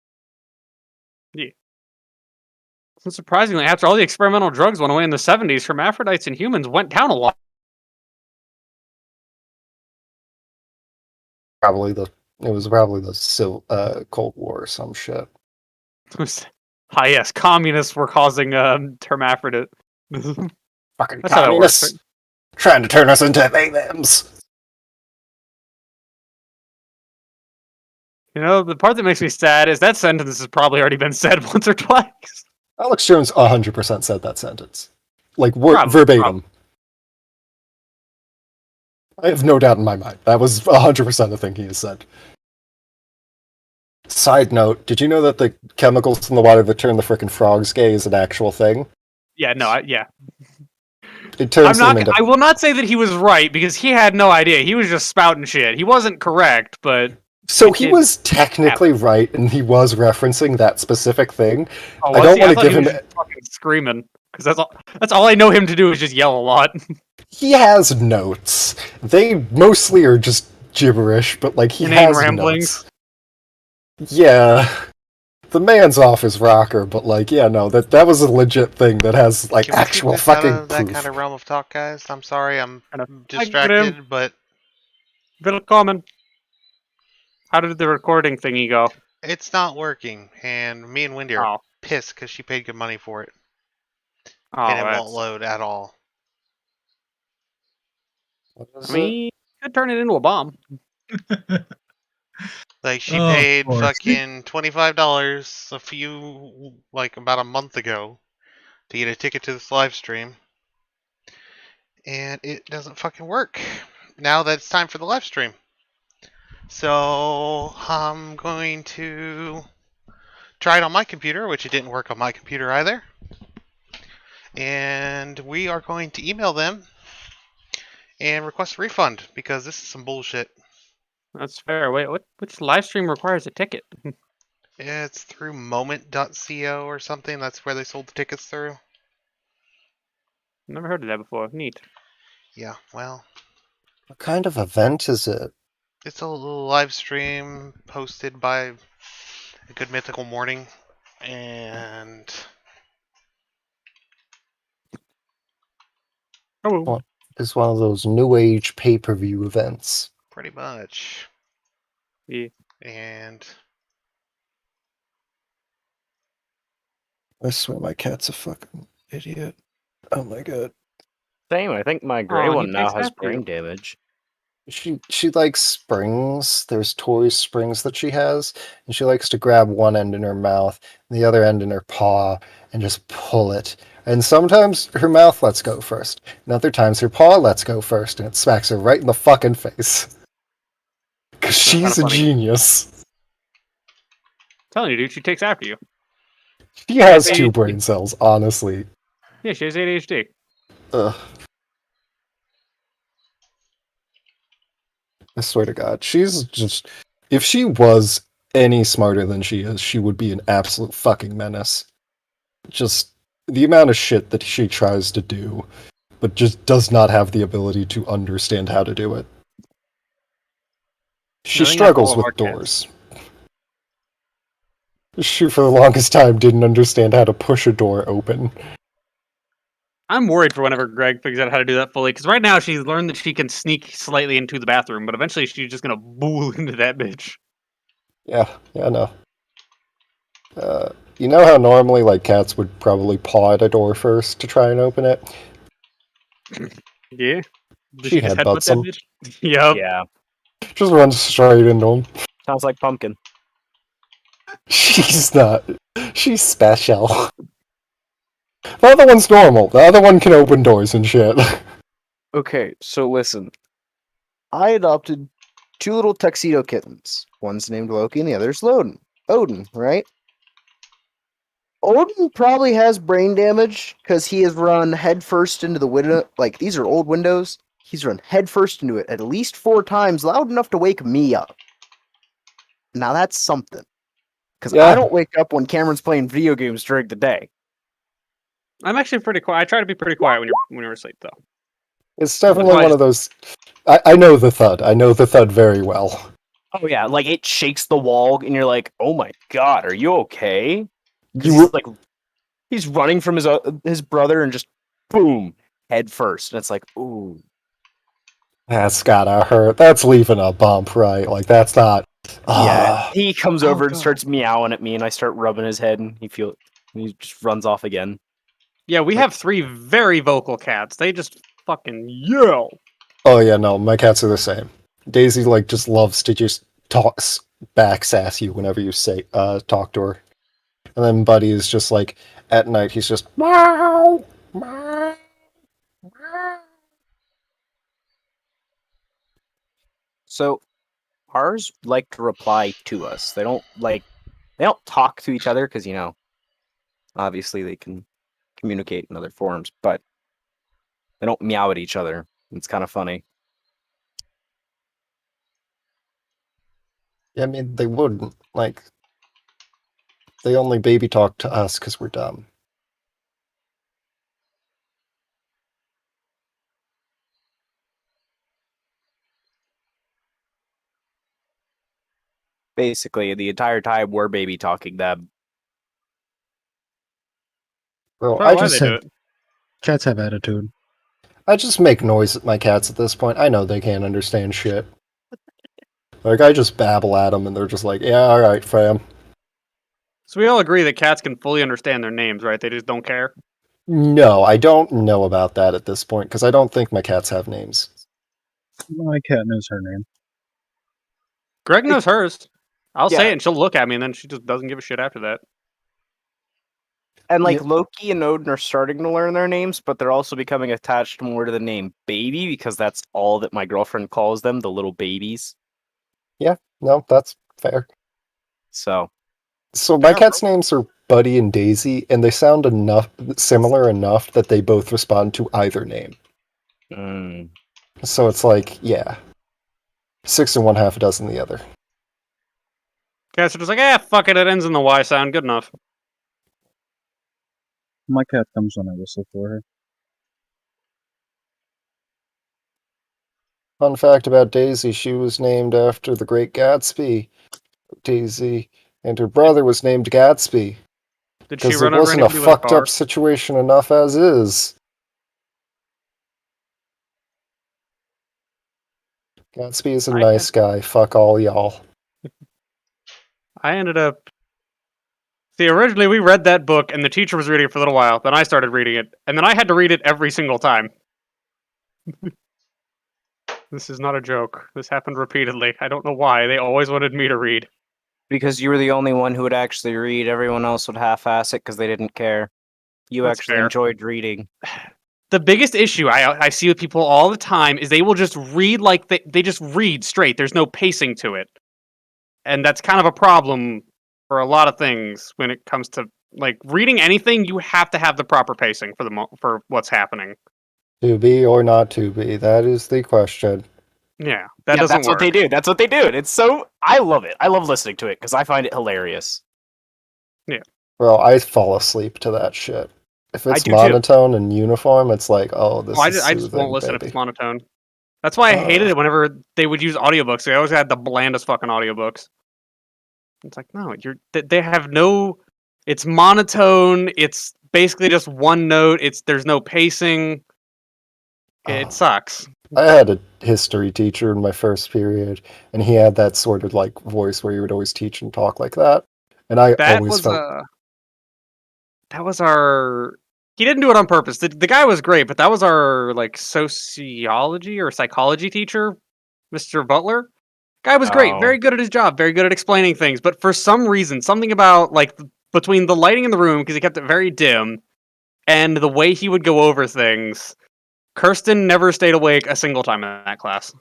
And surprisingly, after all the experimental drugs went away in the 70s, hermaphrodites in humans went down a lot. It was probably the Cold War or some shit. Yes, communists were causing hermaphrodite. Fucking That's how that works, communists trying to turn us into they-thems. You know, the part that makes me sad is that sentence has probably already been said once or twice. Alex Jones 100% said that sentence. Probably. Verbatim. I have no doubt in my mind. That was 100% the thing he has said. Side note, did you know that the chemicals in the water that turn the frickin' frogs gay is an actual thing? Yeah, no, yeah. It turns them into... I will not say that he was right, because he had no idea. He was just spouting shit. He wasn't correct, but... So he was technically right, and he was referencing that specific thing. Oh, I don't want to give he him... was just fucking screaming, because that's all I know him to do is just yell a lot. He has notes. They mostly are just gibberish, but he Inane has ramblings. notes. Yeah. The man's off his rocker, but that was a legit thing that has Can we keep actual this out fucking of that proof. kind of realm of talk, guys? I'm sorry, I'm Kind of distracted, but Willkommen. How did the recording thingy go? it's not working, and me and Wendy are pissed because she paid good money for it, and it won't load at all. I mean, you could turn it into a bomb. She paid fucking $25 about a month ago to get a ticket to this live stream, and it doesn't fucking work now that it's time for the live stream. So I'm going to try it on my computer, which it didn't work on my computer either, and we are going to email them and request a refund because this is some bullshit. That's fair. Wait, which live stream requires a ticket? It's through moment.co or something. That's where they sold the tickets through. Never heard of that before. Neat. Yeah, well. What kind of event is it? It's a little live stream hosted by A Good Mythical Morning. And... Oh. is one of those new age pay-per-view events. Pretty much. Yeah. And I swear my cat's a fucking idiot. Oh my god. Same. I think my gray Aw, he one now takes has after you. brain damage. She likes springs. There's toy springs that she has, and she likes to grab one end in her mouth and the other end in her paw and just pull it. And sometimes her mouth lets go first, and other times her paw lets go first, and it smacks her right in the fucking face. Because she's kinda a funny. genius. Telling you, dude, she takes after you. She has Yes, 2 ADHD. brain cells, honestly. Yeah, she has ADHD. Ugh. I swear to God, she's just... If she was any smarter than she is, she would be an absolute fucking menace. Just the amount of shit that she tries to do, but just does not have the ability to understand how to do it. She I think that's struggles all of our with cats. doors. She, for the longest time, didn't understand how to push a door open. I'm worried for whenever Greg figures out how to do that fully, because right now she's learned that she can sneak slightly into the bathroom, but eventually she's just gonna bool into that bitch. Yeah, no. You know how normally, like, cats would probably paw at a door first to try and open it? Yeah. Does She she just headbutts headbutt that him. bitch? Yup. Yeah. Just runs straight into him. Sounds like pumpkin. She's not. She's special. The other one's normal. The other one can open doors and shit. Okay, so listen. I adopted 2 little tuxedo kittens. One's named Loki and the other's Odin, right? Odin probably has brain damage because he has run headfirst into the window. Like, these are old windows. He's run headfirst into it at least 4 times, loud enough to wake me up. Now that's something. Because Yeah. I don't wake up when Cameron's playing video games during the day. I'm actually pretty quiet. I try to be pretty quiet when you're asleep, though. It's definitely Why one is- of those. I know the thud. I know the thud very well. Oh yeah, like it shakes the wall, and you're like, "Oh my god, are you okay?" 'Cause You he's were- like, he's running from his brother, and just boom, head first, and it's like, ooh, That's gotta hurt. That's leaving a bump, right? Like, that's not. yeah. He comes Oh, over and God. starts meowing at me, and I start rubbing his head, and he just runs off again. Yeah, we have 3 very vocal cats. They just fucking yell. Oh, yeah, no, my cats are the same. Daisy, like, just loves to just back sass you whenever you say, talk to her. And then Buddy is just like, at night, he's just, meow, meow, meow. So ours like to reply to us. They don't talk to each other because obviously they can communicate in other forms, but they don't meow at each other. It's kind of funny. I mean, they wouldn't. Like, they only baby talk to us because we're dumb. Basically, the entire time we're baby talking them. Bro, Probably I why just they do have, it. Cats have attitude. I just make noise at my cats at this point. I know they can't understand shit. Like, I just babble at them, and they're just like, yeah, alright, fam. So we all agree that cats can fully understand their names, right? They just don't care. No, I don't know about that at this point, because I don't think my cats have names. My cat knows her name. Greg knows hers. I'll say Yeah. it and she'll look at me and then she just doesn't give a shit after that. And like Yeah. Loki and Odin are starting to learn their names, but they're also becoming attached more to the name baby because that's all that my girlfriend calls them, the little babies. No, that's fair. So So my Yeah, cats' names are Buddy and Daisy, and they sound similar enough that they both respond to either name. So it's like, yeah. 6 and 1/2 a dozen the other. Cats are just like, fuck it, it ends in the Y sound, good enough. My cat comes when I whistle for her. Fun fact about Daisy, she was named after the Great Gatsby. Daisy and her brother was named Gatsby. Did she Because it run over wasn't a anybody with a fucked car? up situation enough as is. Gatsby is a nice guy. Fuck all y'all. I ended up. See, originally we read that book, and the teacher was reading it for a little while. Then I started reading it, and then I had to read it every single time. This is not a joke. This happened repeatedly. I don't know why. They always wanted me to read. Because you were the only one who would actually read. Everyone else would half-ass it because they didn't care. You That's actually fair. enjoyed reading. The biggest issue I see with people all the time is they will just read like they just read straight. There's no pacing to it. And that's kind of a problem for a lot of things when it comes to like reading anything. You have to have the proper pacing for what's happening. To be or not to be, that is the question. Yeah, that doesn't that's work. what they do. That's what they do. And it's so... I love it. I love listening to it because I find it hilarious. Bro, I fall asleep to that shit. If I it's do too. monotone and uniform, it's like, oh, this is I just won't soothing, listen if baby. it's monotone. That's why I hated it whenever they would use audiobooks. They always had the blandest fucking audiobooks. It's like, no, they have no... It's monotone, it's basically just one note, there's no pacing. It sucks. I had a history teacher in my first period, and he had that sort of like voice where he would always teach and talk like that. And I always felt that was our... He didn't do it on purpose. The guy was great, but that was our like sociology or psychology teacher, Mr. Butler. Guy was great, very good at his job, very good at explaining things. But for some reason, something about like between the lighting in the room, because he kept it very dim, and the way he would go over things, Kirsten never stayed awake a single time in that class.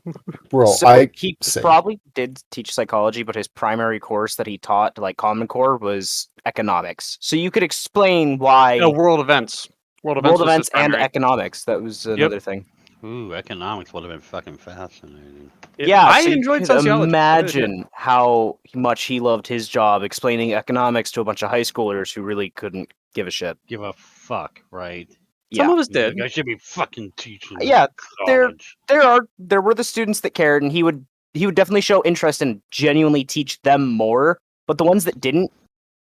bro. So he probably did teach psychology, but his primary course that he taught, like Common Core, was economics. So you could explain why... No, world events. World events and economics. That was another thing. Ooh, economics would have been fucking fascinating. Yeah, I so enjoyed you could sociology. imagine how much he loved his job explaining economics to a bunch of high schoolers who really couldn't give a shit. Give a fuck, right? Some of us did. Like, I should be fucking teaching. Yeah, college. there were the students that cared, and he would definitely show interest and genuinely teach them more. But the ones that didn't,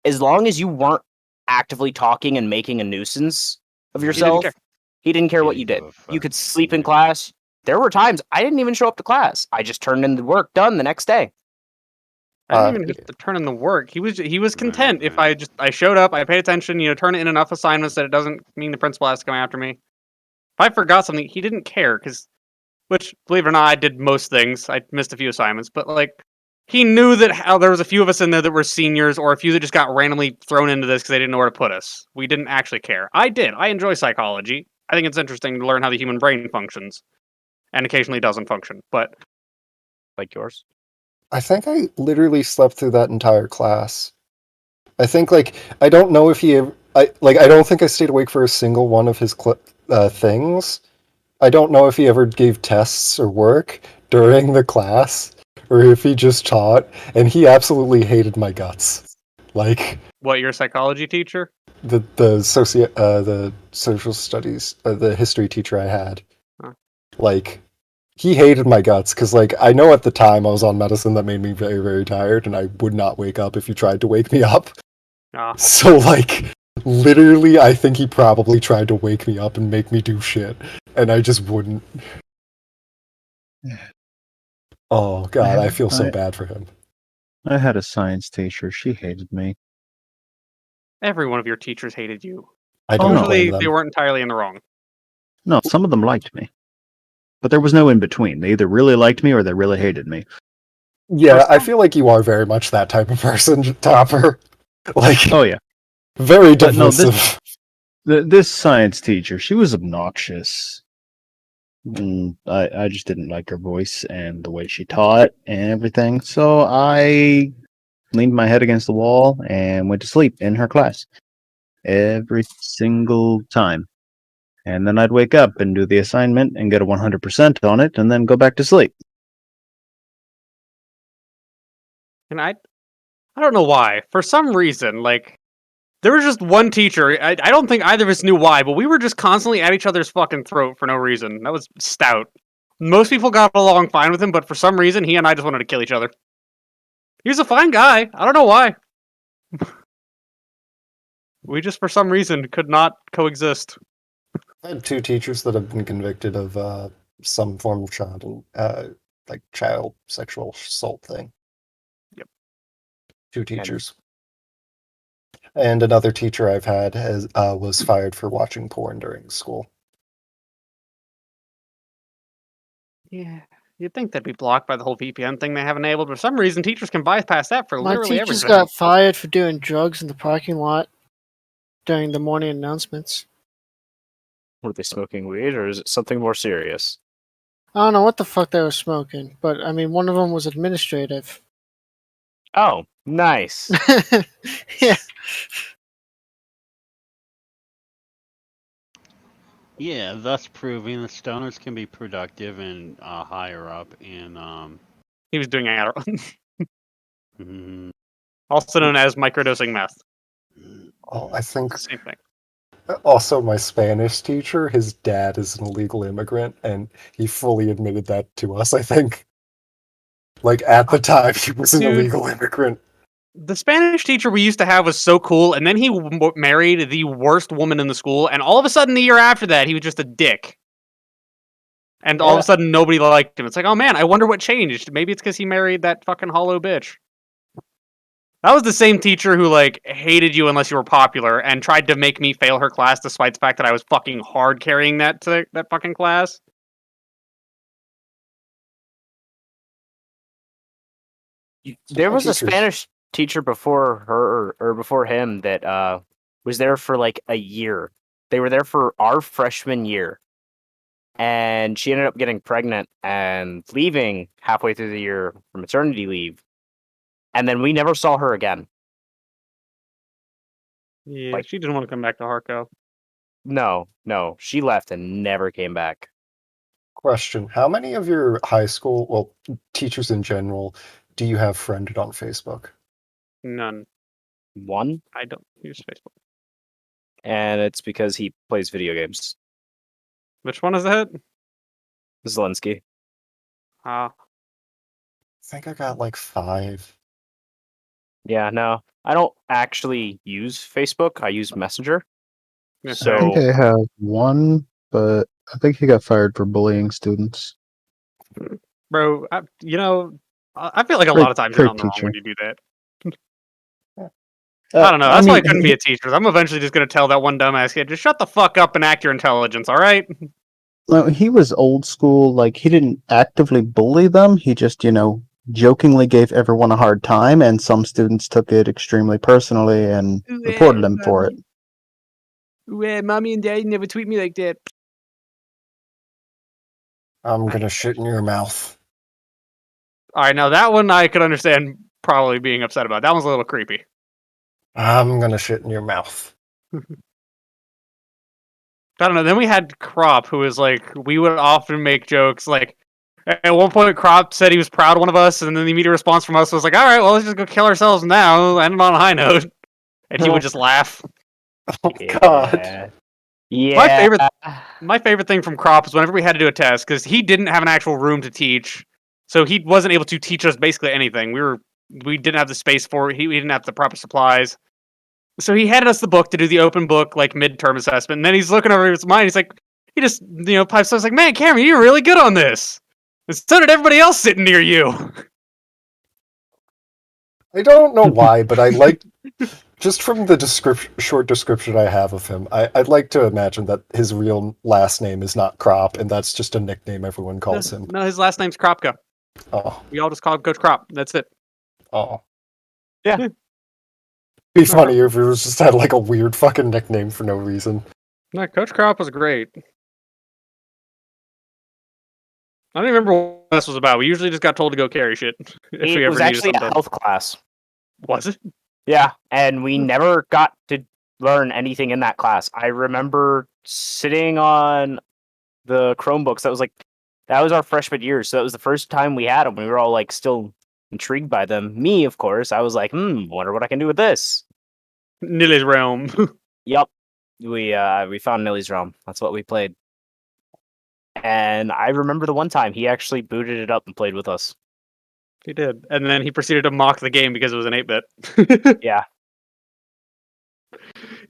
as long as you weren't actively talking and making a nuisance of yourself, he didn't care what you did. You could sleep in class. There were times I didn't even show up to class. I just turned in the work done the next day. I didn't even have to turn in the work. He was content if I showed up, I paid attention, turn in enough assignments that it doesn't mean the principal has to come after me. If I forgot something, he didn't care, which, believe it or not, I did most things. I missed a few assignments, but like, he knew that there was a few of us in there that were seniors, or a few that just got randomly thrown into this because they didn't know where to put us. We didn't actually care. I did. I enjoy psychology. I think it's interesting to learn how the human brain functions, and occasionally doesn't function, but... Like yours? I think I literally slept through that entire class. I think, I don't know if I don't think I stayed awake for a single one of his things. I don't know if he ever gave tests or work during the class, or if he just taught, and he absolutely hated my guts. What, your psychology teacher? The social studies, the history teacher I had. Huh. He hated my guts, because, I know at the time I was on medicine that made me very, very tired, and I would not wake up if you tried to wake me up. So, literally, I think he probably tried to wake me up and make me do shit, and I just wouldn't. Oh, God, I feel so bad for him. I had a science teacher. She hated me. Every one of your teachers hated you. I don't Usually, know. they weren't entirely in the wrong. No, some of them liked me. But there was no in between. They either really liked me or they really hated me. Yeah, I feel like you are very much that type of person, Topper. Oh yeah, very divisive. This science teacher, she was obnoxious. I just didn't like her voice and the way she taught and everything. So I leaned my head against the wall and went to sleep in her class every single time. And then I'd wake up and do the assignment and get a 100% on it, and then go back to sleep. And I don't know why. For some reason, there was just one teacher. I don't think either of us knew why, but we were just constantly at each other's fucking throat for no reason. That was Stout. Most people got along fine with him, but for some reason, he and I just wanted to kill each other. He was a fine guy. I don't know why. We just, for some reason, could not coexist. I had two teachers that have been convicted of some form of child like child sexual assault thing. Yep. 2 teachers. And another teacher I've had was fired for watching porn during school. Yeah. You'd think they'd be blocked by the whole VPN thing they have enabled, but for some reason teachers can bypass that for My literally teachers everything. got fired for doing drugs in the parking lot during the morning announcements. Were they smoking weed, or is it something more serious? I don't know what the fuck they were smoking, but I mean, one of them was administrative. Oh, nice. Yeah. Yeah, thus proving that stoners can be productive and higher up in He was doing Adderall, mm, also known as microdosing meth. Oh, I think Same thing. also my Spanish teacher, his dad is an illegal immigrant, and he fully admitted that to us, I think. Like, at the time, he was an Dude. illegal immigrant. The Spanish teacher we used to have was so cool, and then he married the worst woman in the school, and all of a sudden the year after that, he was just a dick. And all of Yeah. a sudden nobody liked him. It's like, oh man, I wonder what changed. Maybe it's because he married that fucking hollow bitch. That was the same teacher who, like, hated you unless you were popular, and tried to make me fail her class despite the fact that I was fucking hard carrying that fucking class. There was a Teachers. Spanish teacher before her or before him that was there for like a year. They were there for our freshman year. And she ended up getting pregnant and leaving halfway through the year for maternity leave. And then we never saw her again. Yeah, Like- she didn't want to come back to Harco. No, she left and never came back. Question: how many of your high school, well, teachers in general, do you have friended on Facebook? None. One, I don't use Facebook. and it's because he plays video games. Which one is that? Zelensky. I think I got like 5. Yeah, no, I don't actually use Facebook. I use Messenger. Yeah, So- I think I have one, but I think he got fired for bullying students. bro, I feel like a Great- lot of times you're great on the wrong teacher. when you do that. I don't know. That's why I couldn't be a teacher. I'm eventually just going to tell that one dumbass kid, just shut the fuck up and act your intelligence, all right? No, he was old school. Like, he didn't actively bully them. He just, jokingly gave everyone a hard time, and some students took it extremely personally and reported him for it. Mommy and daddy never tweet me like that. I'm gonna shit in your mouth. All right, now that one I could understand probably being upset about. That one's a little creepy. I'm gonna shit in your mouth. I don't know. Then we had Crop, who was like, we would often make jokes. Like, at one point, Crop said he was proud of one of us, and then the immediate response from us was like, all right, well, let's just go kill ourselves now, end on a high note. And he would just laugh. Oh God. Yeah. My favorite thing from Crop was whenever we had to do a test, because he didn't have an actual room to teach, so he wasn't able to teach us basically anything. We didn't have the space for it. We didn't have the proper supplies. So he handed us the book to do the open book, like, midterm assessment, and then he's looking over his mind, he's like, he just, pipes up, like, man, Cameron, you're really good on this. And so did everybody else sitting near you. I don't know why, but I like, just from the short description I have of him, I'd like to imagine that his real last name is not Crop, and that's just a nickname everyone calls him. No, his last name's Kropka. Oh, We all just call him Coach Crop. That's it. oh. Yeah. Be funny if it was just had like a weird fucking nickname for no reason. No, Coach Crop was great. I don't even remember what this was about. We usually just got told to go carry shit. If we It ever was needed actually a something. health class. Was it? Yeah, and we never got to learn anything in that class. I remember sitting on the Chromebooks. That was our freshman year, so that was the first time we had them. We were all like still intrigued by them. Me, of course, I was like, wonder what I can do with this. Nilly's Realm. Yep, we found Nilly's Realm. That's what we played. And I remember the one time he actually booted it up and played with us. He did. And then he proceeded to mock the game because it was an 8-bit. Yeah.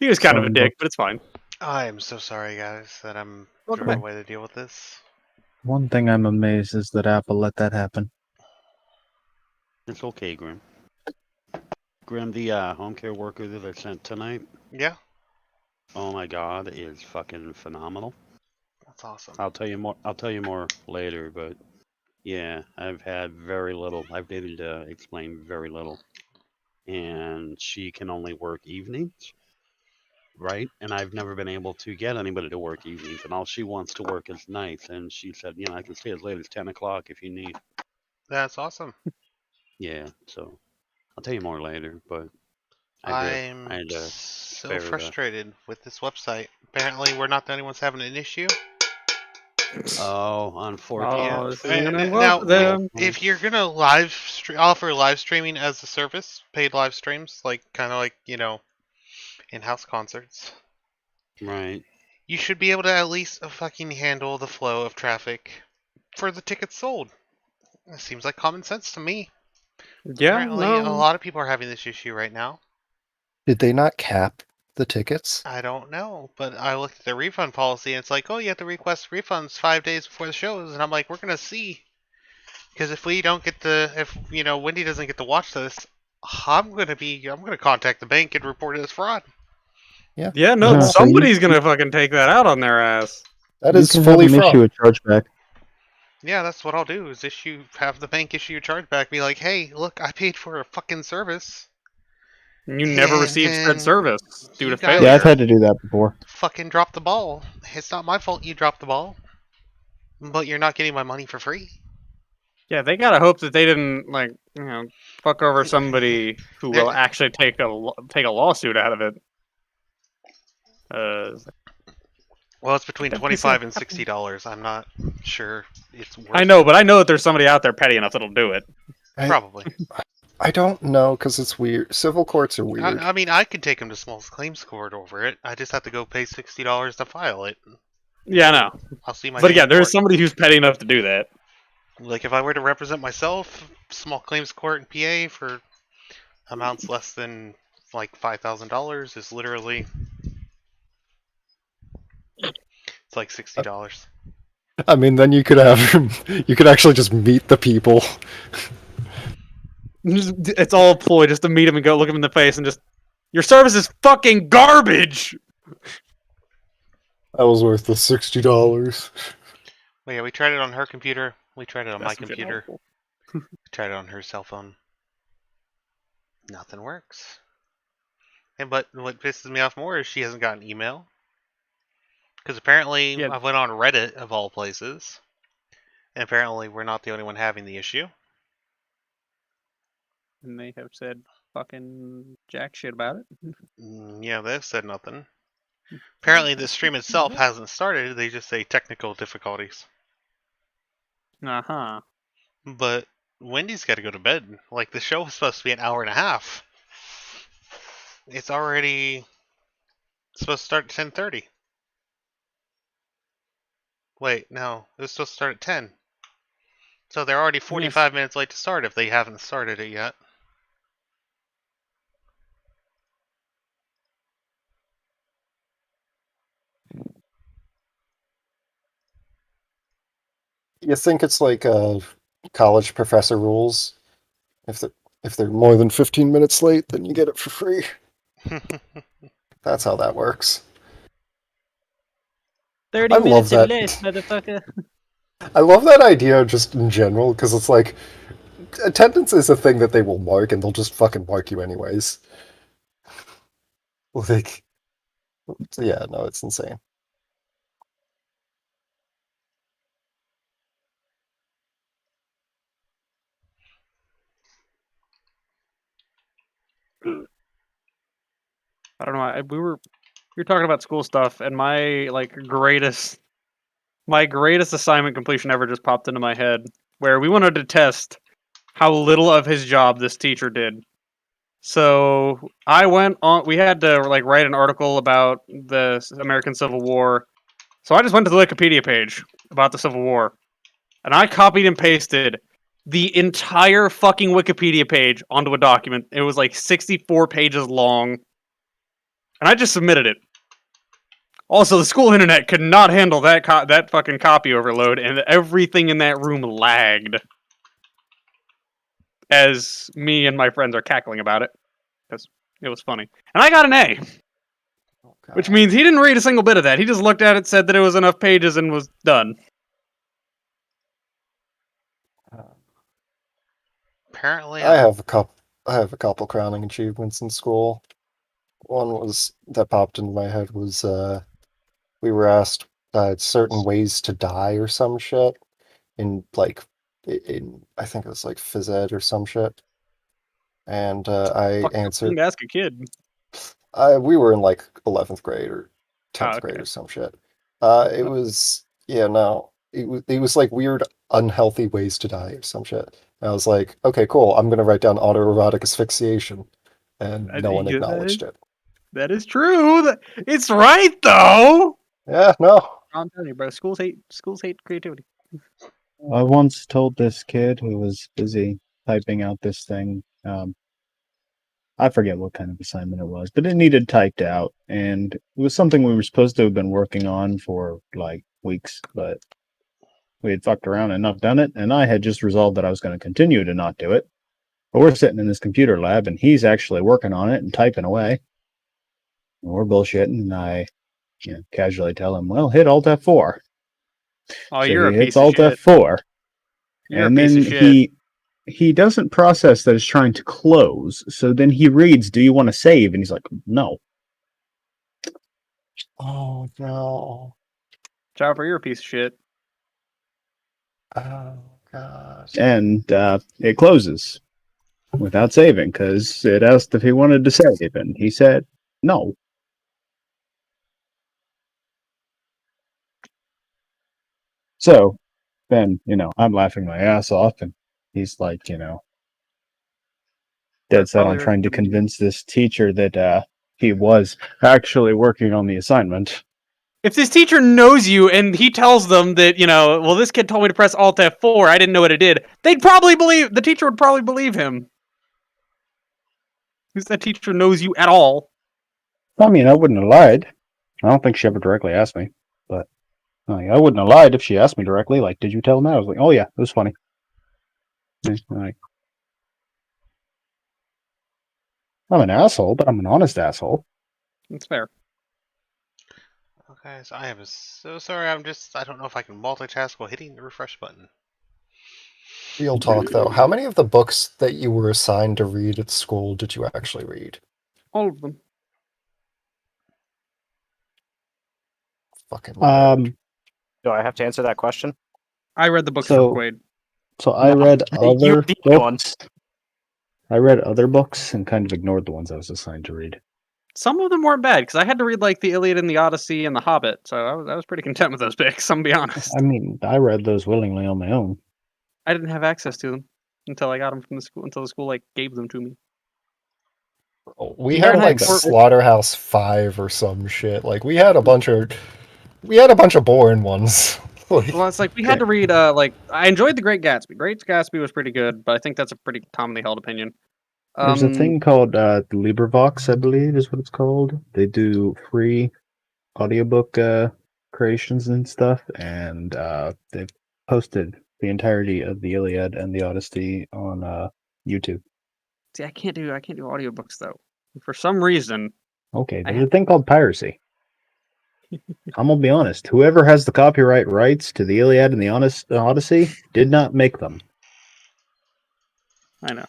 He was kind of a dick, but it's fine. I am so sorry, guys, that I'm Welcome thrown back. away to deal with this. One thing I'm amazed is that Apple let that happen. It's okay, Grim. Grim, the home care worker that I sent tonight. Yeah, Oh my God, is fucking phenomenal. that's awesome. I'll tell you more. I'll tell you more later, but yeah, I've had very little. I've been able to explain very little, and she can only work evenings, right? And I've never been able to get anybody to work evenings, and all she wants to work is nights. And she said, you know, I can stay as late as 10 o'clock if you need. That's awesome. Yeah, so I'll tell you more later, but I'm I had to so spare that. frustrated with this website. Apparently, we're not the only ones having an issue. Oh, unfortunately. Oh, this isn't gonna Now, help them. if you're gonna offer live streaming as a service, paid live streams, like kind of like in-house concerts, Right. you should be able to at least fucking handle the flow of traffic for the tickets sold. It seems like common sense to me. Yeah, Apparently, a lot of people are having this issue right now. Did they not cap the tickets? I don't know, but I looked at the refund policy and it's like, oh, you have to request refunds 5 days before the shows, and I'm like, we're gonna see, because if we don't get if Wendy doesn't get to watch this, I'm gonna contact the bank and report it as fraud. Yeah. Yeah, no, Yeah, so somebody's gonna fucking take that out on their ass. That You is can fully have an fraud. issue a chargeback. Yeah, that's what I'll do. Is have the bank issue a chargeback. Be like, hey, look, I paid for a fucking service. And you never And received then said service due you to guys- failure. Yeah, I've had to do that before. Fucking drop the ball. It's not my fault you dropped the ball, but you're not getting my money for free. Yeah, they gotta hope that they didn't fuck over somebody who will There- actually take a lawsuit out of it. Well, it's between That'd be so $25 and $60. I'm not sure it's worth. I know, but I know that there's somebody out there petty enough that'll do it. Probably. I don't know because it's weird. Civil courts are weird. I mean, I could take him to small claims court over it. I just have to go pay $60 to file it. Yeah, I know. I'll see my. But name again, in there's court. somebody who's petty enough to do that. Like if I were to represent myself, small claims court in PA for amounts less than like $5,000 is literally. It's like $60. I mean, then you could have you could actually just meet the people. It's all a ploy just to meet him and go look him in the face and just, your service is fucking garbage! That was worth the $60. Well, yeah, we tried it on her computer. We tried it on my That's legit computer. helpful. We tried it on her cell phone. Nothing works. But what pisses me off more is she hasn't got an email. Because apparently Yeah. I went on Reddit of all places. And apparently we're not the only one having the issue. And they have said fucking jack shit about it. Yeah, they've said nothing. Apparently the stream itself hasn't started. They just say technical difficulties. Uh-huh. But Wendy's got to go to bed. Like, the show was supposed to be an hour and a half. It's already supposed to start at 10:30. Wait, no. It was supposed to start at 10. So they're already 45 minutes late to start if they haven't started it yet. You think it's like college professor rules? If they're more than 15 minutes late, then you get it for free. That's how that works. 30 I love minutes or that. less, motherfucker. I love that idea just in general because it's like attendance is a thing that they will mark and they'll just fucking mark you anyways. Like, so yeah, no, it's insane. I don't know. We were talking about school stuff, and my greatest assignment completion ever just popped into my head, where we wanted to test how little of his job this teacher did. So I went on. We had to write an article about the American Civil War. So I just went to the Wikipedia page about the Civil War, and I copied and pasted the entire fucking Wikipedia page onto a document. It was like 64 pages long. And I just submitted it. Also, the school internet could not handle that fucking copy overload, and everything in that room lagged. As me and my friends are cackling about it, because it was funny. And I got an A, which means he didn't read a single bit of that. He just looked at it, said that it was enough pages, and was done. Apparently, I have a couple crowning achievements in school. One was that popped into my head was we were asked certain ways to die or some shit in I think it was like phys ed or some shit, and I Fuck, answered. ask a kid. We were in like 11th grade or 10th grade okay. or some shit. It was it was like weird unhealthy ways to die or some shit. And I was like, okay, cool. I'm gonna write down autoerotic asphyxiation, and no one acknowledged it. That is true. It's right though. Yeah, no. I'm telling you, bro. Schools hate creativity. I once told this kid who was busy typing out this thing. I forget what kind of assignment it was, but it needed typed out, and it was something we were supposed to have been working on for like weeks, but we had fucked around and not done it, and I had just resolved that I was going to continue to not do it. But we're sitting in this computer lab, and he's actually working on it and typing away. And we're bullshitting, and I casually tell him, well, hit Alt F4. Oh, So you're a he piece hits of Alt shit. F4. You're And a piece then of shit. he doesn't process that it's trying to close. So then he reads, do you want to save? And he's like, no. Oh no. Chopper, you're a piece of shit. Oh gosh. And it closes without saving because it asked if he wanted to save, and he said no. So then, I'm laughing my ass off, and he's like, dead set on trying to convince this teacher that he was actually working on the assignment. If this teacher knows you and he tells them that, well, this kid told me to press Alt F4, I didn't know what it did, the teacher would probably believe him. Because that teacher knows you at all. I mean, I wouldn't have lied. I don't think she ever directly asked me, but I wouldn't have lied if she asked me directly. Like, did you tell him that? I was like, oh yeah, it was funny. Like, I'm an asshole, but I'm an honest asshole. That's fair. Okay, so I am so sorry. I don't know if I can multitask while hitting the refresh button. Real talk though, how many of the books that you were assigned to read at school did you actually read? All of them. Fucking Do I have to answer that question? I read the books So- for Quaid. So I No, read you other did one. books. I read other books and kind of ignored the ones I was assigned to read. Some of them weren't bad, because I had to read, like, the Iliad and the Odyssey and the Hobbit, so I was pretty content with those picks, I'm gonna be honest. I mean, I read those willingly on my own. I didn't have access to them until I got them from the school, until the school, like, gave them to me. We had like Fahrenheit Slaughterhouse 5 or some shit. Like we had a bunch of boring ones. Like, Well, it's like, we had to read, I enjoyed The Great Gatsby. Great Gatsby was pretty good, but I think that's a pretty commonly held opinion. There's a thing called LibriVox, I believe is what it's called. They do free audiobook creations and stuff, and they've posted the entirety of the Iliad and the Odyssey on YouTube. See, I can't do audiobooks, though. For some reason, Okay, there's a thing called piracy. I'm gonna be honest. Whoever has the copyright rights to the Iliad and the Odyssey did not make them. I know.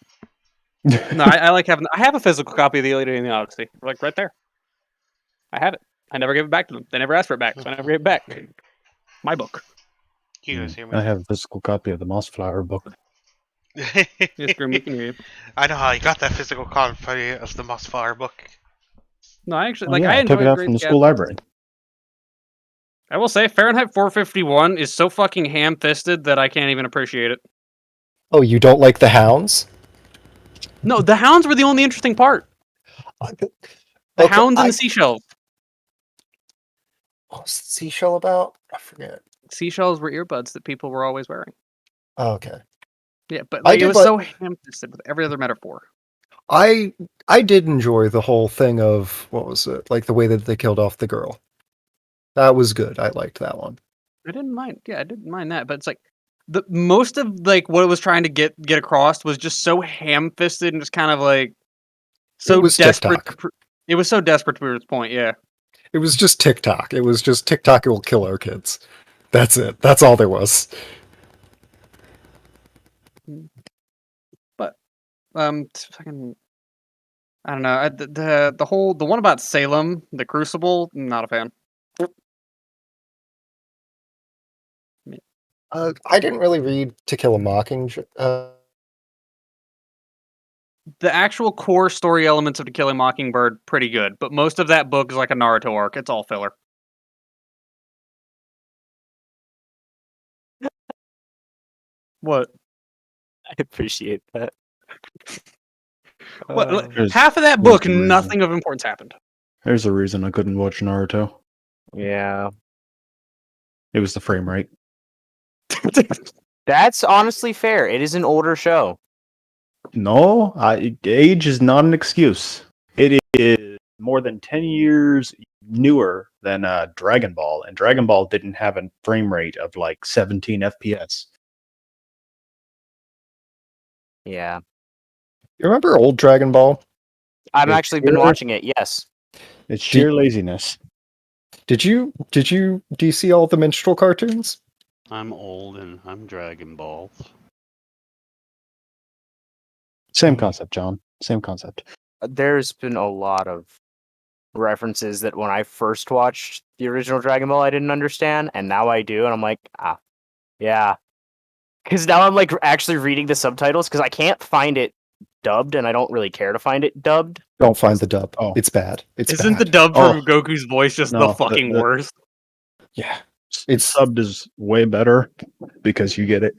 No, I like having. I have a physical copy of the Iliad and the Odyssey, like right there. I have it. I never gave it back to them. They never asked for it back, so I never gave it back. My book. You guys hear me? I have a physical copy of the Mossflower book. Yes, Grim, we can hear you. I know how you got that physical copy of the Mossflower book. No, I actually Oh, yeah, I took it enjoyed out Great from the school Gatsby. library. I will say Fahrenheit 451 is so fucking ham-fisted that I can't even appreciate it. oh, you don't like the hounds? No, the hounds were the only interesting part. The Okay, hounds and the seashells. What's the seashell about? I forget. Seashells were earbuds that people were always wearing. Oh, okay. Yeah, but I like, it did was like- so ham-fisted with every other metaphor. I did enjoy the whole thing of what was it like the way that they killed off the girl. That was good. I liked that one. I didn't mind. Yeah, I didn't mind that. But it's like the most of like what it was trying to get across was just so ham-fisted and just kind of like so It was desperate. TikTok. It was so desperate to prove its point. Yeah. It was just TikTok. It was just TikTok will kill our kids. That's it. That's all there was. But fucking, I don't know. The one about Salem, the Crucible, not a fan. I didn't really read To Kill a Mockingjay. The actual core story elements of To Kill a Mockingbird, pretty good. But most of that book is like a Naruto arc. It's all filler. What? I appreciate that. What? There's- Half of that there's book, the reason. nothing of importance happened. There's a reason I couldn't watch Naruto. Yeah. It was the frame rate. That's honestly fair. It is an older show. No, age is not an excuse. It is more than 10 years newer than Dragon Ball, and Dragon Ball didn't have a frame rate of like 17 FPS. Yeah. You remember old Dragon Ball? I've It's actually been sure- watching it, yes. It's sheer laziness. Do you see all the minstrel cartoons? I'm old and I'm Dragon Ball. Same concept, John. Same concept. There's been a lot of references that when I first watched the original Dragon Ball I didn't understand, and now I do, and I'm like, yeah. Because now I'm like actually reading the subtitles because I can't find it dubbed, and I don't really care to find it dubbed. Don't find the dub. Oh. It's bad. It's Isn't bad. the dub Oh. from Goku's voice just No, the fucking the- worst? Yeah. It's subbed is way better because you get it.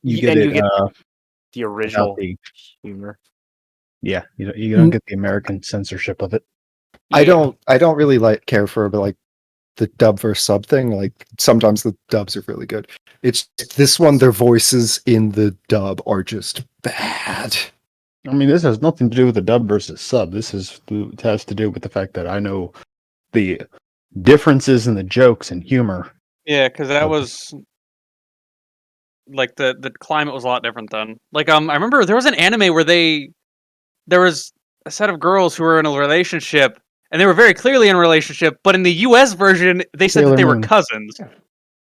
You get And it you get the without original the humor. yeah. You don't get the American censorship of it. I don't really care for like the dub versus sub thing. Like sometimes the dubs are really good. It's this one, their voices in the dub are just bad. I mean, this has nothing to do with the dub versus sub. It has to do with the fact that I know the differences in the jokes and humor. Yeah, because that Okay. was like the climate was a lot different then. Like I remember there was an anime where there was a set of girls who were in a relationship and they were very clearly in a relationship, but in the US version they said that Sailor they were Moon. cousins.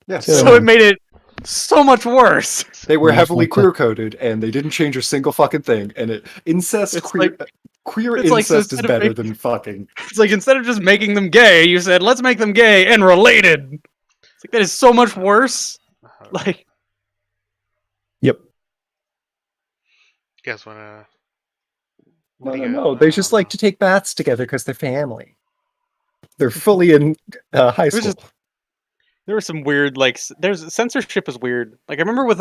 Yes. Sailor So Moon. it made it so much worse. They were Nice heavily one. queer coded, and they didn't change a single fucking thing. And It's queer it's like, so incest is instead of better making- than fucking. It's like instead of just making them gay, you said let's make them gay and related. It's like that is so much worse. Like Yep. You guys wanna? No. They just like to take baths together because they're family. They're fully in high There's school. there were some weird there's censorship is weird. Like I remember with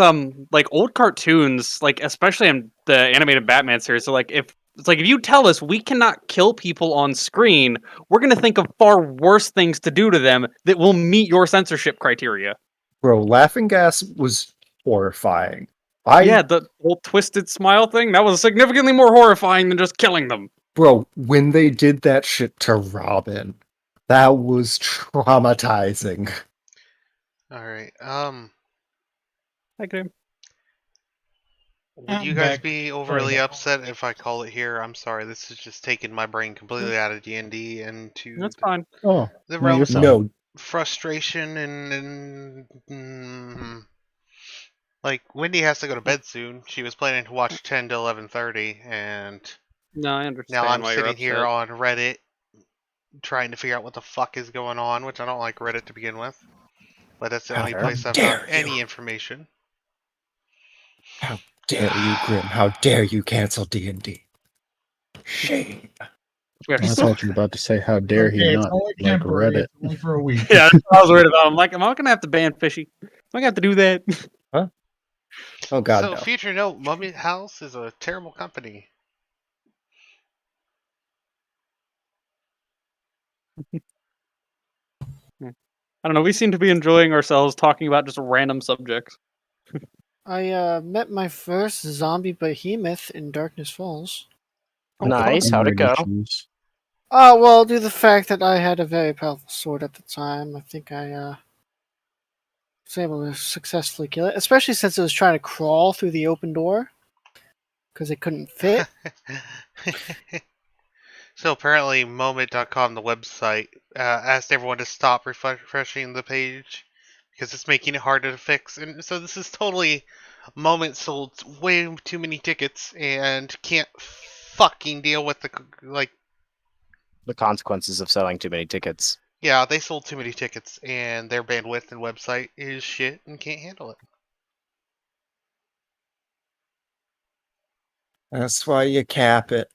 like old cartoons, like especially in the animated Batman series. So like if you tell us we cannot kill people on screen, we're gonna think of far worse things to do to them that will meet your censorship criteria. Bro, Laughing Gas was horrifying. Yeah, the whole twisted smile thing, that was significantly more horrifying than just killing them. Bro, when they did that shit to Robin, that was traumatizing. All right. Okay. Would I'm you guys back. be overly Sorry. upset if I call it here? I'm sorry. This is just taking my brain completely out of D&D and to That's fine. Oh, the no, you're realms fine. of No, frustration like Wendy has to go to bed soon. She was planning to watch 10 to 11:30, and No, I understand. now I'm why you're sitting here upset. on Reddit trying to figure out what the fuck is going on, which I don't like Reddit to begin with. But that's the only How place I've dare got you. any information. how dare you, Grim? How dare you cancel D&D? Shame. We are I so- thought you were about to say, "How dare Okay, he it's not only like temporary. Reddit?" It's only for a week. Yeah, that's what I was worried about. I'm like, am I gonna have to ban Fishy? Am I gonna have to do that? Oh god, So, no. future note, Mummy House is a terrible company. I don't know. We seem to be enjoying ourselves talking about just random subjects. I met my first zombie behemoth in Darkness Falls. Nice. How'd it go? Well, due to the fact that I had a very powerful sword at the time, I think I was able to successfully kill it, especially since it was trying to crawl through the open door because it couldn't fit. So apparently, Moment.com, the website, asked everyone to stop refreshing the page because it's making it harder to fix. And so this is totally Moment sold way too many tickets and can't fucking deal with The consequences of selling too many tickets. Yeah, they sold too many tickets and their bandwidth and website is shit and can't handle it. That's why you cap it.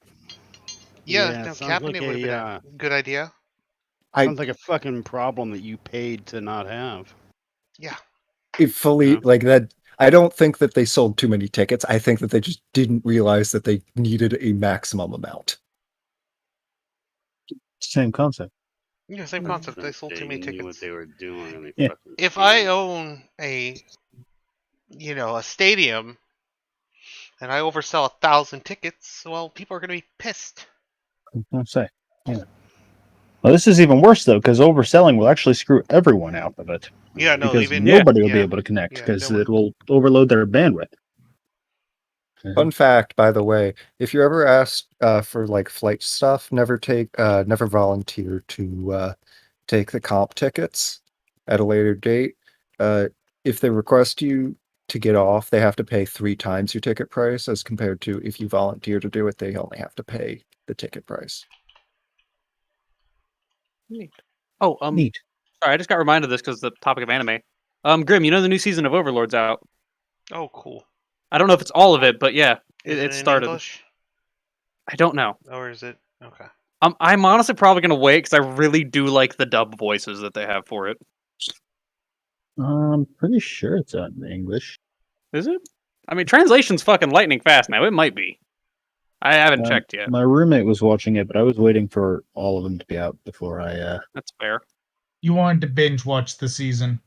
Yeah, Yeah, no, sounds capping like it would have been a good idea. Sounds like a fucking problem that you paid to not have. Yeah. It fully Yeah. like that. I don't think that they sold too many tickets. I think that they just didn't realize that they needed a maximum amount. Same concept. Yeah, same concept. They If sold they too many knew what tickets. they were doing. And they Yeah. fucking If I did. own a stadium and I oversell 1,000 tickets, well, people are going to be pissed. I'll say. Yeah. Well, this is even worse though, because overselling will actually screw everyone out of it. Yeah, no, Because even nobody will be yeah, able to connect yeah, because no one- it will overload their bandwidth. Fun fact, by the way, if you're ever asked for like flight stuff, never volunteer to take the comp tickets at a later date. If they request you to get off, they have to pay 3 times your ticket price, as compared to if you volunteer to do it, they only have to pay the ticket price. Oh, Neat. sorry, I just got reminded of this because the topic of anime. Grim, you know the new season of Overlord's out. Oh, cool. I don't know if it's all of it, but yeah, Is it in started. English? I don't know. Or is it? Okay. I'm honestly probably gonna wait because I really do like the dub voices that they have for it. I'm pretty sure it's out in English. Is it? I mean, translation's fucking lightning fast now. It might be. I haven't checked yet. My roommate was watching it, but I was waiting for all of them to be out before I. That's fair. You wanted to binge watch the season.